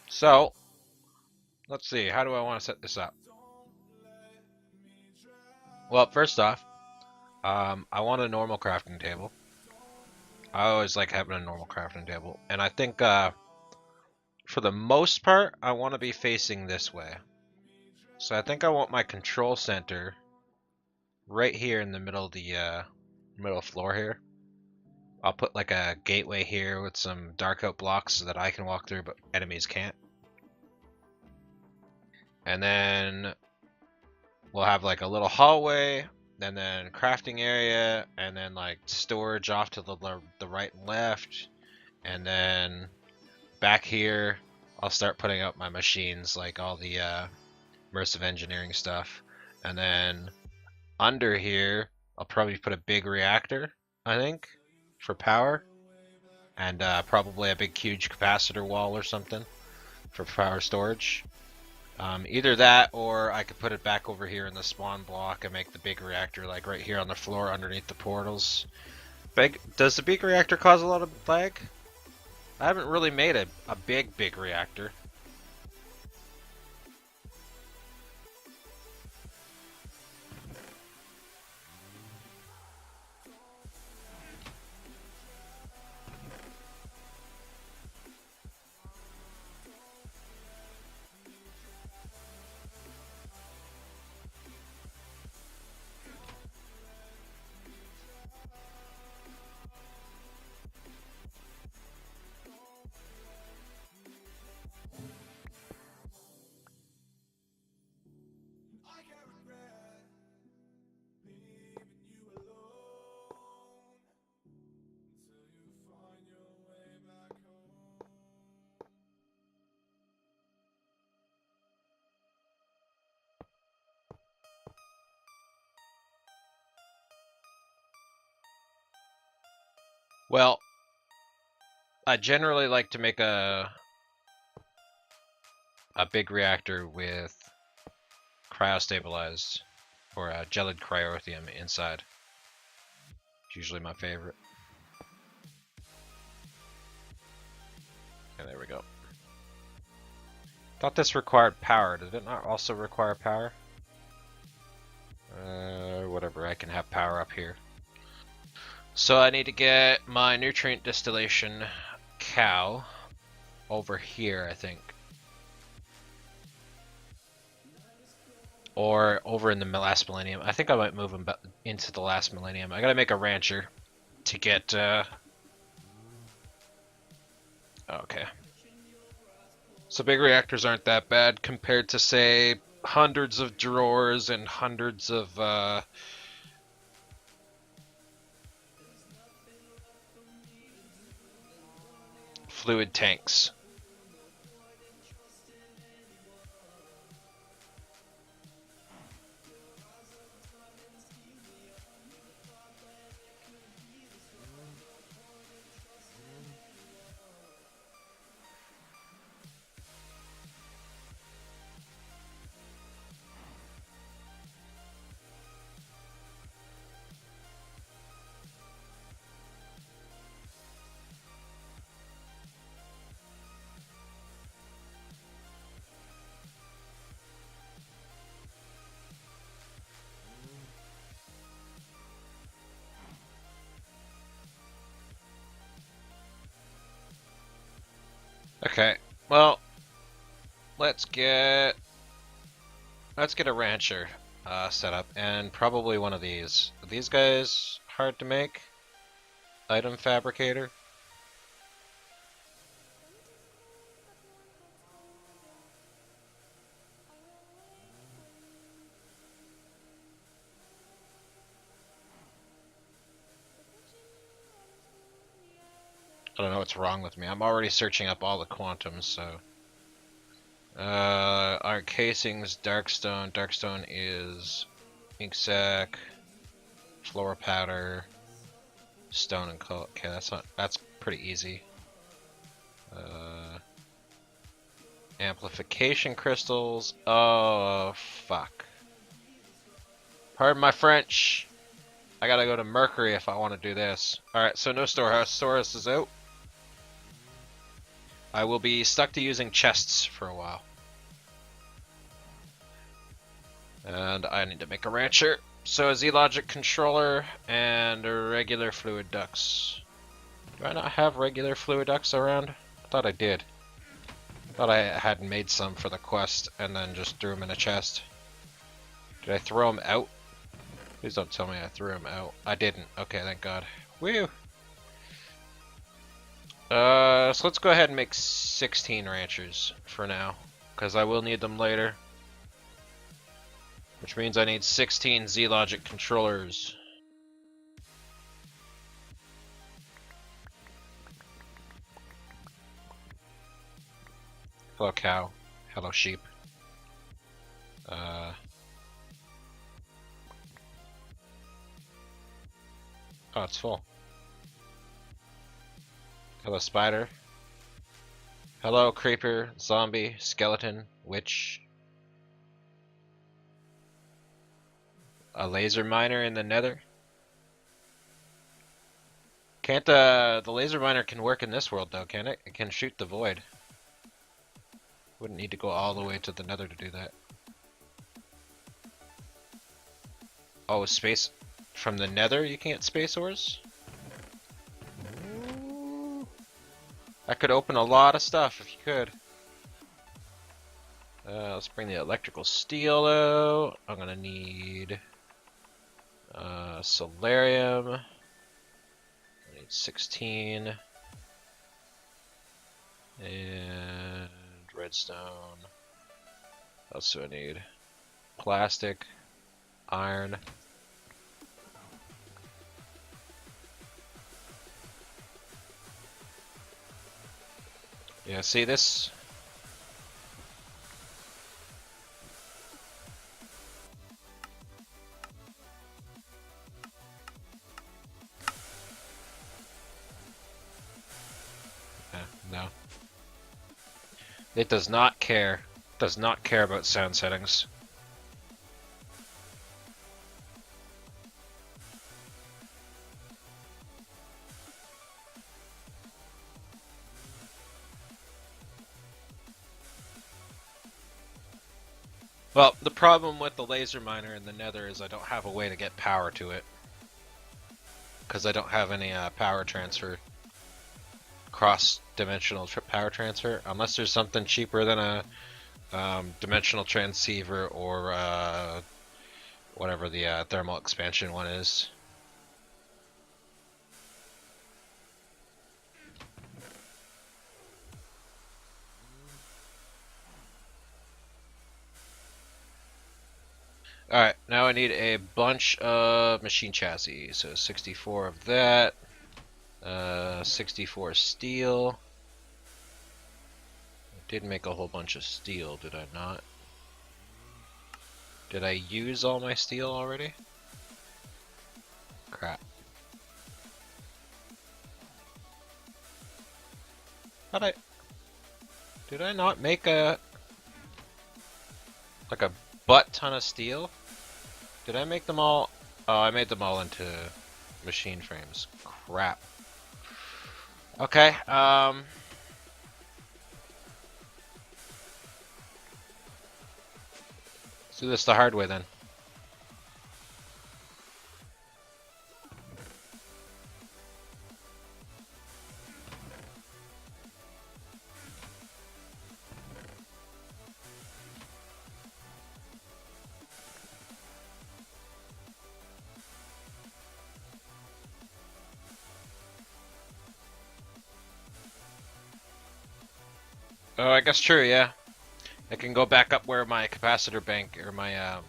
So, let's see, how do I want to set this up? Well, first off, I want a normal crafting table. I always like having a normal crafting table. And I think, for the most part, I want to be facing this way. So I think I want my control center right here in the middle of the middle floor here. I'll put like a gateway here with some dark out blocks so that I can walk through but enemies can't. And then we'll have like a little hallway, and then crafting area, and then like storage off to the right and left. And then back here, I'll start putting up my machines, like all the immersive engineering stuff. And then under here, I'll probably put a big reactor, I think, for power. And probably a big huge capacitor wall or something for power storage. Either that, or I could put it back over here in the spawn block and make the big reactor like right here on the floor underneath the portals. Does the big reactor cause a lot of lag? I haven't really made a big reactor. Well, I generally like to make a big reactor with cryostabilized or a gelid cryothium inside. It's usually my favorite. And there we go. Thought this required power. Did it not also require power? Whatever, I can have power up here. So I need to get my nutrient distillation cow over here, I think. Or over in the last millennium. I think I might move him into the last millennium. I gotta make a rancher to get, okay. So big reactors aren't that bad compared to, say, hundreds of drawers and hundreds of, fluid tanks. Okay, well, let's get a rancher set up, and probably one of these. Are these guys hard to make? Item fabricator. I don't know what's wrong with me. I'm already searching up all the quantums, so. Our casings, darkstone. Darkstone is ink sac, floor powder, stone and coal. Okay, that's pretty easy. Amplification crystals. Oh, fuck. Pardon my French. I gotta go to Mercury if I want to do this. Alright, so no storehouse. Storehouse is out. I will be stuck to using chests for a while. And I need to make a rancher. So a Z-Logic controller and regular fluid ducts. Do I not have regular fluid ducts around? I thought I did. I thought I had made some for the quest and then just threw them in a chest. Did I throw them out? Please don't tell me I threw them out. I didn't. Okay, thank God. Woo! So let's go ahead and make 16 ranchers for now, because I will need them later. Which means I need 16 Z-Logic controllers. Hello cow. Hello sheep. Oh, it's full. Hello spider. Hello creeper, zombie, skeleton, witch. A laser miner in the nether. Can't the laser miner can work in this world though, can it? It can shoot the void. Wouldn't need to go all the way to the nether to do that. Oh, space from the nether you can't space ores? That could open a lot of stuff if you could. Let's bring the electrical steel out. I'm gonna need solarium. I need 16 and redstone. What else do I need? Plastic, iron. Yeah, see this? No. It does not care. Does not care about sound settings. Well, the problem with the laser miner in the nether is I don't have a way to get power to it. Because I don't have any power transfer. Cross-dimensional power transfer. Unless there's something cheaper than a dimensional transceiver or whatever the thermal expansion one is. Alright, now I need a bunch of machine chassis. So 64 of that. 64 steel. I did make a whole bunch of steel, did I not? Did I use all my steel already? Crap. Did I not make a butt ton of steel? Did I make them all? Oh, I made them all into machine frames. Crap. Okay, let's do this the hard way then. Oh, I guess true, yeah. I can go back up where my capacitor bank, or my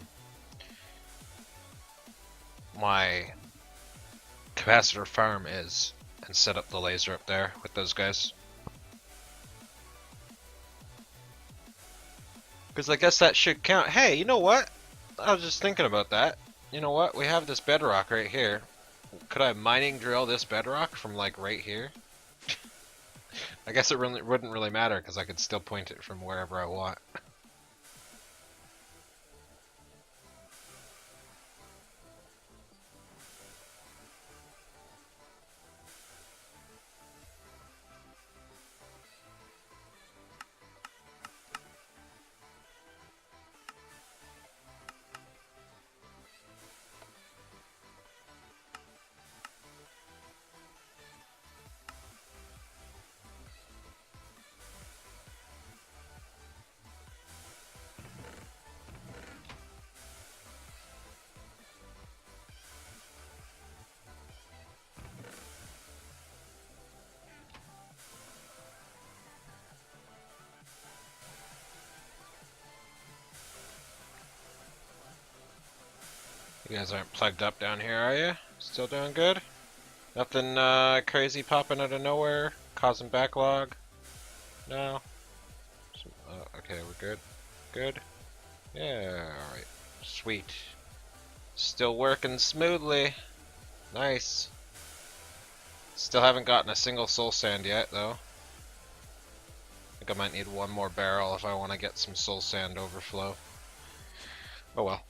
capacitor farm is, and set up the laser up there with those guys. Because I guess that should count. Hey, you know what? I was just thinking about that. You know what? We have this bedrock right here. Could I mining drill this bedrock from like right here? I guess it really wouldn't really matter because I could still point it from wherever I want. You guys aren't plugged up down here, are you? Still doing good? Nothing crazy popping out of nowhere, causing backlog? No? Okay, we're good. Good? Yeah, alright. Sweet. Still working smoothly. Nice. Still haven't gotten a single soul sand yet, though. I think I might need one more barrel if I want to get some soul sand overflow. Oh well.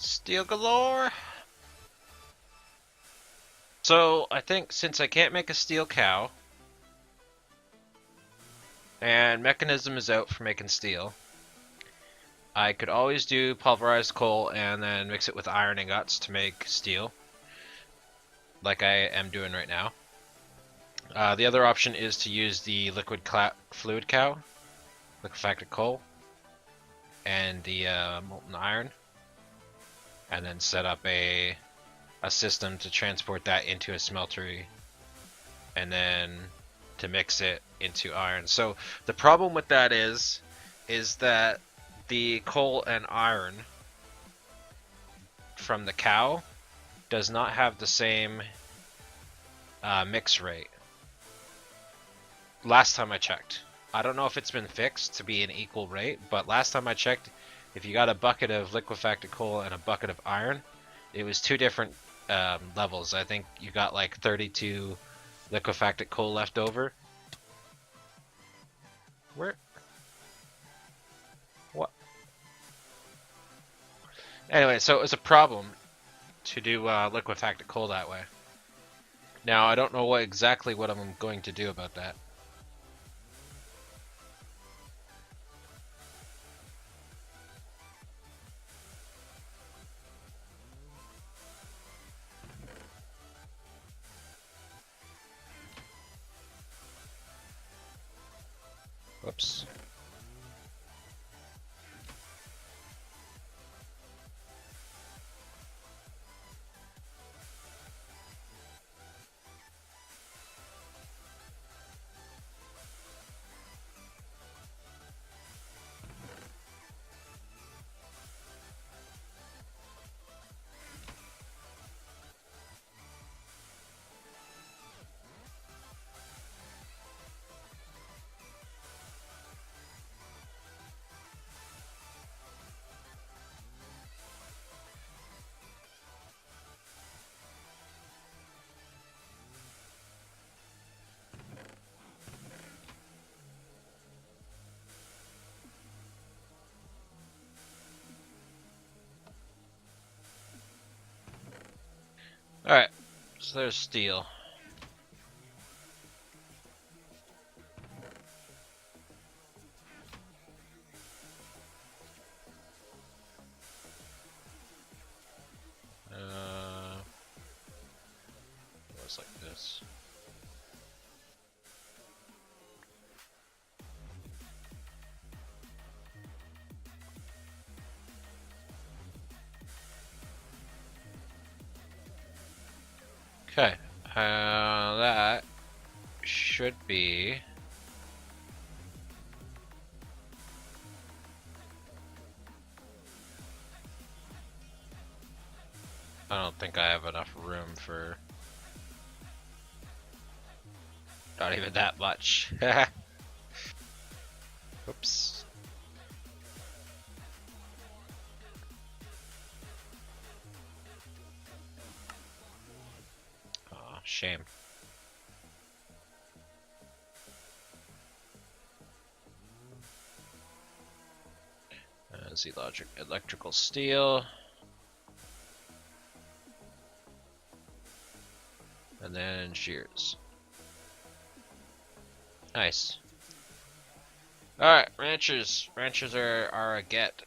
Steel galore! So, I think since I can't make a steel cow, and mechanism is out for making steel, I could always do pulverized coal and then mix it with iron ingots to make steel, like I am doing right now. The other option is to use the liquid fluid cow, liquefied coal, and the molten iron, and then set up a system to transport that into a smeltery, and then to mix it into iron. So the problem with that is that the coal and iron from the cow does not have the same mix rate. Last time I checked. I don't know if it's been fixed to be an equal rate, but last time I checked, if you got a bucket of liquefacted coal and a bucket of iron, it was two different levels. I think you got like 32 liquefacted coal left over. Where? What? Anyway, so it was a problem to do liquefacted coal that way. Now, I don't know exactly what I'm going to do about that. Whoops. Alright, so there's steel. It was like this. Okay, that should be I don't think I have enough room for not even that much. Oops. Oh, shame. Z logic electrical steel. And then shears. Nice. Alright, ranchers. Ranchers are a get.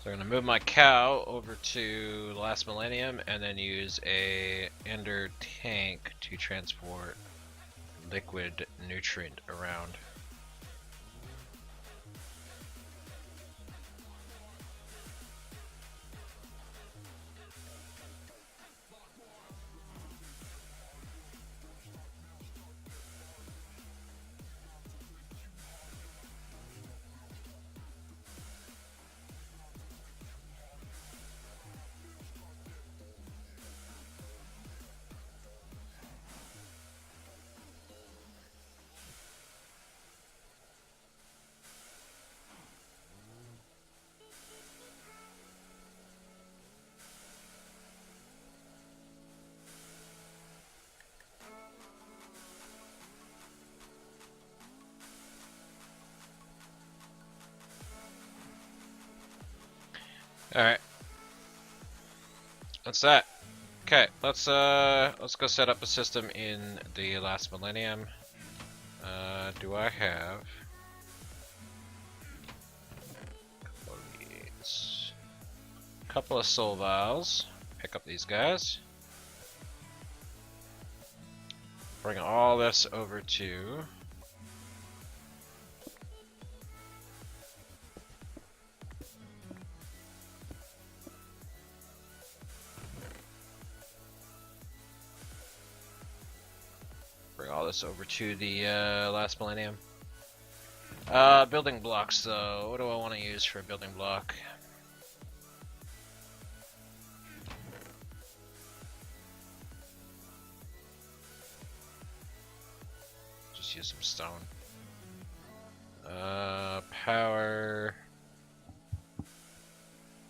So I'm going to move my cow over to the last millennium and then use a ender tank to transport liquid nutrient around. Alright. That's that. Okay, let's go set up a system in the last millennium. Do I have a couple of soul vials? Pick up these guys. Bring all this over to the last millennium. Building blocks though. What do I want to use for a building block? Just use some stone. Power.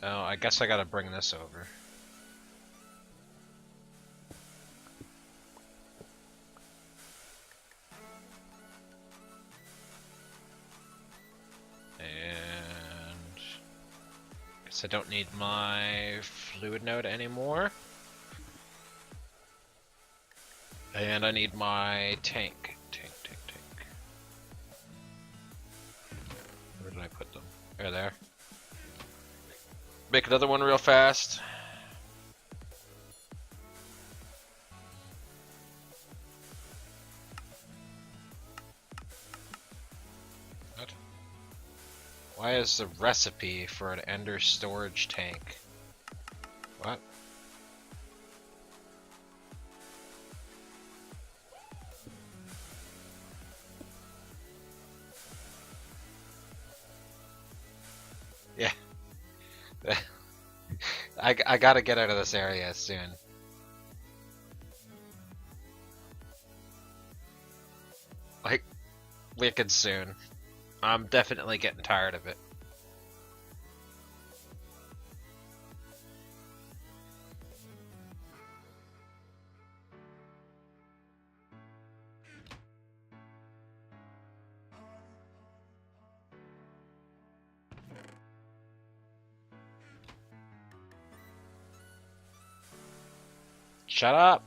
Oh, I guess I gotta bring this over. I don't need my fluid node anymore. And I need my tank. Tank. Where did I put them? There. Make another one real fast. What? Why is the recipe for an ender storage tank? What? Yeah. I gotta get out of this area soon. Like, wicked soon. I'm definitely getting tired of it. Shut up!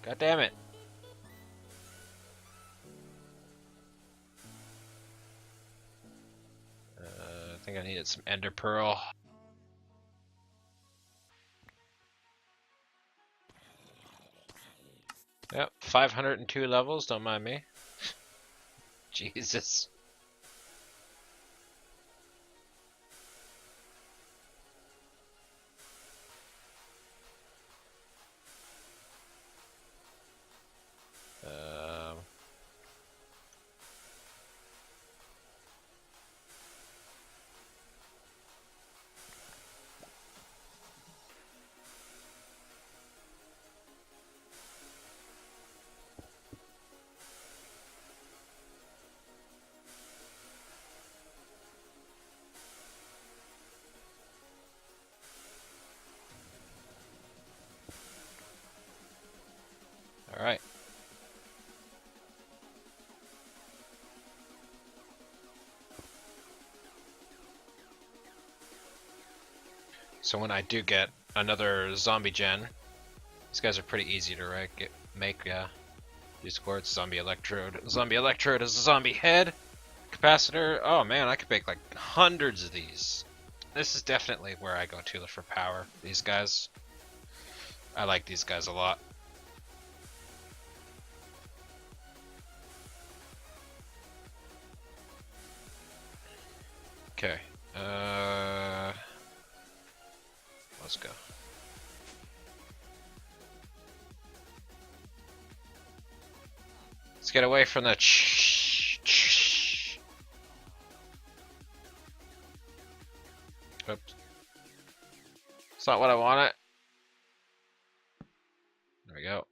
God damn it. I think I needed some ender pearl. Yep, 502 levels, don't mind me. Jesus. Alright. So when I do get another zombie gen, these guys are pretty easy to make. Use quartz, zombie electrode. Zombie electrode is a zombie head. Capacitor. Oh man, I could make like hundreds of these. This is definitely where I go to for power. These guys. I like these guys a lot. Okay. Let's go. Let's get away from the Oops. It's not what I wanted. There we go.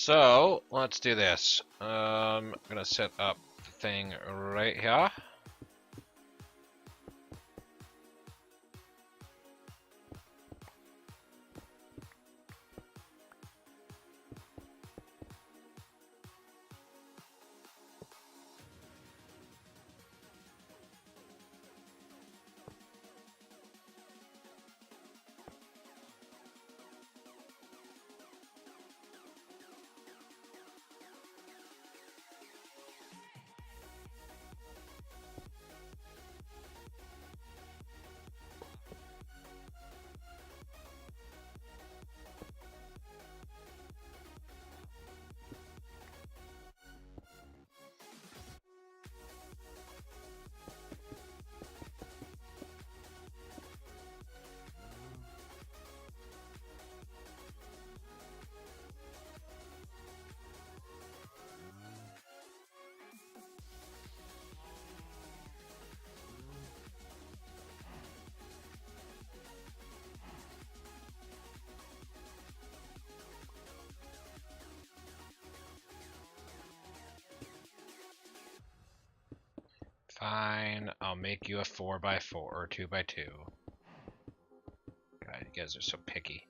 So let's do this. I'm gonna set up the thing right here. Fine, I'll make you a 4x4 or 2x2. God, you guys are so picky.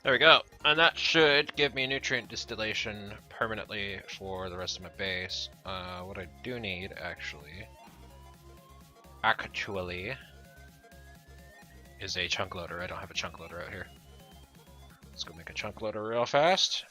There we go, and that should give me nutrient distillation permanently for the rest of my base. What I do need, actually, is a chunk loader. I don't have a chunk loader out here. Let's go make a chunk loader real fast.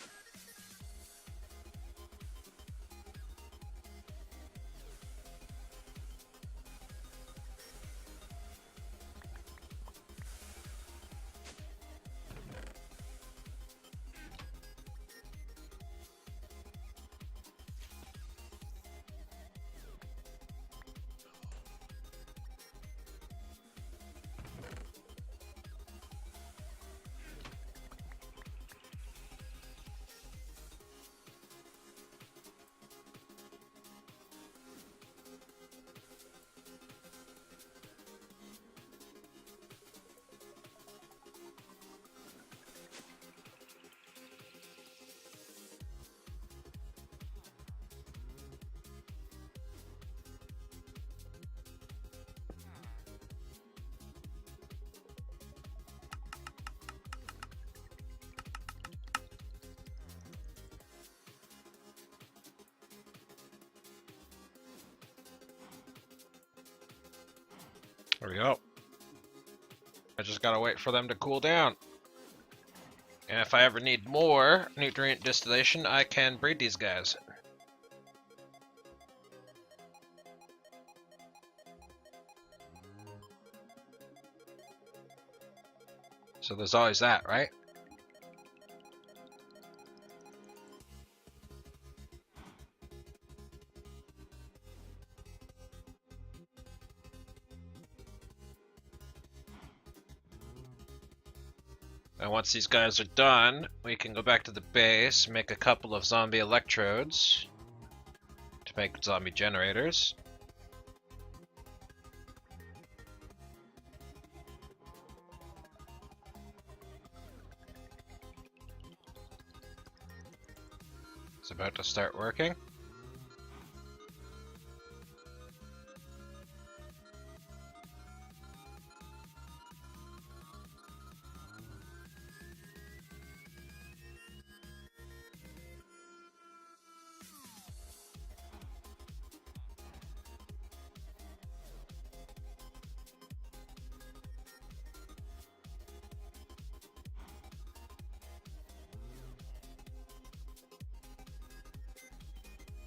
There we go. I just gotta wait for them to cool down. And if I ever need more nutrient distillation, I can breed these guys. So there's always that, right? And once these guys are done, we can go back to the base, make a couple of zombie electrodes to make zombie generators. It's about to start working.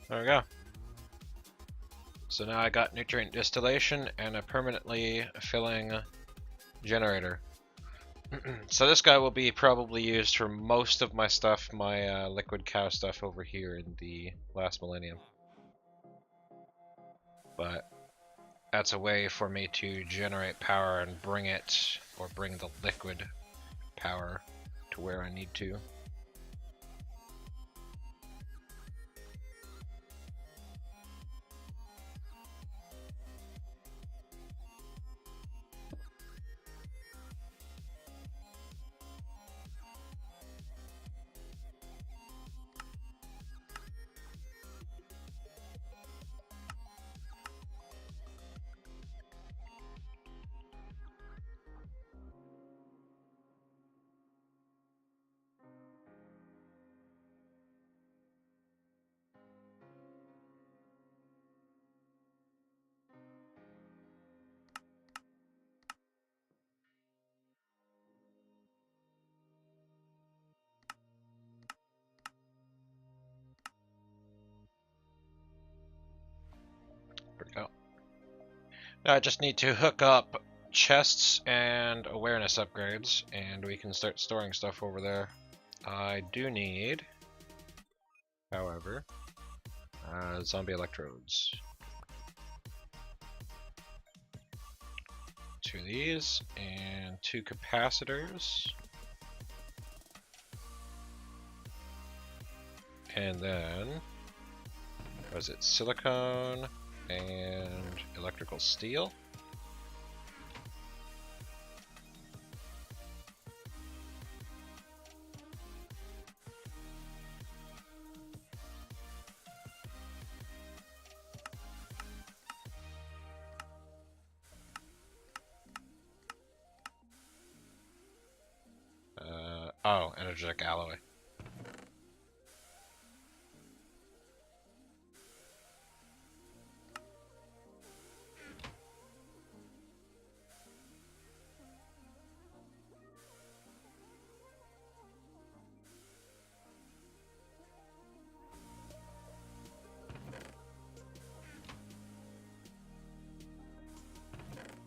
There we go. So now I got nutrient distillation and a permanently filling generator. So this guy will be probably used for most of my stuff, my liquid cow stuff over here in the last millennium. But that's a way for me to generate power and bring it, or bring the liquid power to where I need to. There we go. Now I just need to hook up chests and awareness upgrades, and we can start storing stuff over there. I do need, however, zombie electrodes. 2 of these, and 2 capacitors. And then, was it silicone and electrical steel? Oh, energetic alloy.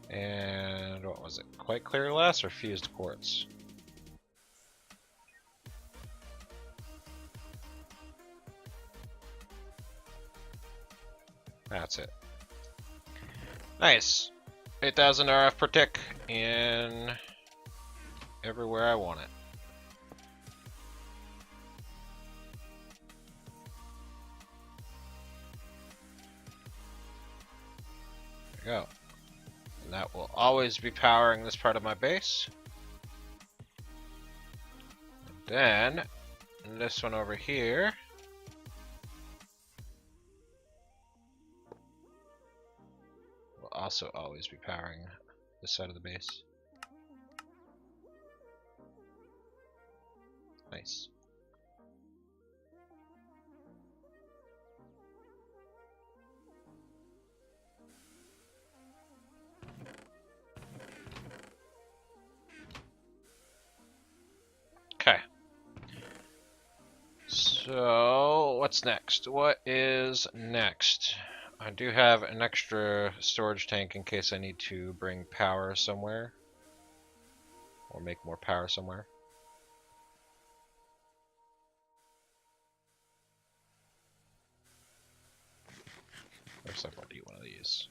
And what was it? Quite clear glass or fused quartz? That's it. Nice. 8,000 RF per tick in everywhere I want it. There we go. And that will always be powering this part of my base. And then this one over here will also always be powering this side of the base. Nice. Okay. So, what's next? What is next? I do have an extra storage tank in case I need to bring power somewhere. Or make more power somewhere. Looks like I'll do one of these.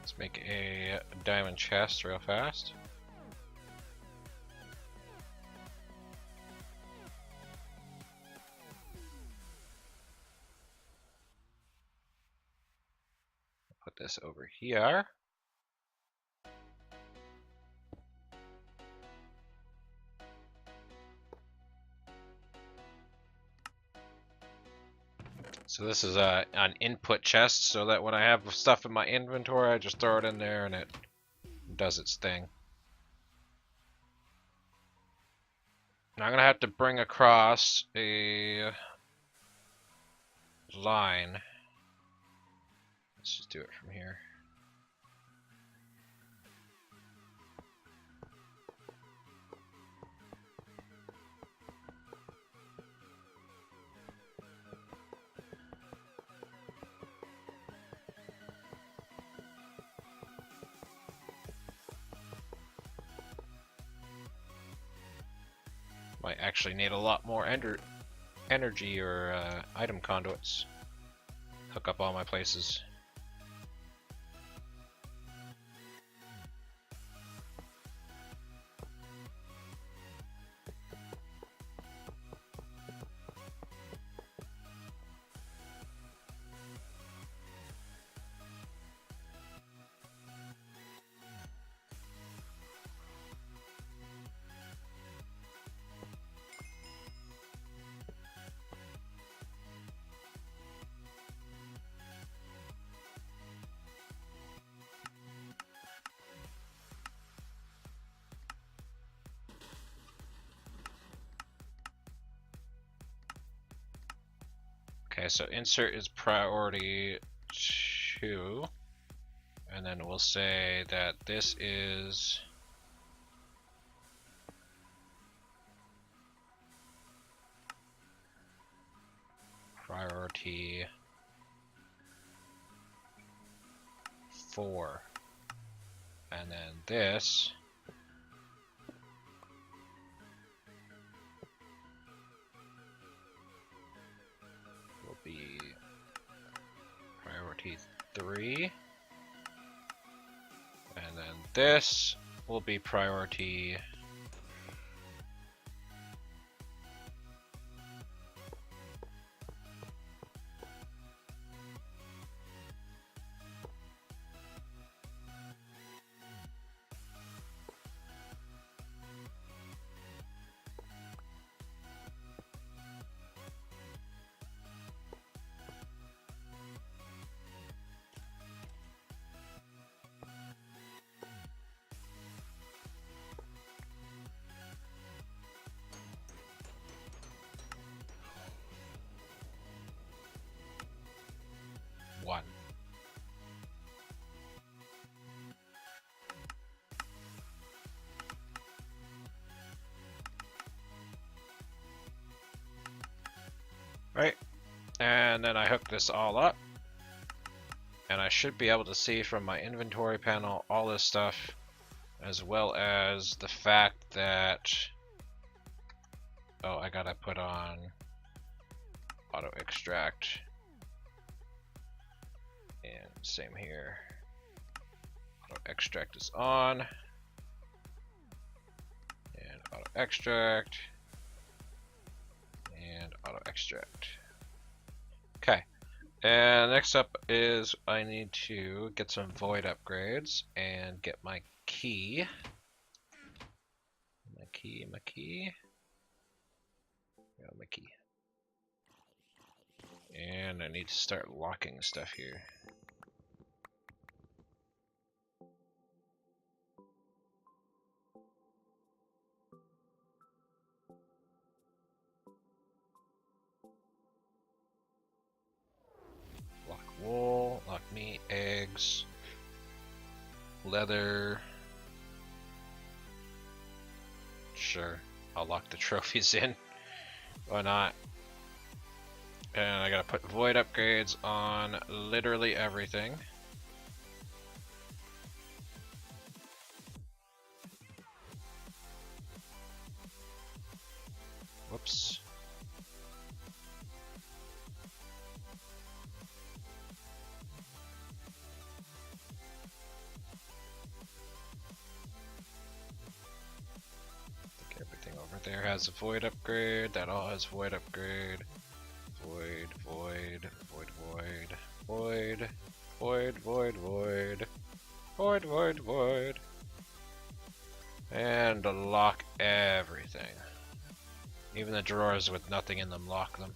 Let's make a diamond chest real fast. Put this over here. So this is an input chest, so that when I have stuff in my inventory, I just throw it in there and it does its thing. Now I'm gonna have to bring across a line. Let's just do it from here. Might actually need a lot more energy or item conduits. Hook up all my places. Okay, so insert is priority 2, and then we'll say that this is priority 4, and then this will be priority 3, and then this will be priority 1. Right, and then I hook this all up, and I should be able to see from my inventory panel all this stuff, as well as the fact that, oh, I gotta put on auto extract, and same here, auto extract is on, and auto extract, and auto extract. Okay, and next up is I need to get some void upgrades and get my key. My key. Yeah, my key. And I need to start locking stuff here. Lock wool, lock meat, eggs, leather. Sure, I'll lock the trophies in. Why not? And I gotta put void upgrades on literally everything. Whoops. Everything over there has a void upgrade. That all has void upgrade. Void, void, void, void, void, void, void, void, void, void, void. And lock everything. Even the drawers with nothing in them, lock them.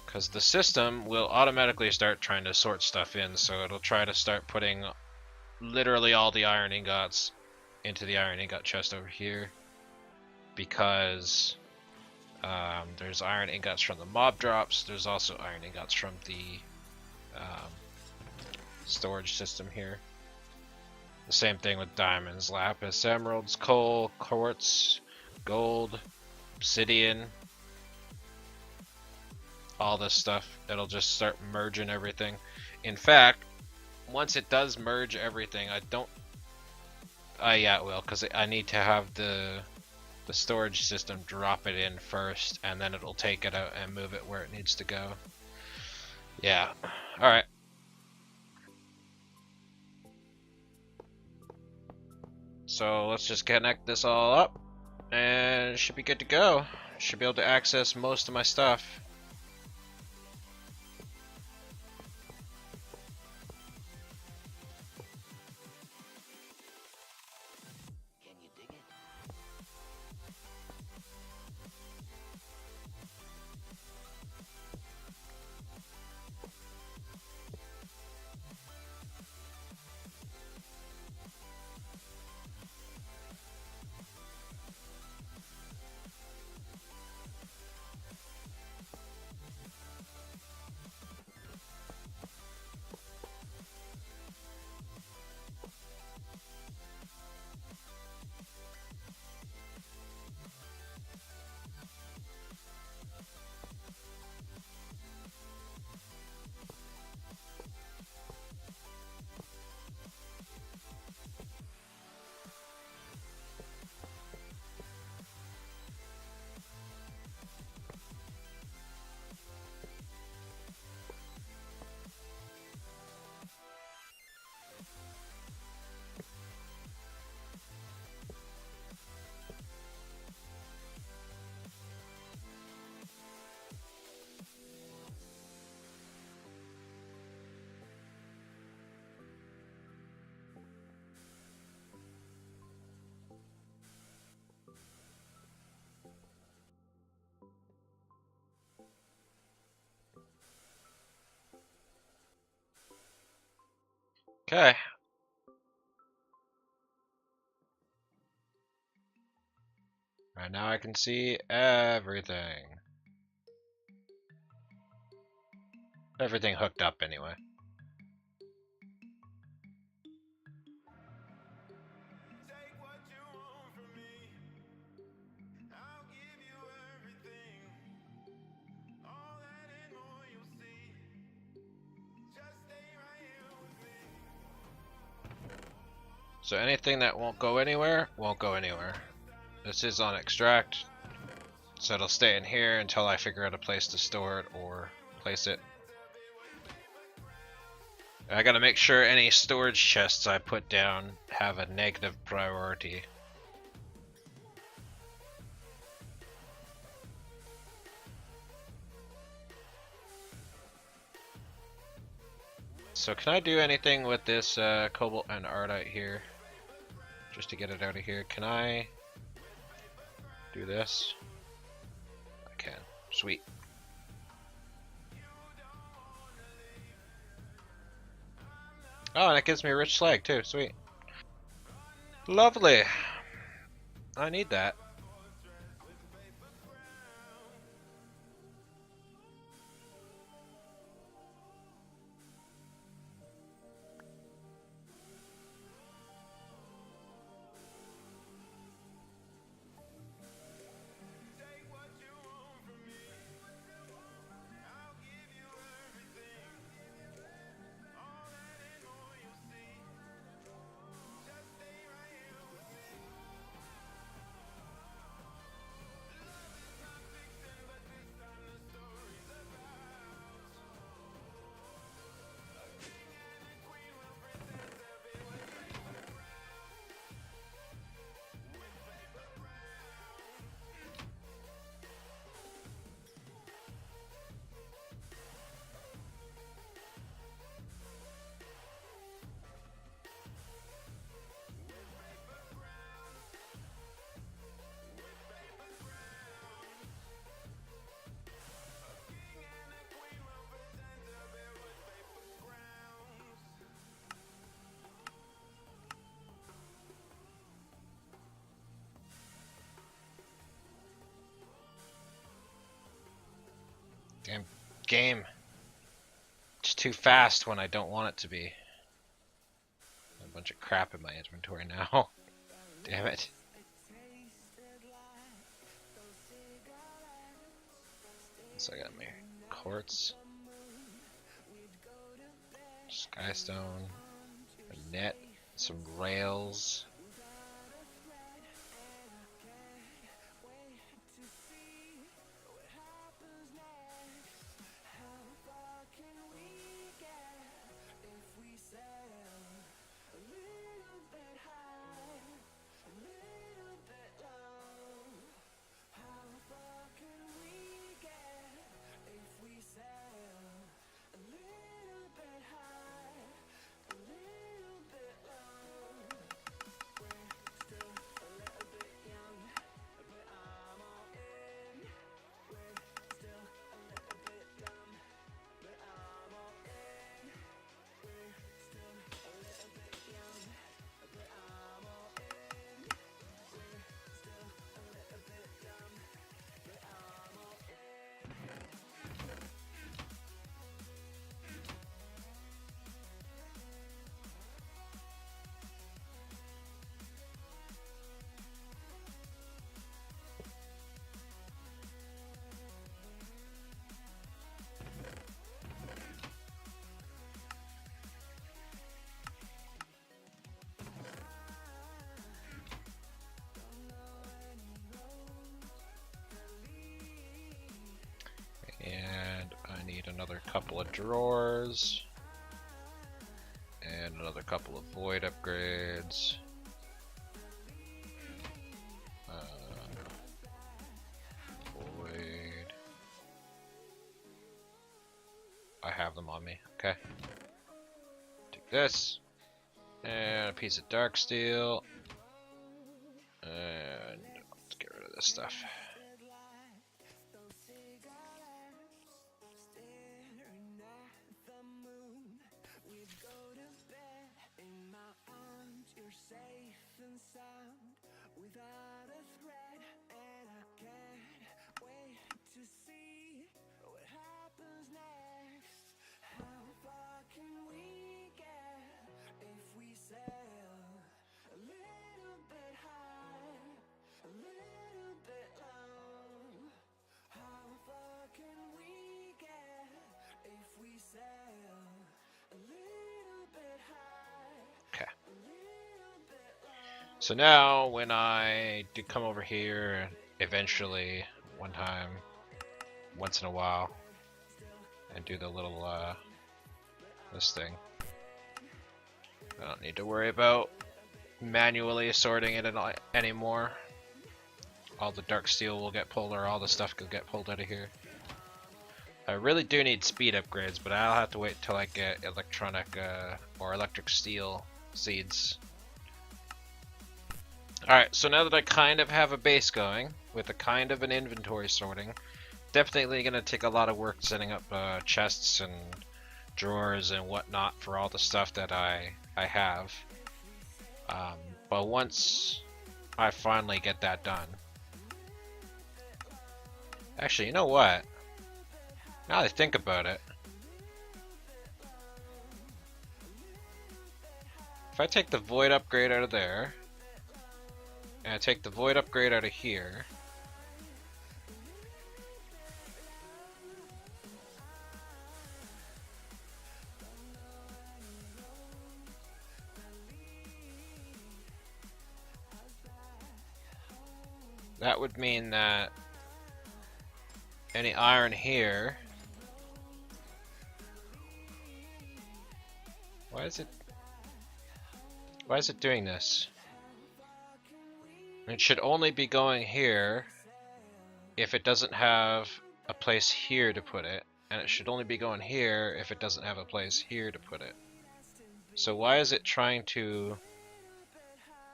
Because the system will automatically start trying to sort stuff in, so it'll try to start putting literally all the iron ingots into the iron ingot chest over here, because there's iron ingots from the mob drops. There's also iron ingots from the storage system here. The same thing with diamonds, lapis, emeralds, coal, quartz, gold, obsidian, all this stuff. It'll just start merging everything. In fact, once it does merge everything, I don't... yeah, it will, because I need to have the storage system drop it in first, and then it'll take it out and move it where it needs to go. Yeah. Alright. So let's just connect this all up, and it should be good to go. Should be able to access most of my stuff. Okay. Right now I can see everything. Everything hooked up anyway. So anything that won't go anywhere, won't go anywhere. This is on extract, so it'll stay in here until I figure out a place to store it or place it. I gotta make sure any storage chests I put down have a negative priority. So can I do anything with this cobalt and ardite here? Just to get it out of here. Can I do this? I can. Sweet. Oh, and it gives me rich slag too. Sweet. Lovely. I need that. Damn game. It's too fast when I don't want it to be. A bunch of crap in my inventory now. Damn it. So I got my quartz, skystone, a net, some rails. And I need another couple of drawers. And another couple of void upgrades. Void. I have them on me. Okay. Take this. And a piece of dark steel. And let's get rid of this stuff. So now, when I do come over here, eventually, one time, once in a while, and do the little, this thing, I don't need to worry about manually sorting it anymore. All the dark steel will get pulled, or all the stuff will get pulled out of here. I really do need speed upgrades, but I'll have to wait till I get electronic, or electric steel seeds. Alright, so now that I kind of have a base going, with a kind of an inventory sorting, definitely going to take a lot of work setting up chests and drawers and whatnot for all the stuff that I have. But once I finally get that done... Actually, you know what? Now that I think about it, if I take the void upgrade out of there, and I take the void upgrade out of here, that would mean that any iron here... Why is it doing this? It should only be going here if it doesn't have a place here to put it, and it should only be going here if it doesn't have a place here to put it. So why is it trying to...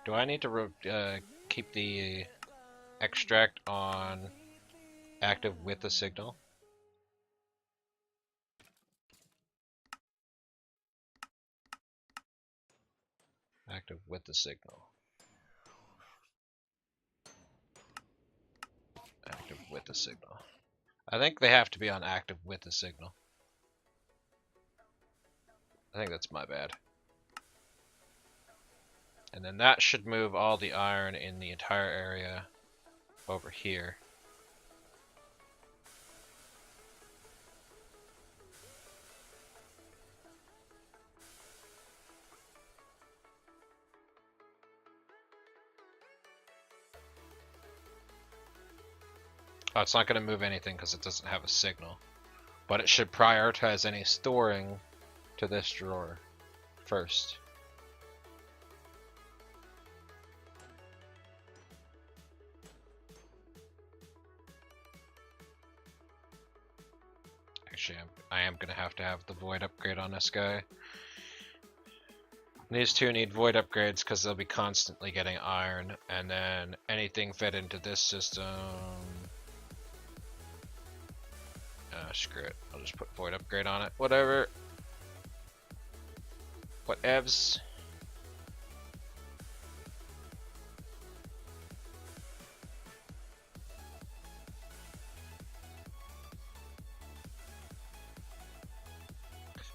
Do I need to keep the extract on active with the signal? Active with the signal. Active with the signal. I think they have to be on active with the signal. I think that's my bad. And then that should move all the iron in the entire area over here. Oh, it's not going to move anything because it doesn't have a signal. But it should prioritize any storing to this drawer first. Actually, I am going to have the void upgrade on this guy. These two need void upgrades because they'll be constantly getting iron, and then anything fed into this system... screw it. I'll just put void upgrade on it. Whatever. Whatevs.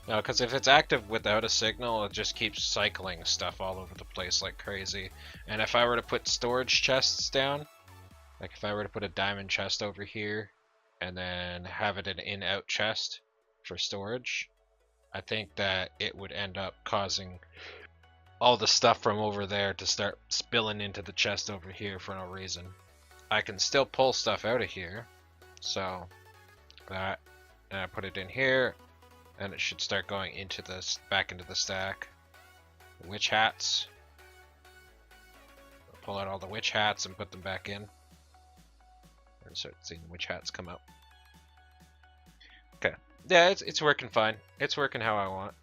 No, because if it's active without a signal, it just keeps cycling stuff all over the place like crazy. And if I were to put storage chests down, like if I were to put a diamond chest over here, and then have it an in-out chest for storage, I think that it would end up causing all the stuff from over there to start spilling into the chest over here for no reason. I can still pull stuff out of here, so that, and I put it in here, and it should start going into this, back into the stack. Witch hats. Pull out all the witch hats and put them back in. And start seeing witch hats come out. Okay. Yeah, it's working fine. It's working how I want.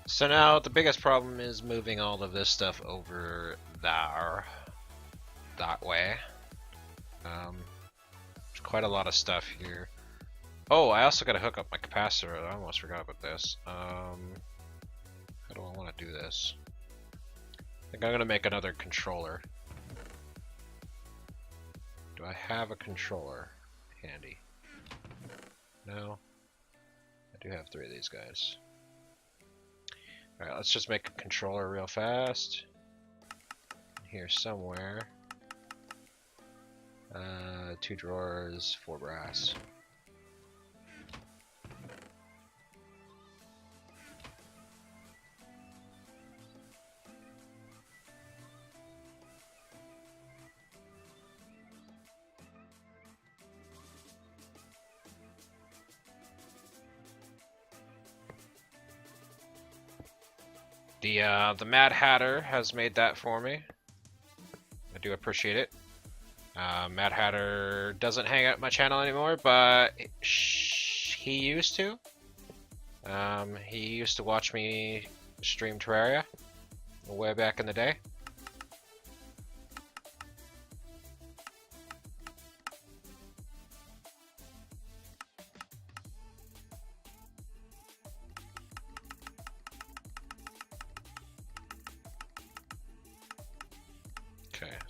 So now the biggest problem is moving all of this stuff over there, that way. There's quite a lot of stuff here. Oh, I also got to hook up my capacitor. I almost forgot about this. How do I want to do this? I think I'm gonna make another controller. Do I have a controller handy? No. I do have 3 of these guys. Alright, let's just make a controller real fast. Here somewhere. 2 drawers, 4 brass. The Mad Hatter has made that for me. I do appreciate it. Mad Hatter doesn't hang out my channel anymore, but he used to. He used to watch me stream Terraria way back in the day.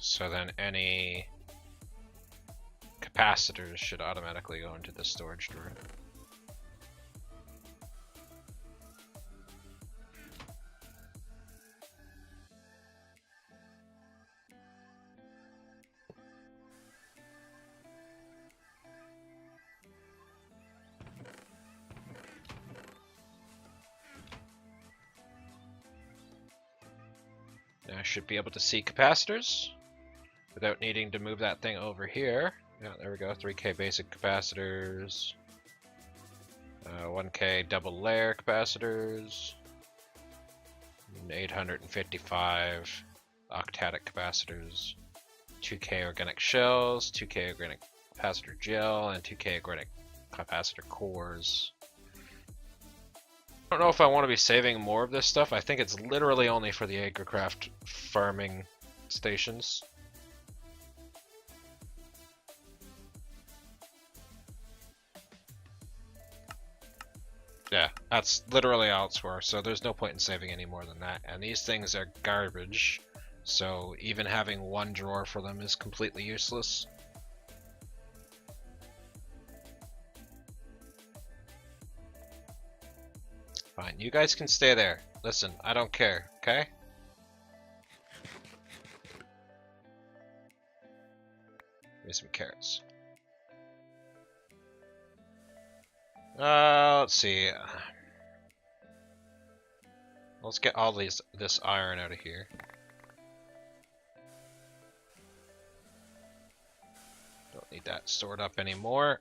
So then any capacitors should automatically go into the storage drawer. Now I should be able to see capacitors without needing to move that thing over here. Yeah, there we go. 3K basic capacitors. 1K double layer capacitors, 855 octatic capacitors, 2K organic shells, 2K organic capacitor gel, and 2K organic capacitor cores. I don't know if I want to be saving more of this stuff. I think it's literally only for the agricraft farming stations. Yeah, that's literally all it's for, so there's no point in saving any more than that. And these things are garbage, so even having one drawer for them is completely useless. Fine, you guys can stay there. Listen, I don't care, okay? Give me some carrots. Let's see. Let's get all this iron out of here. Don't need that stored up anymore.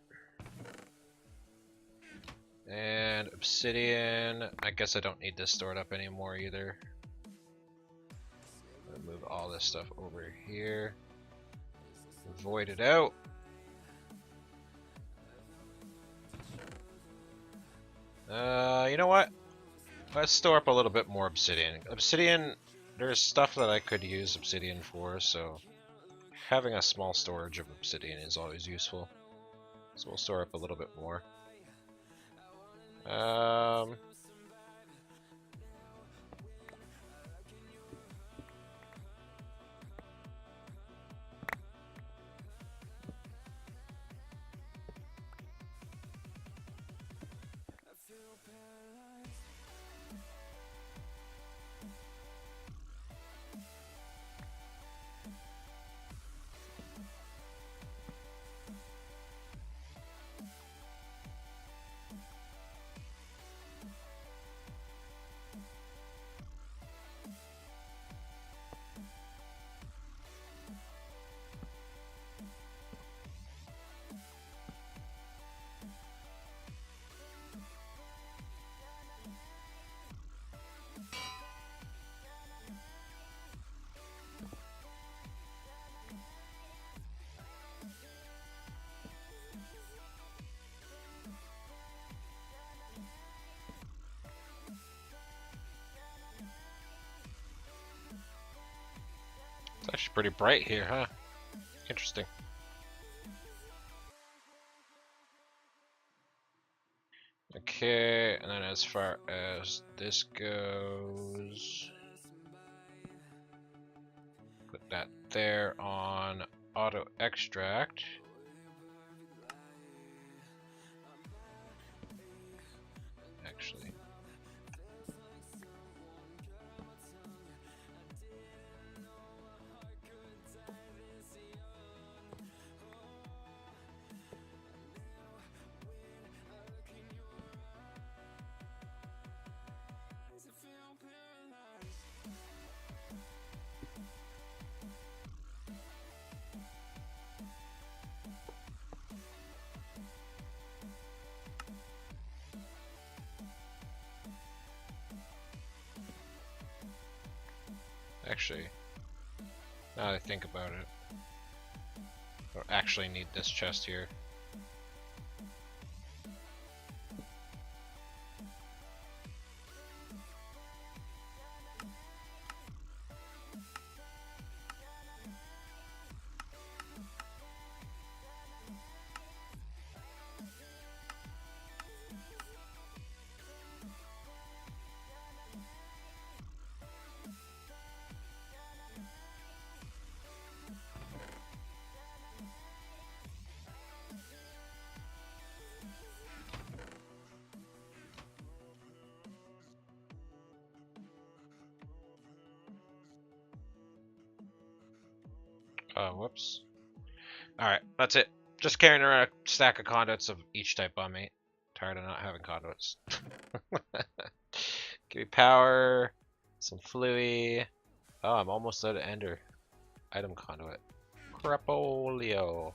And obsidian. I guess I don't need this stored up anymore either. I'm gonna move all this stuff over here. Void it out. You know what? Let's store up a little bit more obsidian. Obsidian, there's stuff that I could use obsidian for, so having a small storage of obsidian is always useful. So we'll store up a little bit more. It's actually pretty bright here, huh? Interesting. Okay, and then as far as this goes, put that there on auto extract. Actually, now that I think about it, I don't actually need this chest here. Whoops. Alright, that's it. Just carrying around a stack of conduits of each type on me. Tired of not having conduits. Give me power, some fluey. Oh, I'm almost out of ender. Item conduit. Crapolio.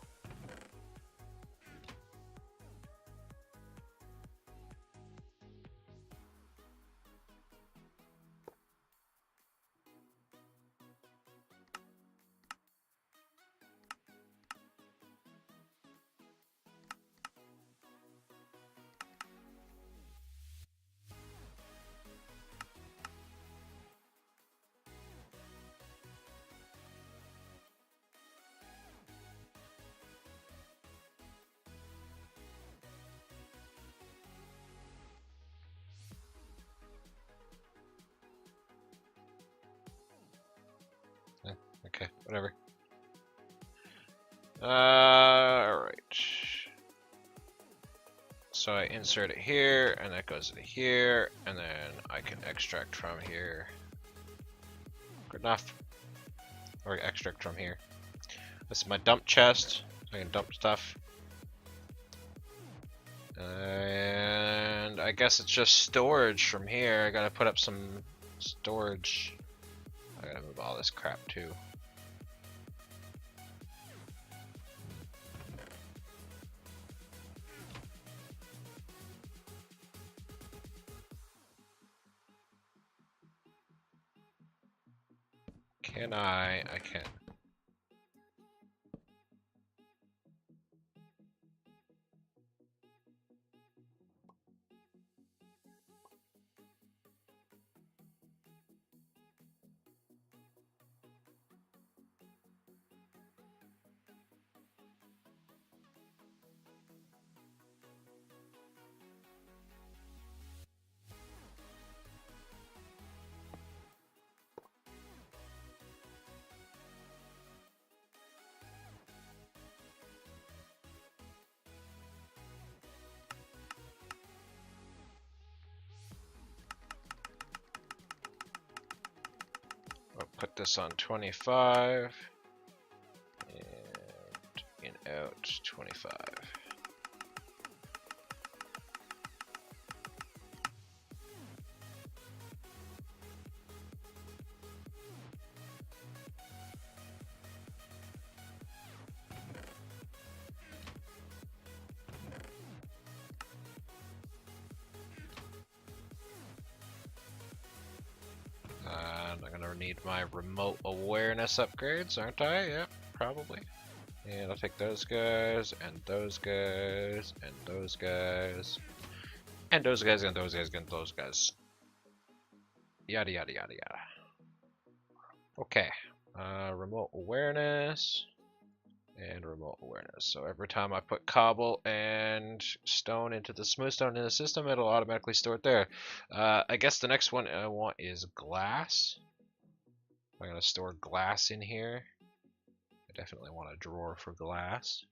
Okay, whatever. Alright. So I insert it here, and that goes into here, and then I can extract from here. Good enough. Or extract from here. This is my dump chest. I can dump stuff. And I guess it's just storage from here. I gotta put up some storage. I gotta move all this crap too. Can I? I can. I'll put this on 25 and in out 25. And I'm gonna need my remote awareness upgrades, aren't I? Yep, probably. And I'll take those guys, and those guys, and those guys, and those guys, and those guys, and those guys. Yada yada yada yada. Okay. Remote awareness. And remote awareness. So every time I put cobble and stone into the smooth stone in the system, it'll automatically store it there. I guess the next one I want is glass. I'm gonna store glass in here. I definitely want a drawer for glass.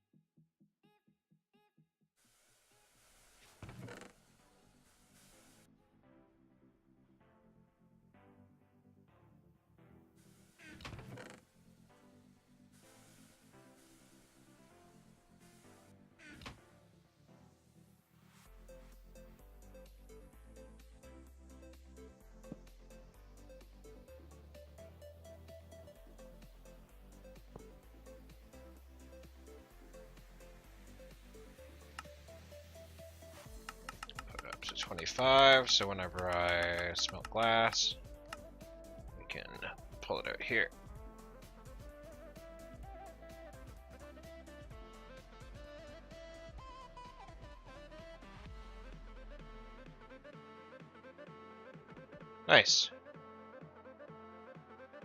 To 25, so whenever I smelt glass, we can pull it out here. Nice.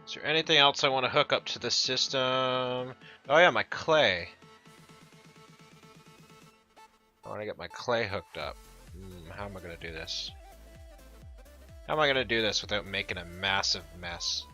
Is there anything else I want to hook up to the system? Oh yeah, my clay. I want to get my clay hooked up. How am I going to do this? How am I going to do this without making a massive mess?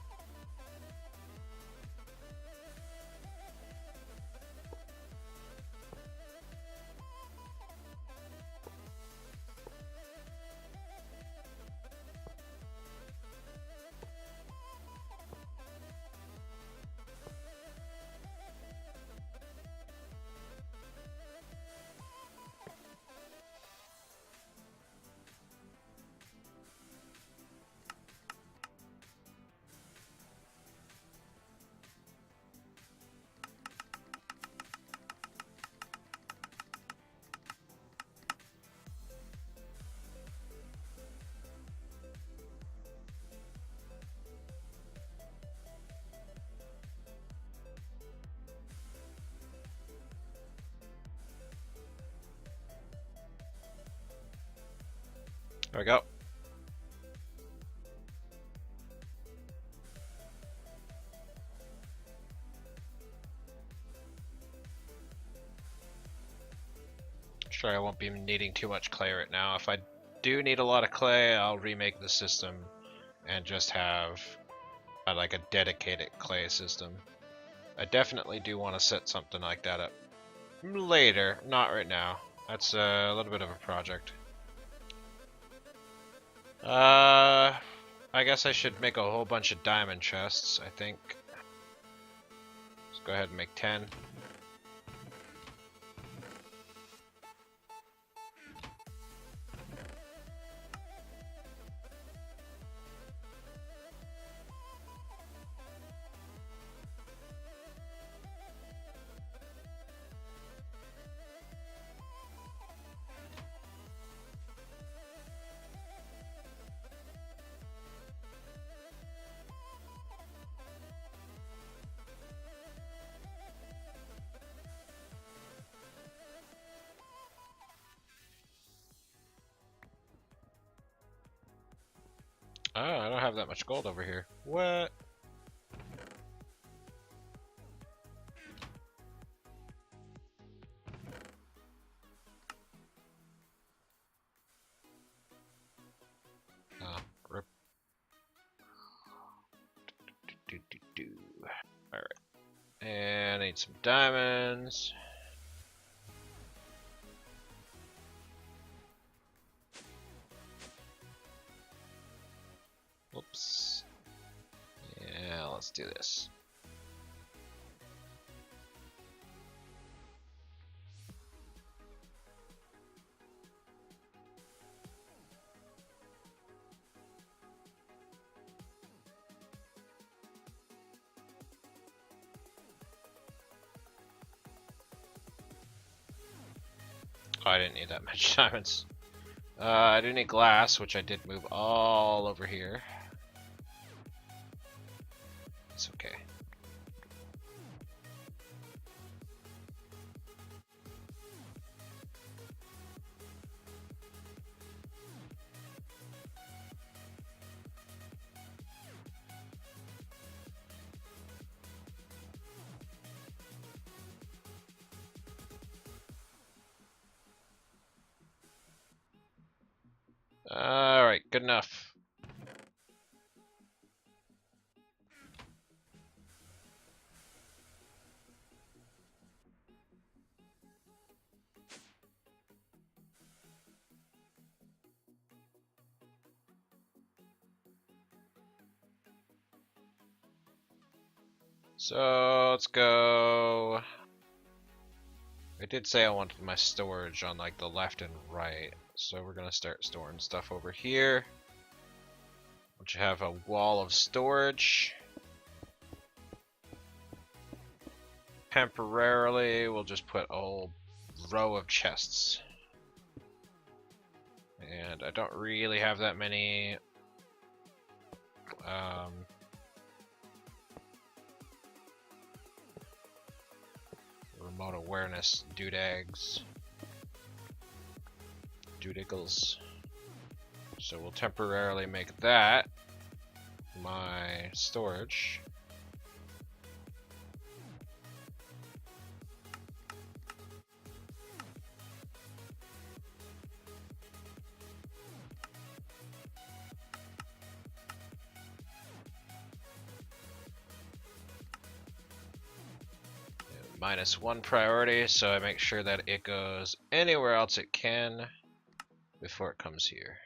There we go. Sure, I won't be needing too much clay right now. If I do need a lot of clay, I'll remake the system and just have like a dedicated clay system. I definitely do want to set something like that up later, not right now. That's a little bit of a project. I guess I should make a whole bunch of diamond chests, I think. Let's go ahead and make 10. Oh, I don't have that much gold over here. What? Oh, rip. Alright. And I need some diamonds. Whoops. Yeah, let's do this. Oh, I didn't need that much diamonds. I do need glass, which I did move all over here. It's okay. Alright, good enough. So let's go. I did say I wanted my storage on like the left and right, so we're gonna start storing stuff over here. Once you have a wall of storage, temporarily we'll just put a whole row of chests. And I don't really have that many remote awareness doodags. Doodiggles. So we'll temporarily make that my storage. -1 priority, so I make sure that it goes anywhere else it can before it comes here.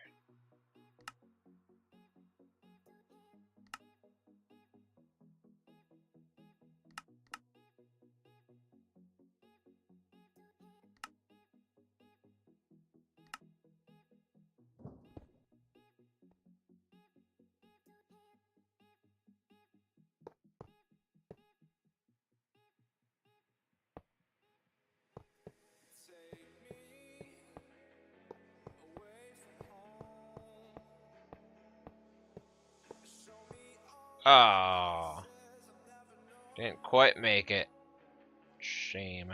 Oh, didn't quite make it. Shame.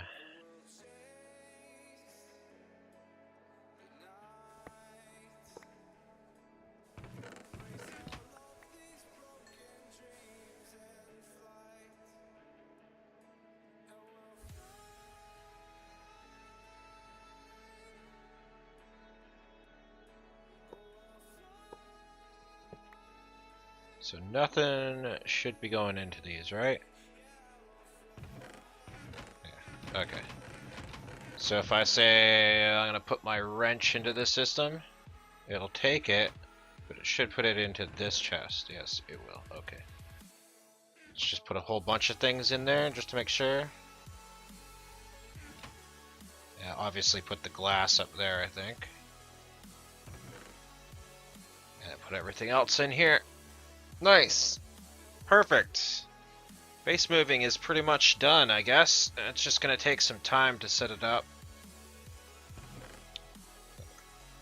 So nothing should be going into these, right? Yeah. Okay. So if I say I'm gonna put my wrench into this system, it'll take it, but it should put it into this chest. Yes, it will. Okay. Let's just put a whole bunch of things in there just to make sure. Yeah, obviously put the glass up there, I think. And put everything else in here. Nice. Perfect. Base moving is pretty much done, I guess. It's just gonna take some time to set it up.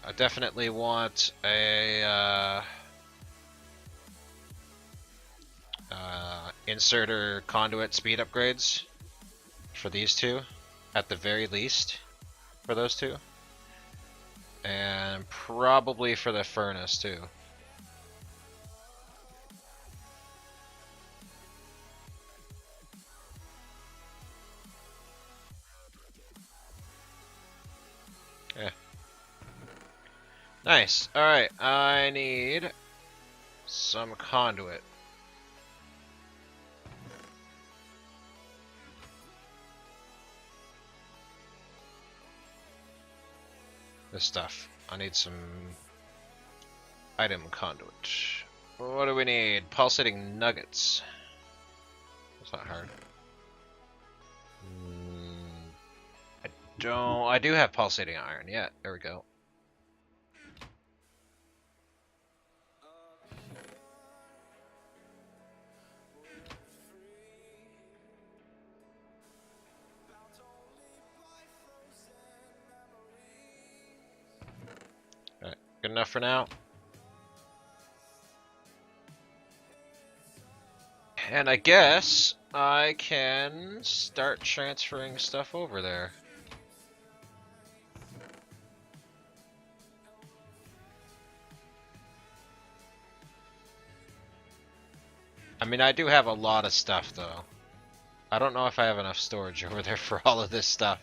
I definitely want a inserter conduit speed upgrades for these two, at the very least, for those two. And probably for the furnace too. Yeah. Nice. Alright, I need some conduit. This stuff. I need some item conduit. What do we need? Pulsating nuggets. That's not hard. I do have pulsating iron. Yeah, there we go. Alright, good enough for now. And I guess I can start transferring stuff over there. I mean, I do have a lot of stuff, though. I don't know if I have enough storage over there for all of this stuff.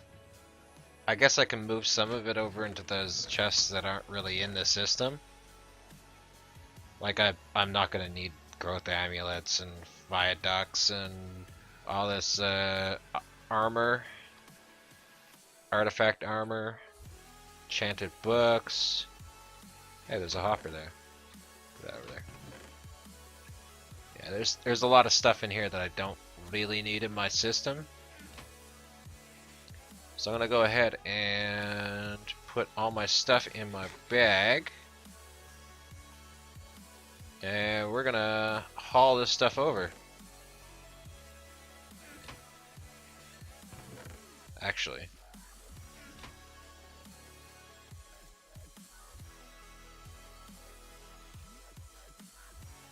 I guess I can move some of it over into those chests that aren't really in the system. Like, I'm not going to need growth amulets and viaducts and all this armor. Artifact armor. Enchanted books. Hey, there's a hopper there. Put that over there. Yeah, there's a lot of stuff in here that I don't really need in my system. So I'm gonna go ahead and put all my stuff in my bag. And we're gonna haul this stuff over. Actually.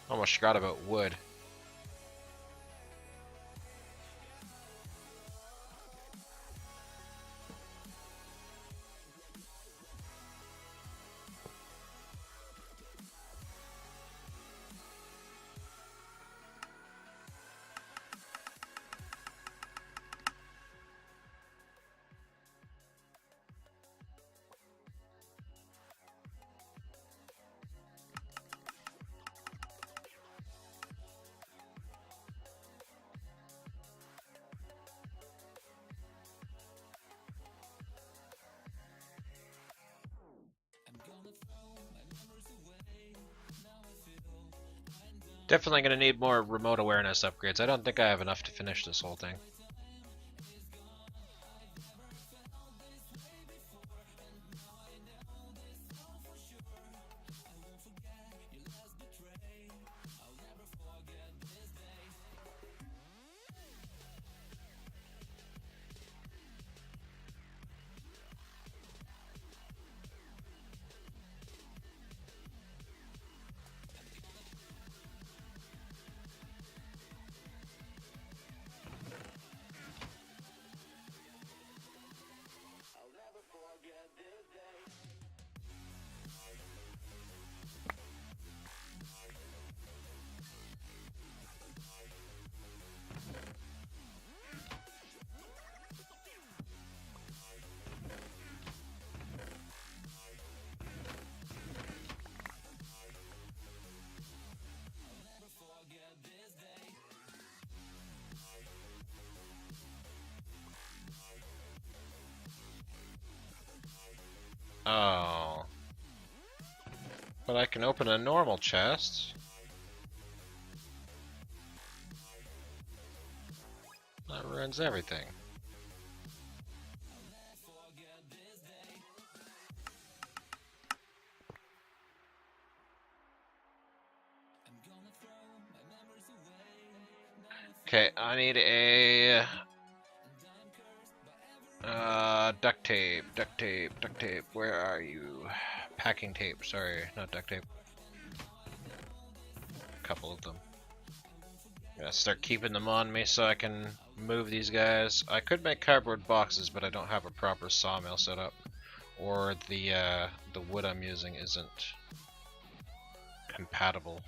Almost forgot about wood. Definitely gonna need more remote awareness upgrades. I don't think I have enough to finish this whole thing. But I can open a normal chest. That ruins everything. Okay, I need a duct tape, duct tape, duct tape. Where are you? Packing tape. Sorry, not duct tape. A couple of them. I'm gonna start keeping them on me so I can move these guys. I could make cardboard boxes, but I don't have a proper sawmill set up, or the wood I'm using isn't compatible.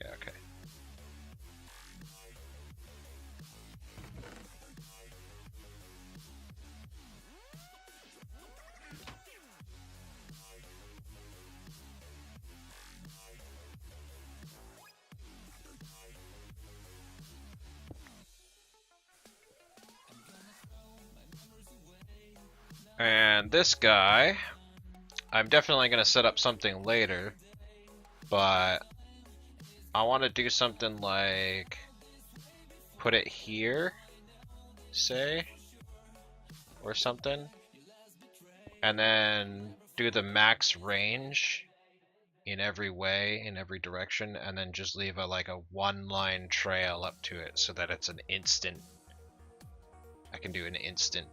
Yeah, okay. And this guy, I'm definitely going to set up something later, but I want to do something like put it here, say, or something, and then do the max range in every way, in every direction, and then just leave a one-line trail up to it so that it's an instant. I can do an instant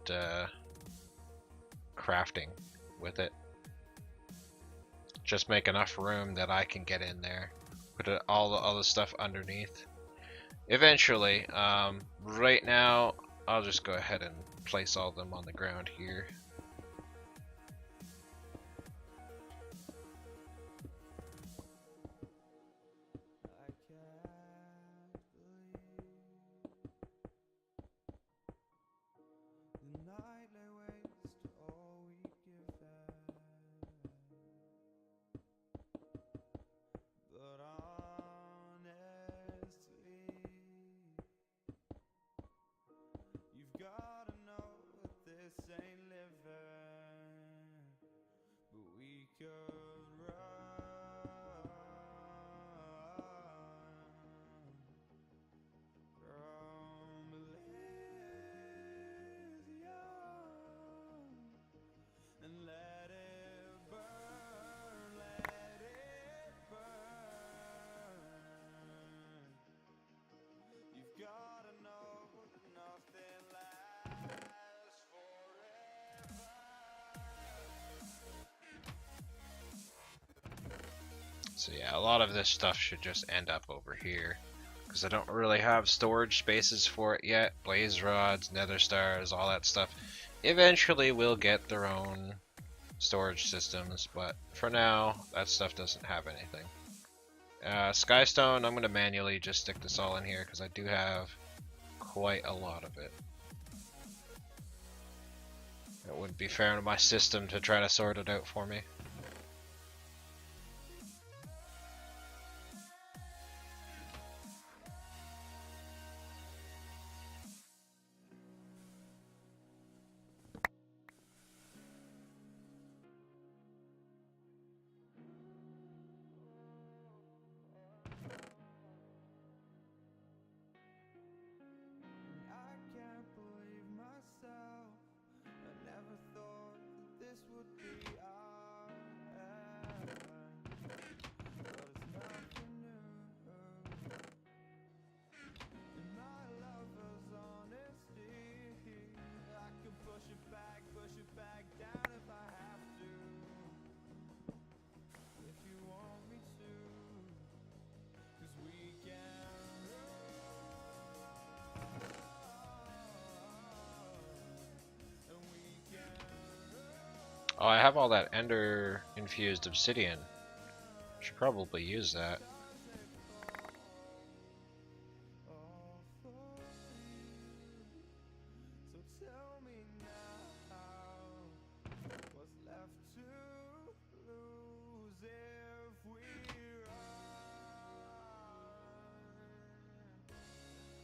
crafting with it. Just make enough room that I can get in there. Put all the stuff underneath. Eventually, right now, I'll just go ahead and place all of them on the ground here. I can't believe the night lay waste to all we given. But honestly, you've gotta know that this ain't living. But we could run from Elysium and let it burn, let it burn. You've gotta know that nothing lasts forever. So yeah, a lot of this stuff should just end up over here, because I don't really have storage spaces for it yet. Blaze rods, nether stars, all that stuff eventually will get their own storage systems, but for now, that stuff doesn't have anything. Skystone, I'm going to manually just stick this all in here because I do have quite a lot of it. It wouldn't be fair to my system to try to sort it out for me. I can't believe myself. I never thought that this would be our Oh, I have all that ender infused obsidian. Should probably use that.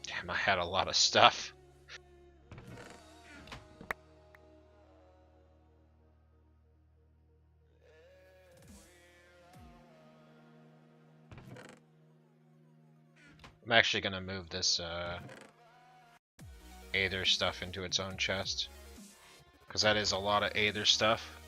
Damn, I had a lot of stuff. I'm actually gonna move this Aether stuff into its own chest, because that is a lot of Aether stuff.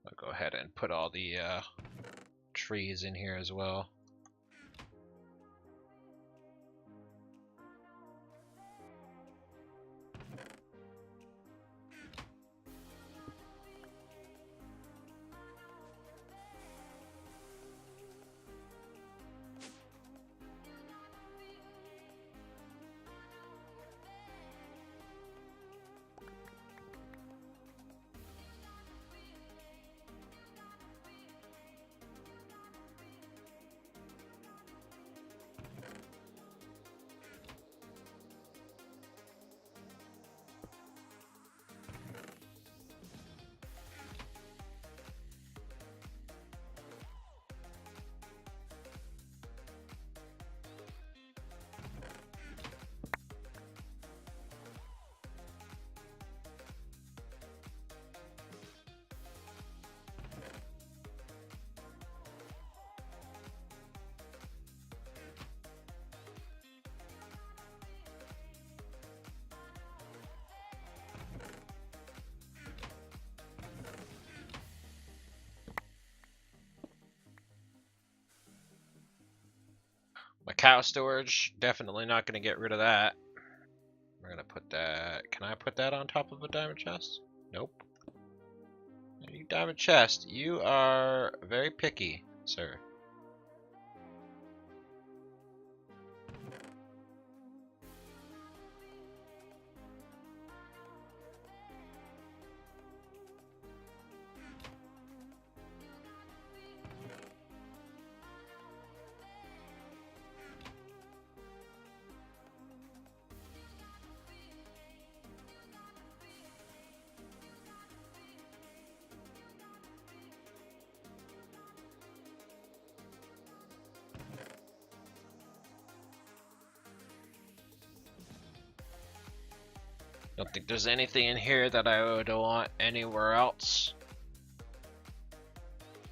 I'll go ahead and put all the trees in here as well. My cow storage, definitely not going to get rid of that. We're going to put that... Can I put that on top of a diamond chest? Nope. You diamond chest, you are very picky, sir. Don't think there's anything in here that I would want anywhere else.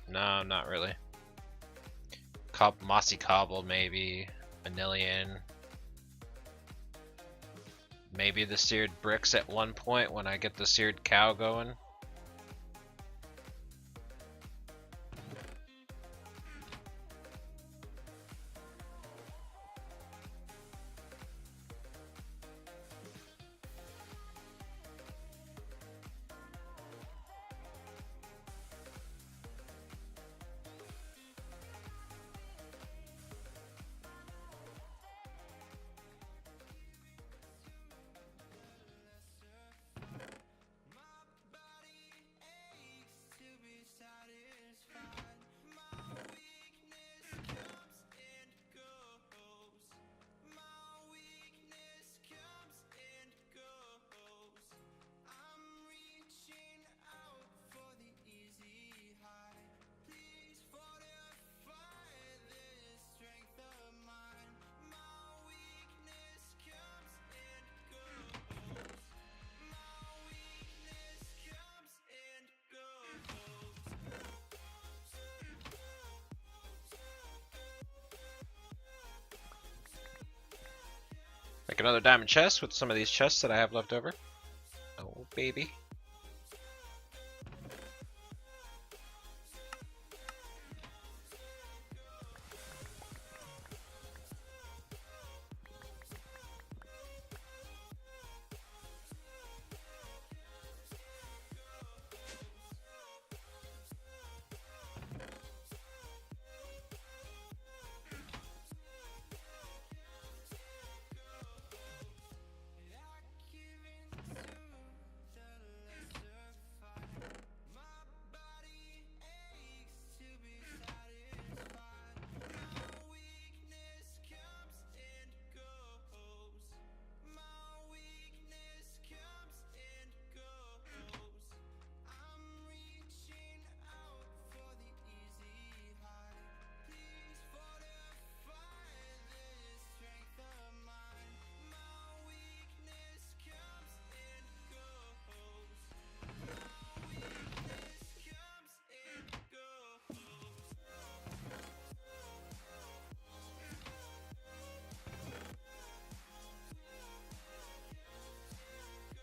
No, not really. Mossy cobble, maybe. Vanillion. Maybe the seared bricks at one point when I get the seared cow going. Make another diamond chest with some of these chests that I have left over. Oh, baby.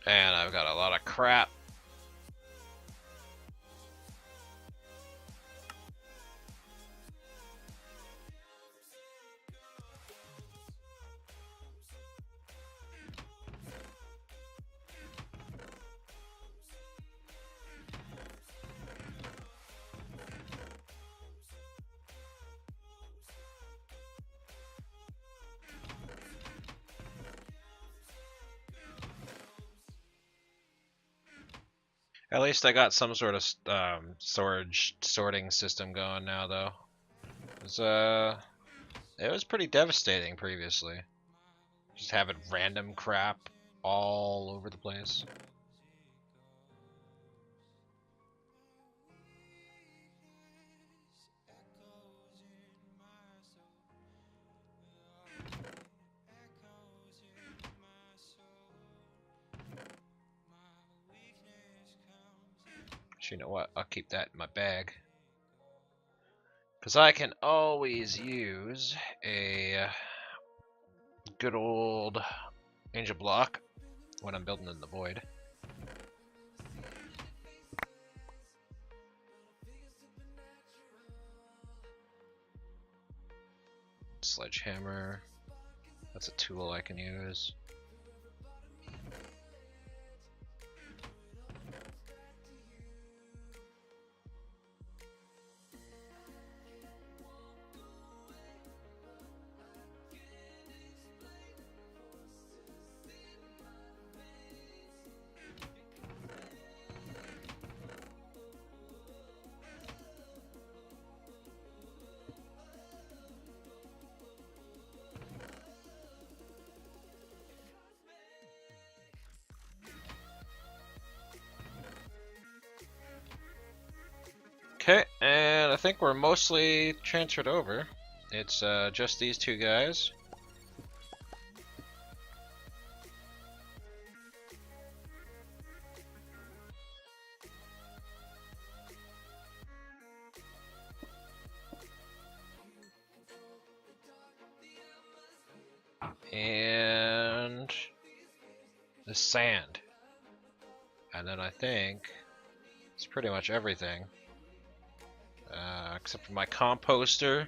And I've got a lot of crap. At least I got some sort of sorting system going now, though. It was pretty devastating previously. Just having random crap all over the place. You know what? I'll keep that in my bag. Because I can always use a good old angel block when I'm building in the void. Sledgehammer. That's a tool I can use. Okay, and I think we're mostly transferred over. It's just these two guys. And the sand. And then I think it's pretty much everything. Except for my composter.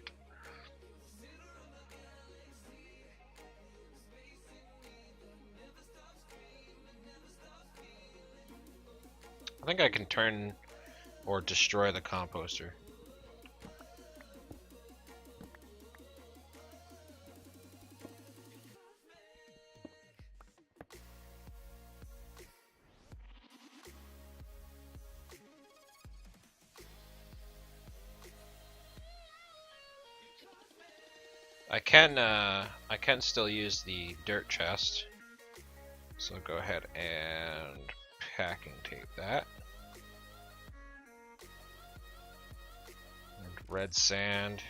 I think I can turn or destroy the composter. I can still use the dirt chest. So go ahead and packing tape that. And red sand.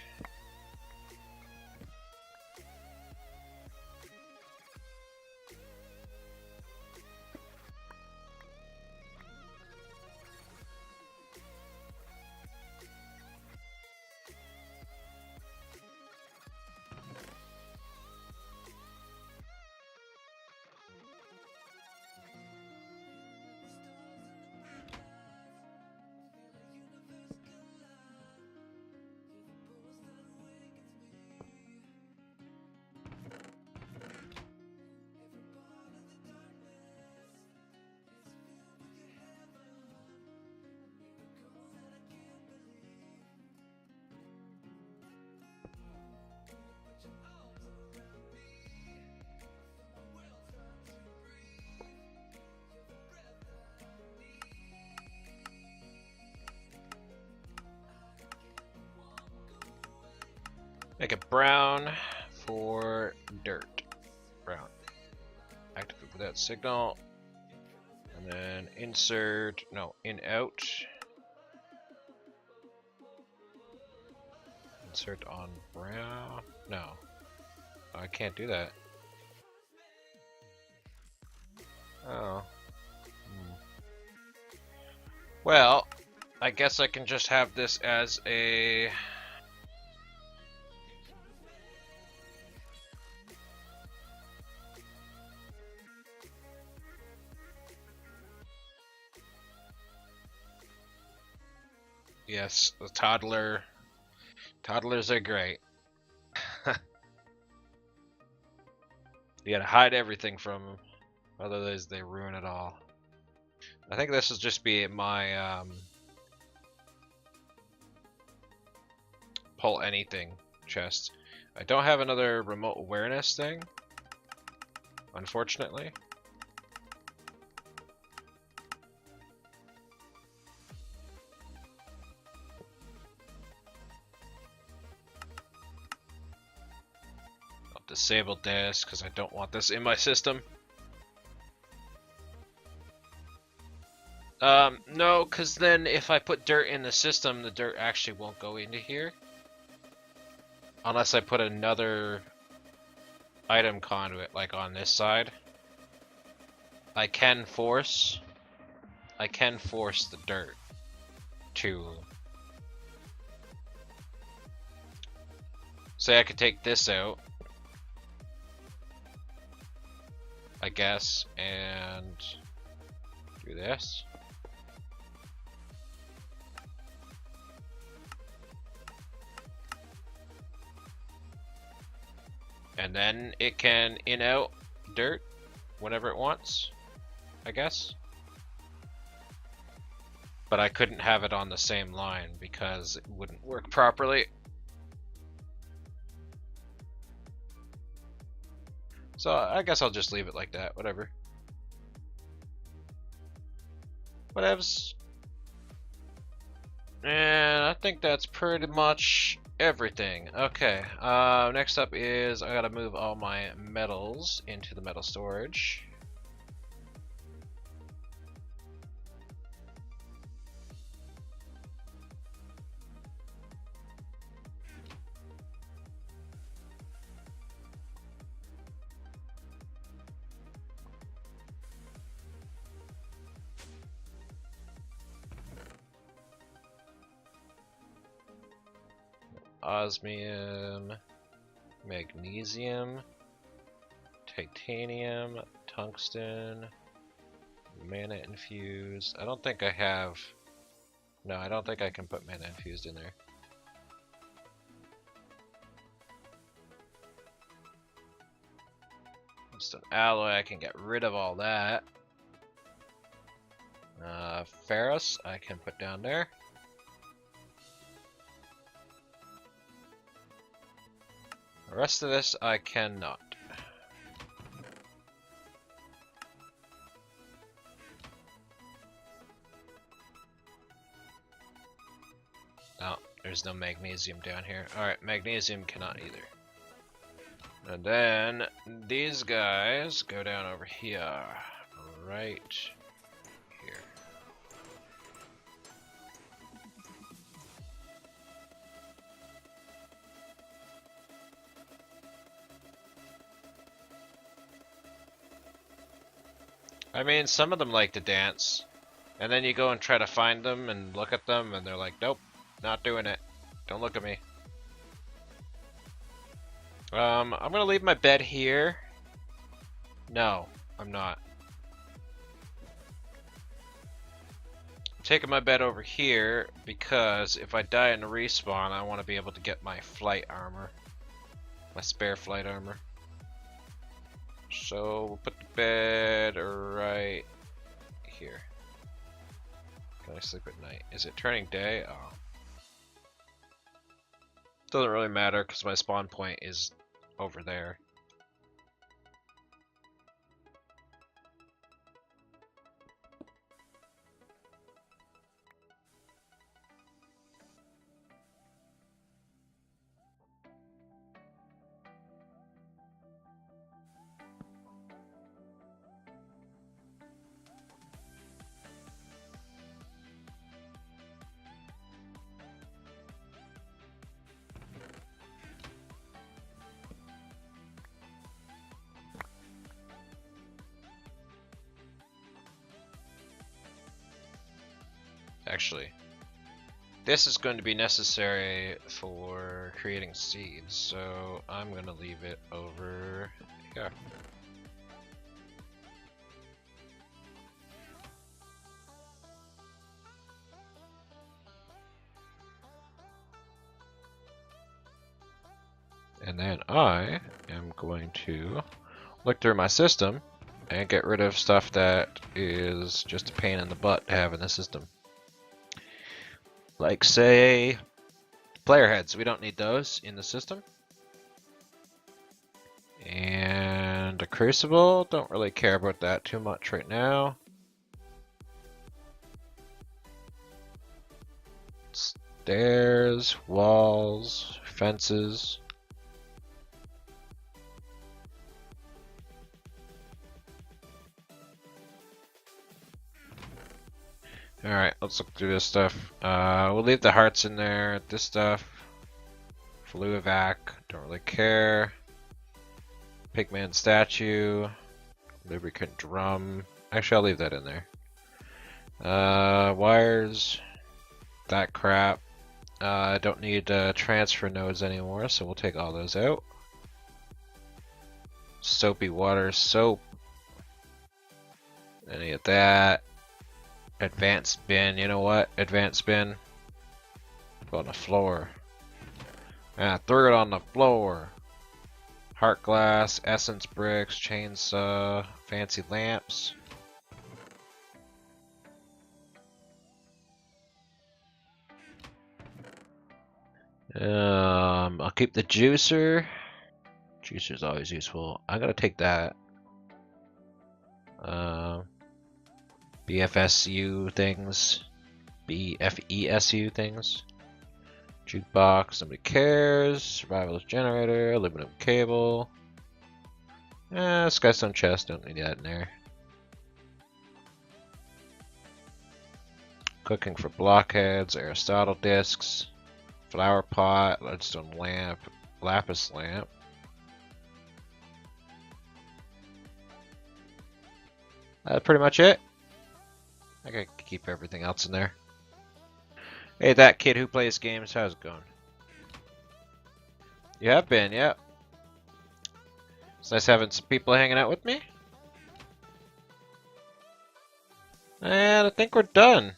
Make it brown for dirt. Brown. Activate without signal. And then insert, no, in out. Insert on brown. No. I can't do that. Oh. Well, I guess I can just have this as a... Yes, the toddler. Toddlers are great. You gotta hide everything from them. Otherwise, they ruin it all. I think this will just be my pull anything chest. I don't have another remote awareness thing, unfortunately. I'll disable this because I don't want this in my system. No, because then if I put dirt in the system, the dirt actually won't go into here. Unless I put another item conduit, like on this side. I can force the dirt to... Say I could take this out, I guess, and do this. And then it can in-out dirt whenever it wants, I guess. But I couldn't have it on the same line because it wouldn't work properly. So I guess I'll just leave it like that, whatever. Whatevs. And I think that's pretty much everything. Okay, next up is I gotta move all my metals into the metal storage. Osmium, magnesium, titanium, tungsten, mana infused. I don't think I have... No, I don't think I can put mana infused in there. Just an alloy, I can get rid of all that. Ferrous, I can put down there. The rest of this I cannot. No, there's no magnesium down here. Alright, magnesium cannot either. And then these guys go down over here. Right here. I mean, some of them like to dance, and then you go and try to find them and look at them, and they're like, nope, not doing it. Don't look at me. I'm gonna leave my bed here. No, I'm not. I'm taking my bed over here because if I die in the respawn, I want to be able to get my flight armor. My spare flight armor. So we'll put the bed right here. Can I sleep at night? Is it turning day? Oh. Doesn't really matter because my spawn point is over there. actually. This is going to be necessary for creating seeds, so I'm going to leave it over here. And then I am going to look through my system and get rid of stuff that is just a pain in the butt to have in the system. Like, say, player heads. We don't need those in the system. And a crucible. Don't really care about that too much right now. Stairs, walls, fences. Alright, let's look through this stuff. We'll leave the hearts in there. This stuff. Fluivac, don't really care. Pigman statue. Lubricant drum. Actually, I'll leave that in there. Wires. That crap. I don't need transfer nodes anymore, so we'll take all those out. Soapy water, soap. Any of that. Advanced bin, you know what? Advanced bin. Put on the floor. Ah, throw it on the floor. Heart glass, essence bricks, chainsaw, fancy lamps. I'll keep the juicer. Juicer's always useful. I'm gonna take that. BFSU things. BFESU things. Jukebox, nobody cares. Survivalist generator, aluminum cable. Skystone chest, don't need that in there. Cooking for blockheads, Aristotle discs, flower pot, leadstone lamp, lapis lamp. That's pretty much it. I can keep everything else in there. Hey, that kid who plays games, how's it going? You have been, yep. It's nice having some people hanging out with me. And I think we're done.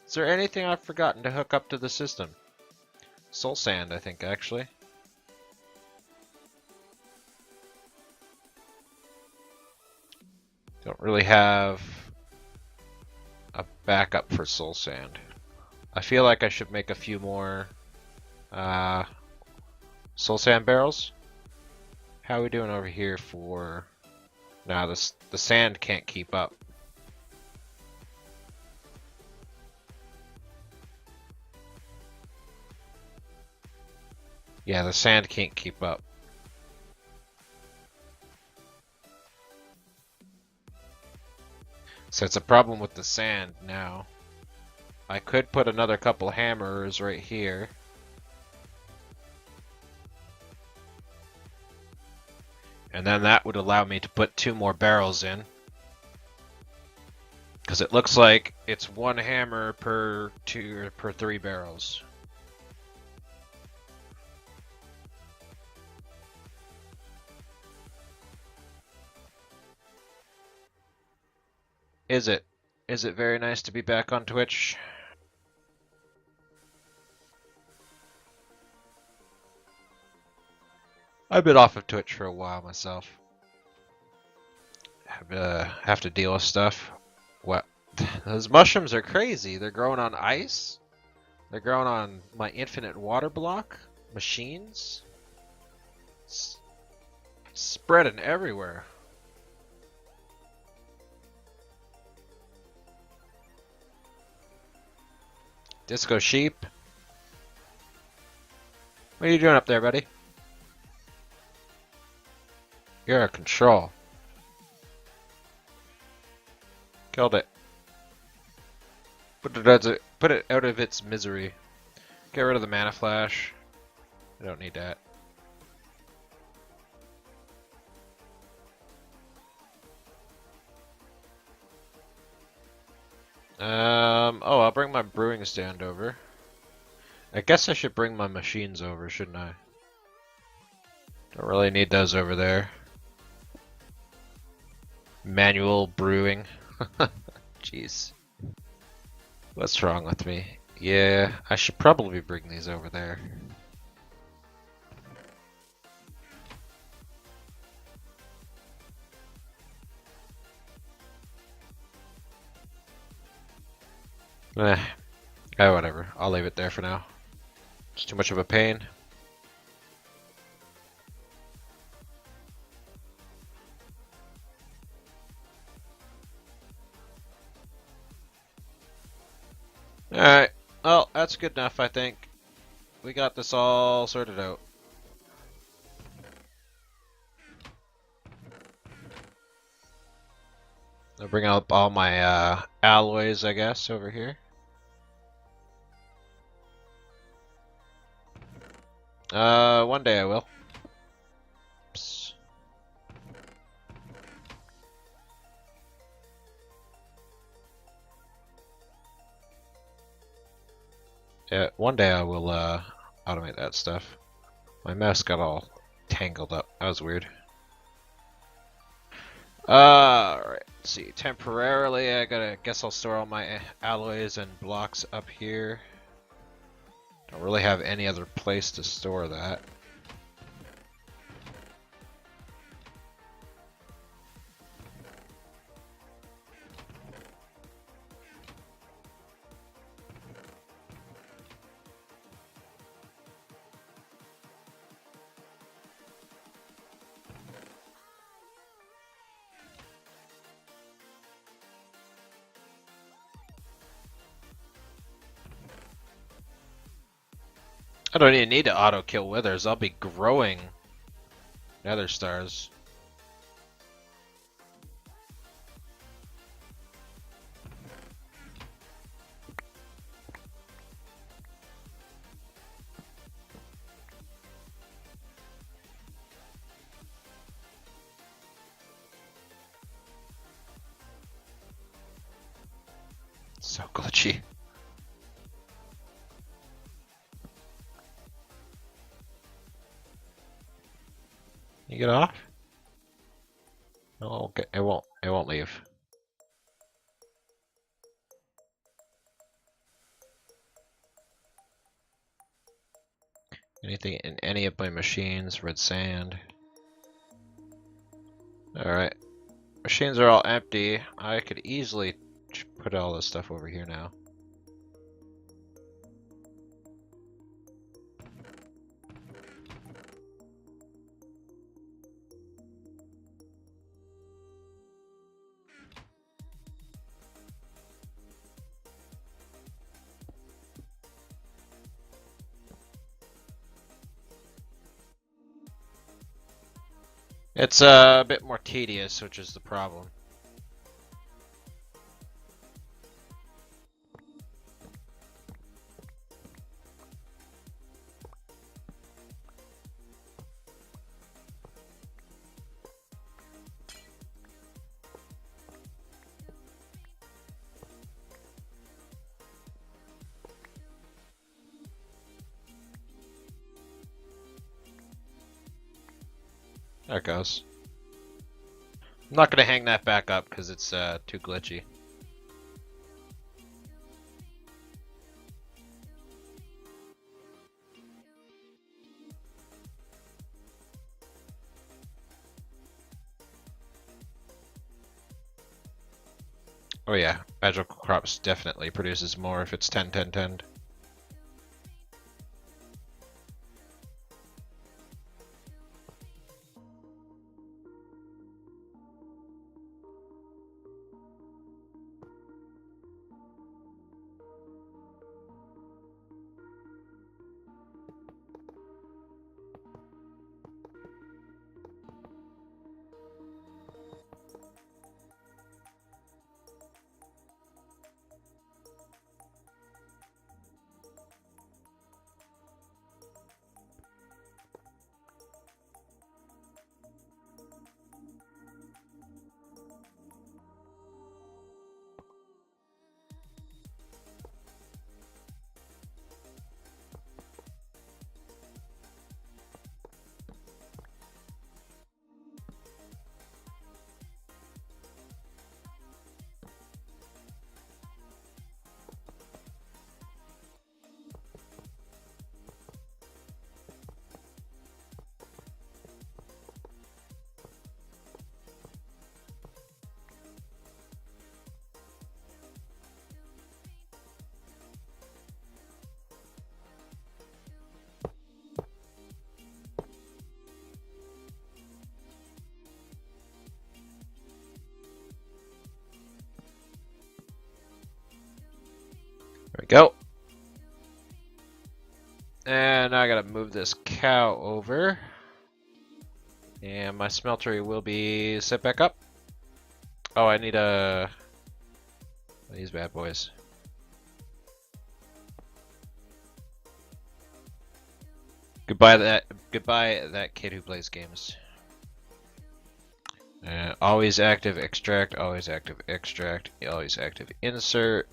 Is there anything I've forgotten to hook up to the system? Soul sand, I think, actually. Don't really have a backup for soul sand. I feel like I should make a few more soul sand barrels. How are we doing over here for... Nah, the sand can't keep up. Yeah, the sand can't keep up. So it's a problem with the sand now. I could put another couple hammers right here. And then that would allow me to put 2 more barrels in. Because it looks like it's 1 hammer per 2 or per 3 barrels. Is it? Is it very nice to be back on Twitch? I've been off of Twitch for a while myself. Have to deal with stuff. What? Those mushrooms are crazy. They're growing on ice. They're growing on my infinite water block machines. Spreading everywhere. Disco sheep. What are you doing up there, buddy? You're out of control. Killed it. Put it out of its misery. Get rid of the mana flash. I don't need that. Oh, I'll bring my brewing stand over. I guess I should bring my machines over, shouldn't I? Don't really need those over there. Manual brewing. Jeez. What's wrong with me? Yeah, I should probably bring these over there. Eh, whatever. I'll leave it there for now. It's too much of a pain. Alright. Well, that's good enough, I think. We got this all sorted out. I'll bring up all my alloys, I guess, over here. One day I will. Psst. Yeah, one day I will automate that stuff. My mouse got all tangled up. That was weird. Alright, let's see. Temporarily, guess I'll store all my alloys and blocks up here. Don't really have any other place to store that. I don't even need to auto kill withers. I'll be growing nether stars. So glitchy. You get off? Oh, okay. It won't. It won't leave. Anything in any of my machines? Red sand. Alright. Machines are all empty. I could easily put all this stuff over here now. It's a bit more tedious, which is the problem. There it goes. I'm not gonna hang that back up because it's too glitchy. Oh yeah, magical crops definitely produces more if it's 10 10 10. we go. And now I gotta move this cow over. And my smeltery will be set back up. Oh, I need these bad boys. Goodbye that kid who plays games. Always active extract, always active extract, always active insert.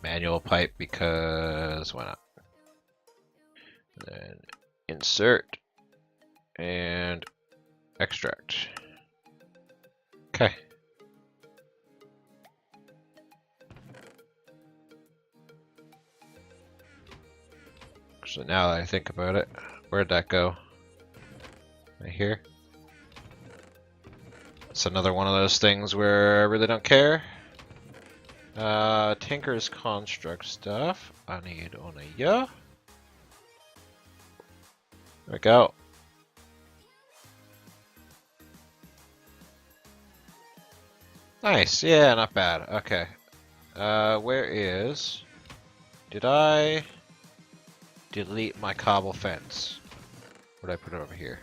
Manual pipe because why not? And then insert and extract. Okay. So now that I think about it, where'd that go? Right here. It's another one of those things where I really don't care. Tinker's construct stuff. I need on a yeah. There we go. Nice, yeah, not bad. Okay. Where is... Did I delete my cobble fence? Or did I put it over here?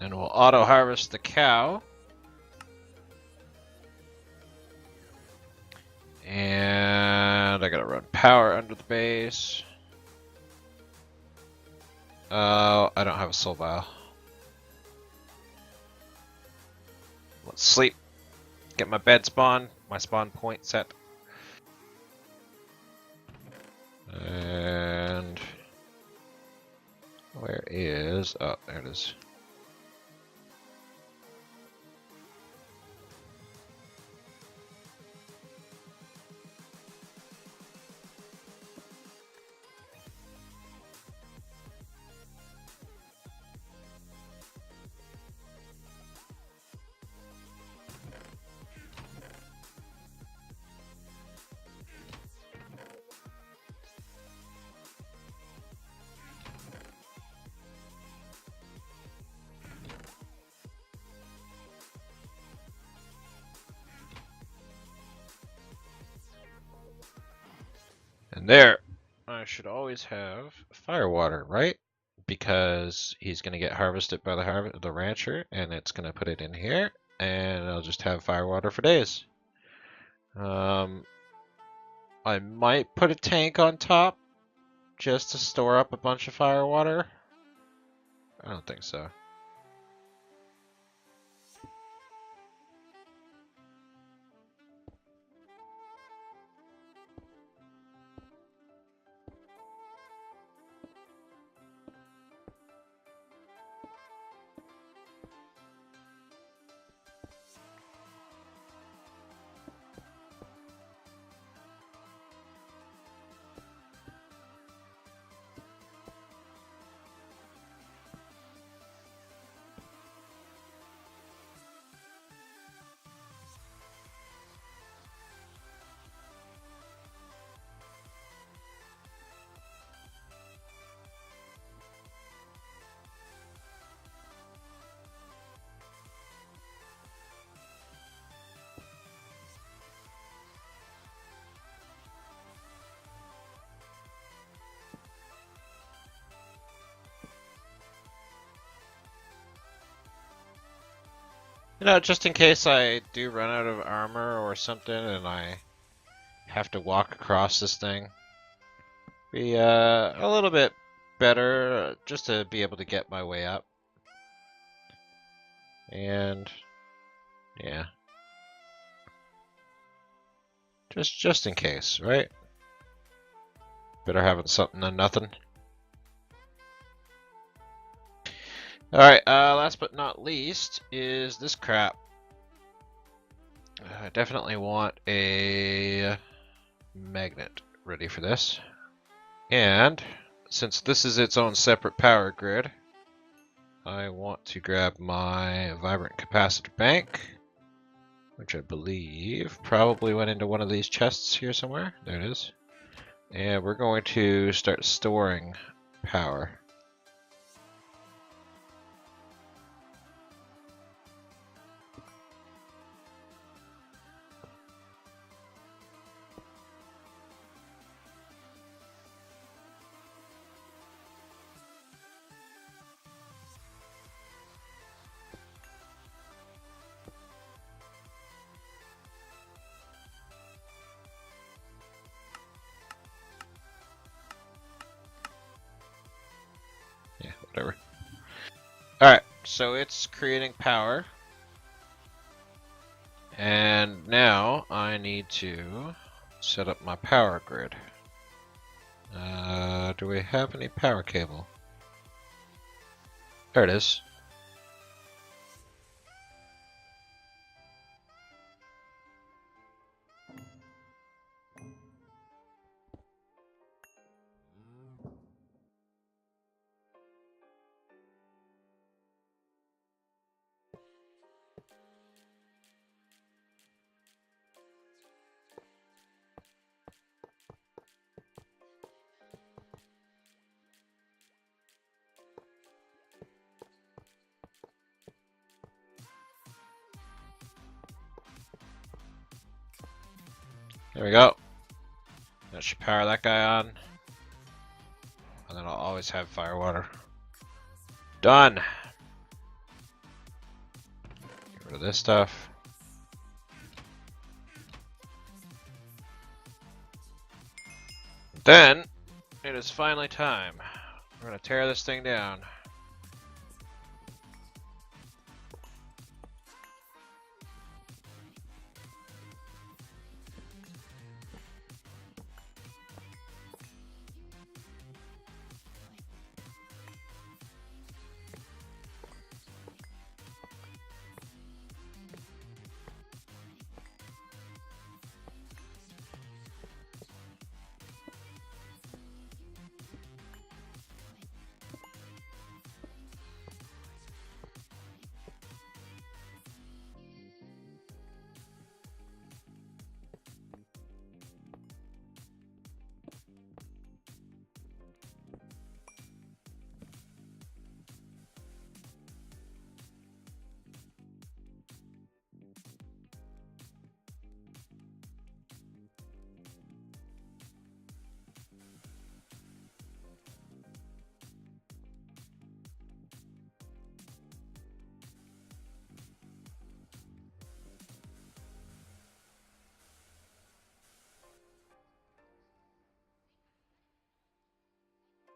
And we'll auto harvest the cow. And I gotta run power under the base. Oh, I don't have a soul vial. Let's sleep. Get my bed spawn, my spawn point set. And where is... Oh, there it is. And there, I should always have fire water, right? Because he's gonna get harvested by the rancher, and it's gonna put it in here, and I'll just have fire water for days. I might put a tank on top just to store up a bunch of fire water. I don't think so. You know, just in case I do run out of armor or something and I have to walk across this thing, be a little bit better, just to be able to get my way up. And yeah, just in case, right? Better having something than nothing. Alright, last but not least is this crap. I definitely want a magnet ready for this. And since this is its own separate power grid, I want to grab my vibrant capacitor bank, which I believe probably went into one of these chests here somewhere. There it is. And we're going to start storing power. Yeah, whatever. Alright, so it's creating power. And now I need to set up my power grid. Do we have any power cable? There it is. There we go. That should power that guy on. And then I'll always have fire water. Done! Get rid of this stuff. Then, it is finally time. We're gonna tear this thing down.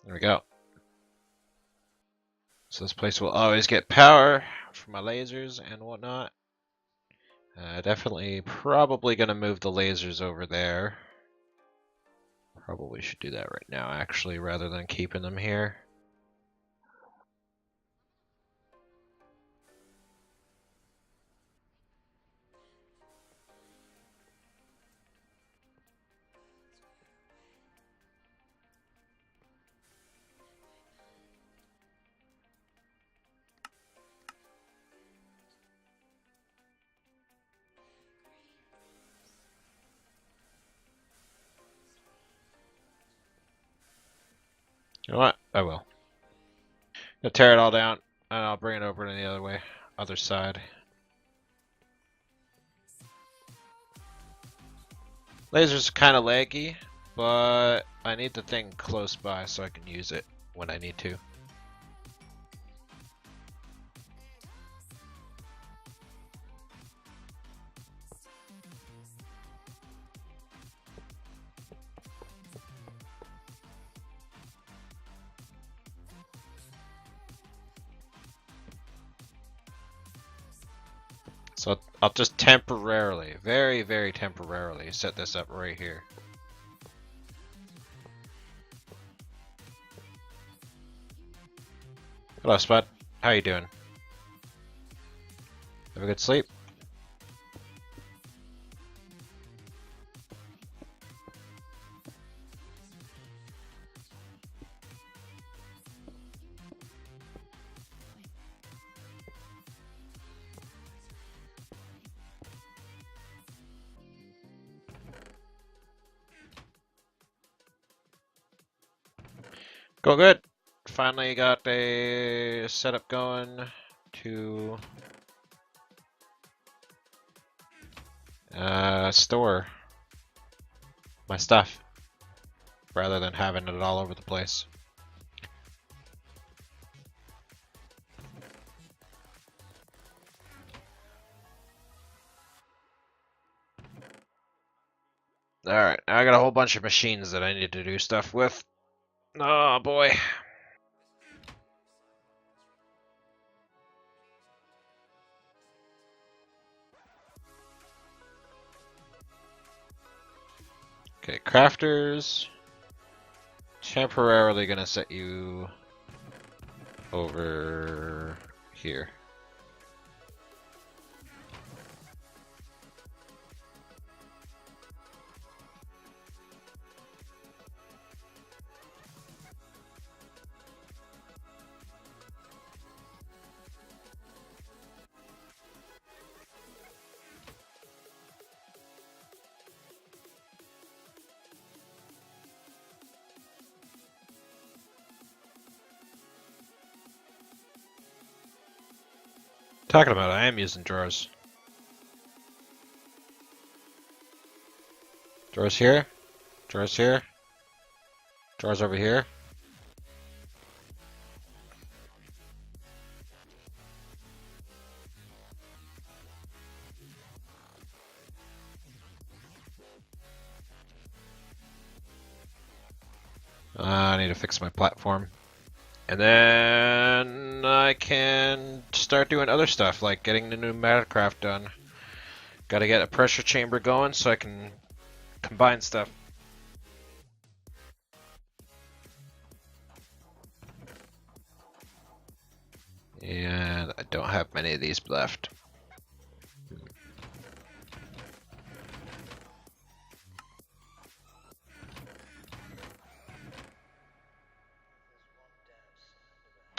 There we go. So this place will always get power for my lasers and whatnot. Definitely probably going to move the lasers over there. Probably should do that right now actually rather than keeping them here. You know what? I will. I'll tear it all down and I'll bring it over to the other side. Laser's kind of laggy, but I need the thing close by so I can use it when I need to. So I'll just temporarily, very, very temporarily set this up right here. Hello, Spud. How you doing? Have a good sleep? Go good. Finally got a setup going to store my stuff rather than having it all over the place. Alright, now I got a whole bunch of machines that I need to do stuff with. Oh boy. Okay, crafters. Temporarily gonna set you over here. Talking about, I am using drawers. Drawers here. Drawers here. Drawers over here. I need to fix my platform. And then I can start doing other stuff, like getting the new Metacraft done. Gotta get a pressure chamber going so I can combine stuff. And I don't have many of these left.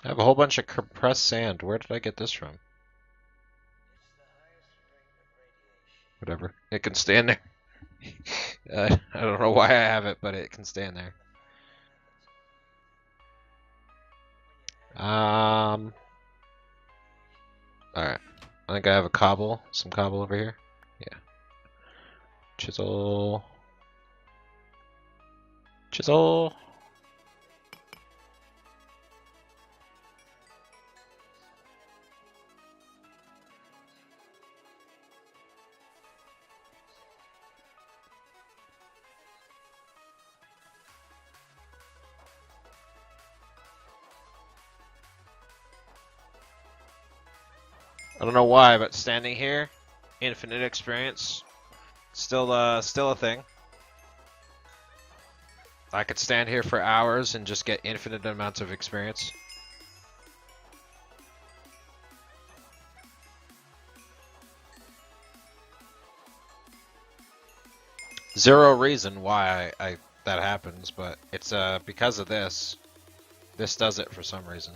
I have a whole bunch of compressed sand. Where did I get this from? Whatever. It can stand there. I don't know why I have it, but it can stand there. Alright. I think I have some cobble over here. Yeah. Chisel. Chisel. I don't know why, but standing here, infinite experience, still a thing. I could stand here for hours and just get infinite amounts of experience. Zero reason why that happens, but it's because of this. This does it for some reason.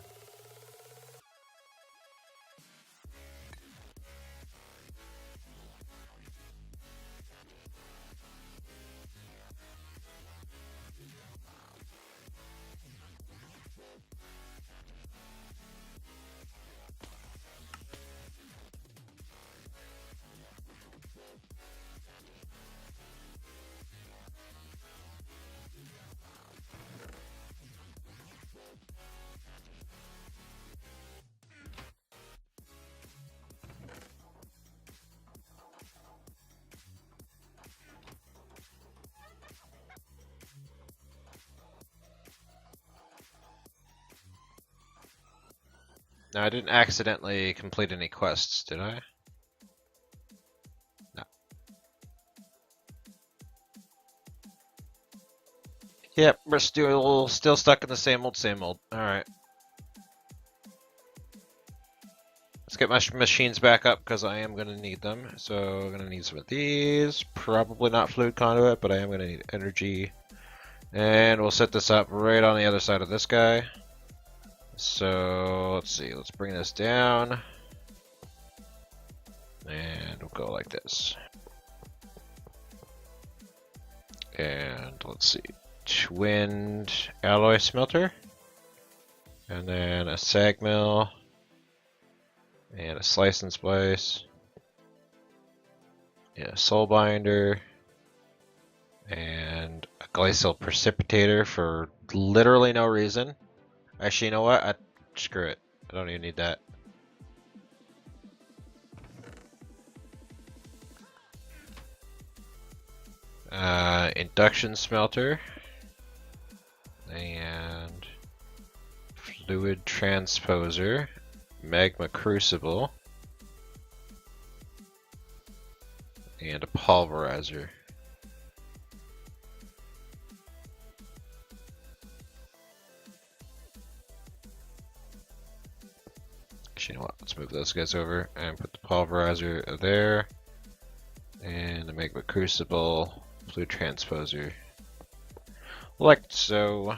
Now, I didn't accidentally complete any quests, did I? Yep, we're still stuck in the same old, same old. Alright. Let's get my machines back up because I am going to need them. So I'm going to need some of these. Probably not fluid conduit, but I am going to need energy. And we'll set this up right on the other side of this guy. So let's see, let's bring this down. And we'll go like this. And let's see, twinned alloy smelter. And then a sag mill. And a slice and splice. And a soul binder. And a glycol precipitator for literally no reason. Actually, you know what? Screw it. I don't even need that. Induction smelter. And fluid transposer. Magma crucible. And a pulverizer. Actually, you know what? Let's move those guys over and put the pulverizer there. And the magma crucible, fluid transposer. Like so.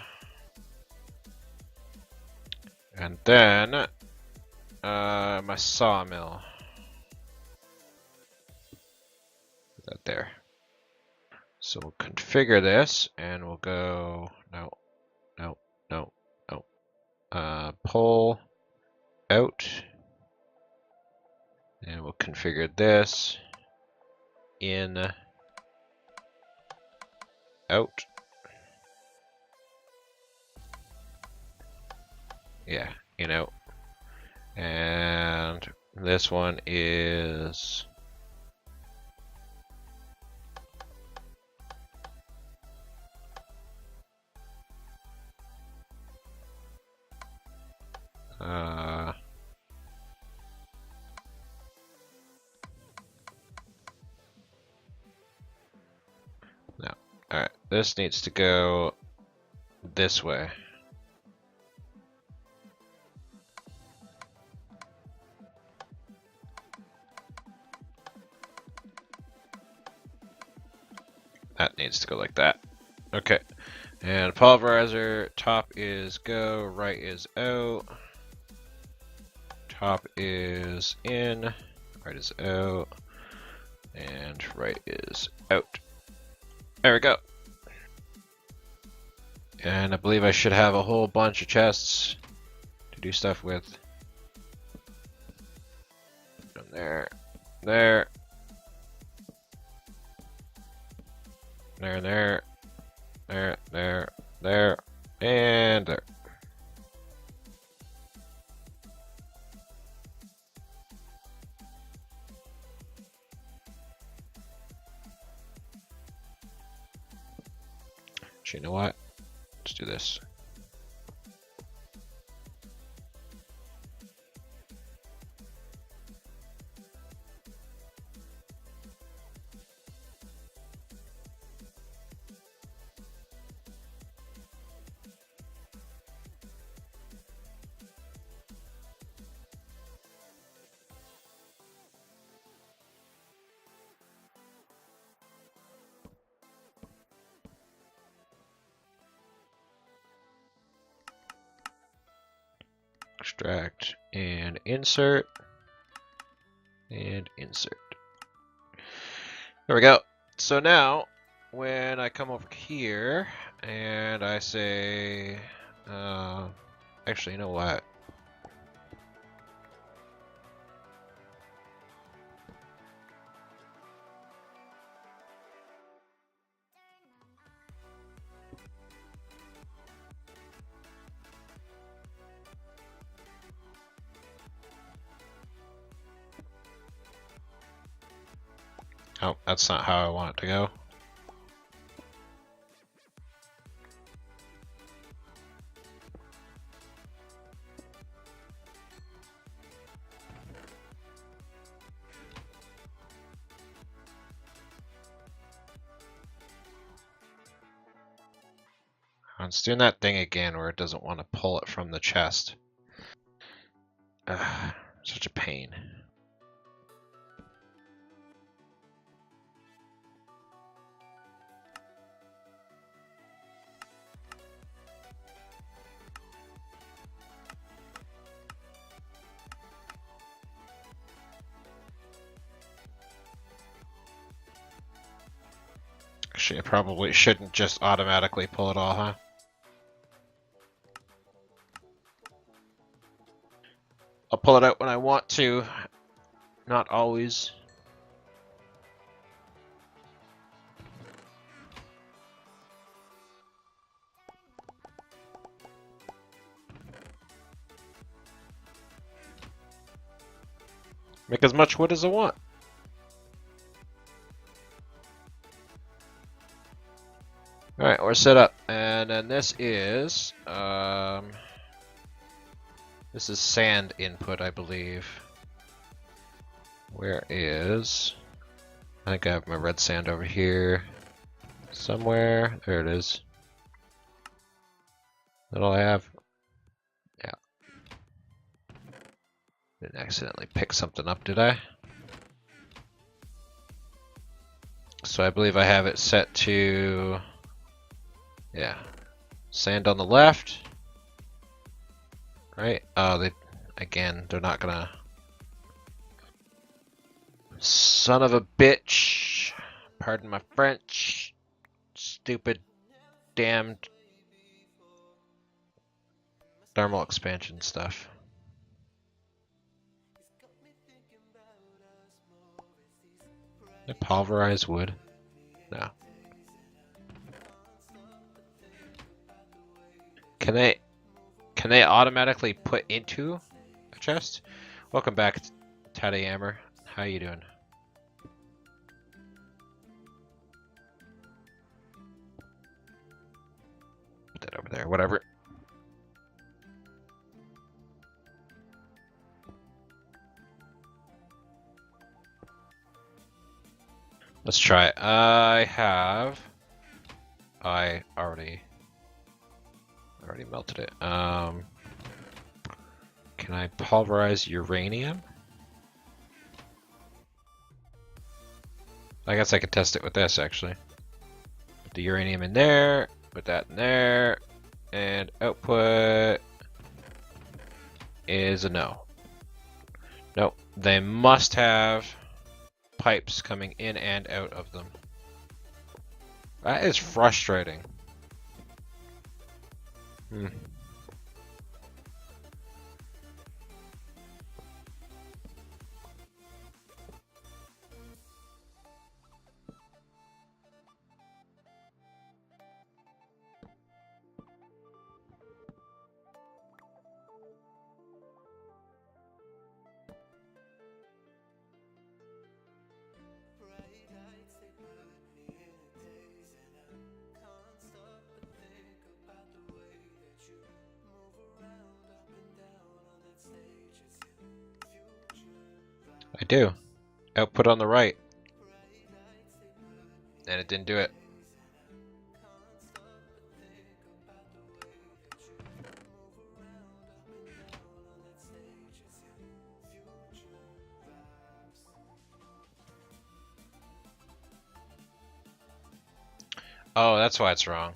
And then my sawmill. Put that there. So we'll configure this and we'll go no. Pull out. And we'll configure this in out. Yeah, in out. And this one is no. Alright, this needs to go this way. That needs to go like that. Okay. And pulverizer, top is go, right is out. Top is in, right is out, and right is out. There we go. And I believe I should have a whole bunch of chests to do stuff with. And there, there, there, and there. Actually, you know what? Let's do this. Extract and insert. And insert. There we go. So now, when I come over here and I say, actually, you know what? Oh, that's not how I want it to go. It's doing that thing again where it doesn't want to pull it from the chest. Ugh, such a pain. Actually, I probably shouldn't just automatically pull it all, huh? I'll pull it out when I want to, not always. Make as much wood as I want. Alright, we're set up. And then this is sand input, I believe. Where is... I think I have my red sand over here. Somewhere. There it is. That all I have? Yeah. Didn't accidentally pick something up, did I? So I believe I have it set to... Yeah. Sand on the left. Right? Oh, they're not gonna... Son of a bitch. Pardon my French. Stupid, damned thermal expansion stuff. They pulverize wood? No. Can they automatically put into a chest? Welcome back, Tadayammer. How you doing? Put that over there, whatever. Let's try it. I already melted it. Can I pulverize uranium? I guess I could test it with this, actually. Put the uranium in there, put that in there, and output is a no. Nope, they must have pipes coming in and out of them. That is frustrating. I do. Output on the right. And it didn't do it. Oh, that's why it's wrong.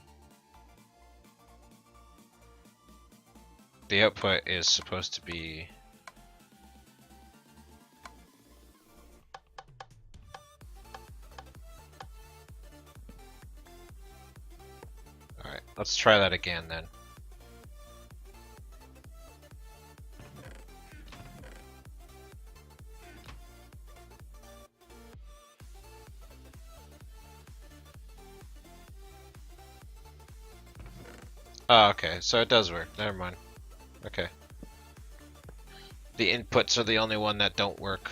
The output is supposed to be... Alright, let's try that again then. Oh, okay, so it does work. Never mind. Okay. The inputs are the only one that don't work.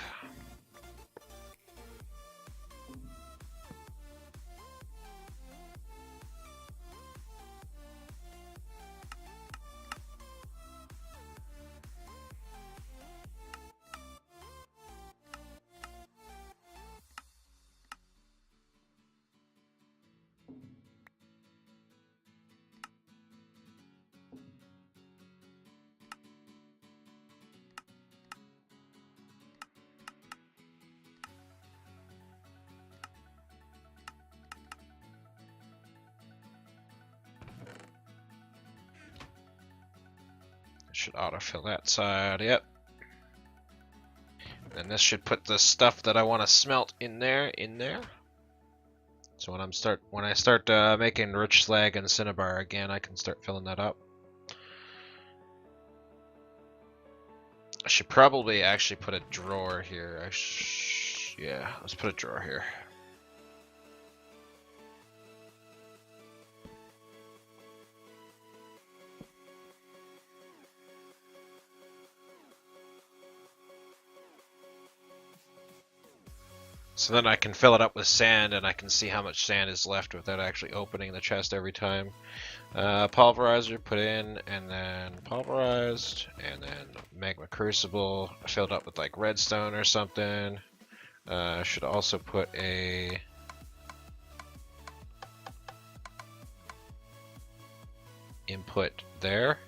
Should autofill that side, yep. And this should put the stuff that I want to smelt in there. So when I start making rich slag and cinnabar again, I can start filling that up. I should probably actually put a drawer here. Yeah, let's put a drawer here. So then I can fill it up with sand and I can see how much sand is left without actually opening the chest every time. Pulverizer put in, and then pulverized, and then magma crucible filled up with like redstone or something. Should also put a input there.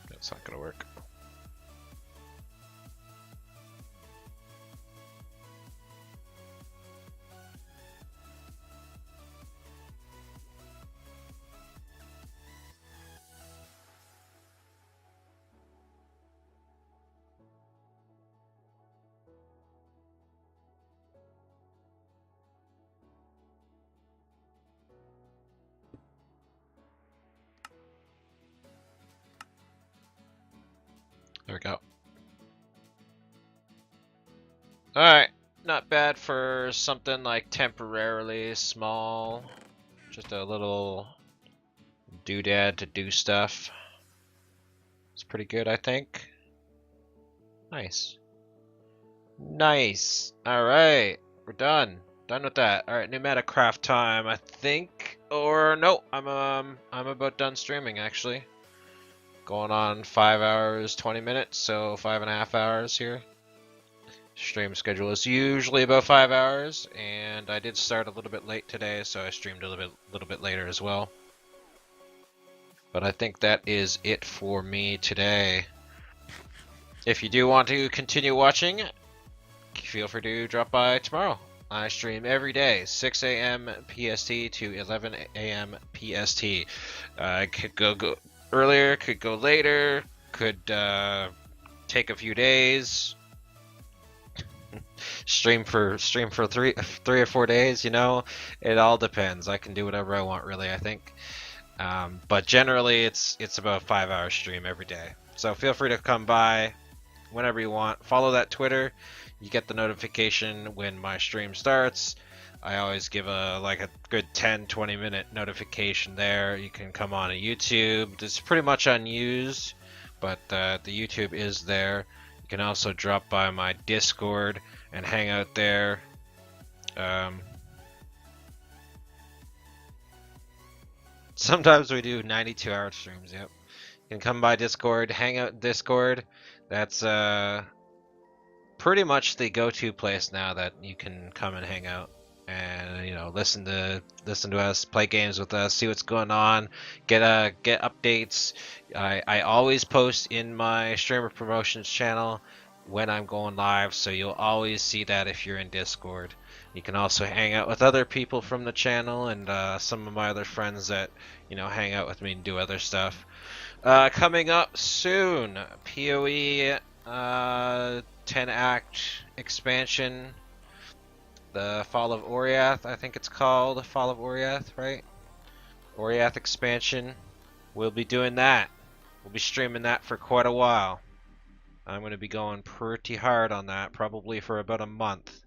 That's not gonna work. There we go. Alright, not bad for something like temporarily small. Just a little doodad to do stuff. It's pretty good, I think. Nice. Nice. Alright, we're done. Done with that. Alright, new Metacraft time, I think. Or no, I'm about done streaming actually. Going on 5 hours, 20 minutes, so 5.5 hours here. Stream schedule is usually about 5 hours, and I did start a little bit late today, so I streamed a little bit later as well. But I think that is it for me today. If you do want to continue watching, feel free to drop by tomorrow. I stream every day, 6 a.m. PST to 11 a.m. PST. Could go earlier, could go later, could take a few days. stream for 3 or 4 days, you know, it all depends. I can do whatever I want, really, I think. But generally, it's about a 5-hour stream every day. So feel free to come by whenever you want. Follow that Twitter. You get the notification when my stream starts. I always give a good 10-20 minute notification there. You can come on to YouTube. It's pretty much unused, but the YouTube is there. You can also drop by my Discord and hang out there. Sometimes we do 92-hour streams, yep. You can come by Discord, hang out in Discord. That's pretty much the go-to place now that you can come and hang out and, you know, listen to us, play games with us, see what's going on, get updates. I always post in my streamer promotions channel when I'm going live, so you'll always see that if you're in Discord. You can also hang out with other people from the channel and some of my other friends that, you know, hang out with me and do other stuff. Coming up soon, PoE 10-act expansion, the Fall of Oriath, I think it's called, Fall of Oriath, right? Oriath expansion. We'll be doing that. We'll be streaming that for quite a while. I'm going to be going pretty hard on that, probably for about a month.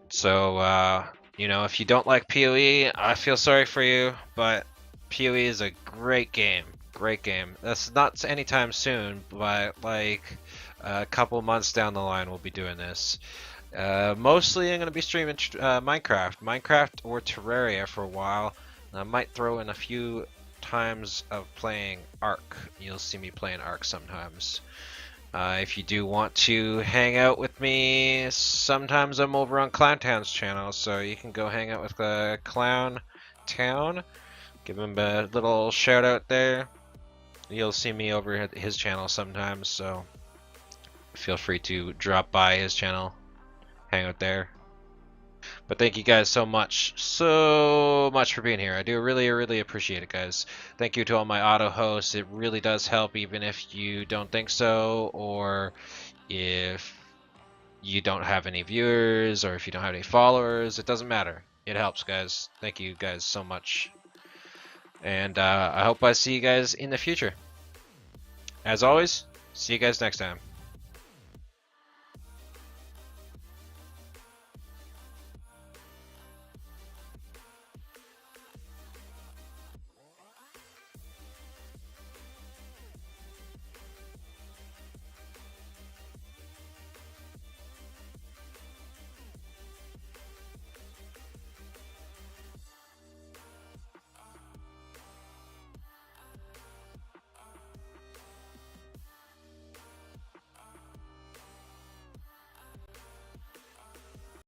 So, you know, if you don't like PoE, I feel sorry for you, but PoE is a great game. Great game. That's not anytime soon, but like a couple months down the line we'll be doing this. Mostly I'm going to be streaming Minecraft or Terraria for a while. I might throw in a few times of playing Ark. You'll see me playing Ark sometimes. If you do want to hang out with me, sometimes I'm over on Clowntown's channel, so you can go hang out with Clown Town. Give him a little shout out there. You'll see me over at his channel sometimes, so feel free to drop by his channel. hang out there. But thank you guys so much for being here. I do really appreciate it, guys. Thank you to all my auto hosts. It really does help, even if you don't think so, or if you don't have any viewers, or if you don't have any followers. It doesn't matter. It helps, guys. Thank you guys so much. And I hope I see you guys in the future. As always, see you guys next time.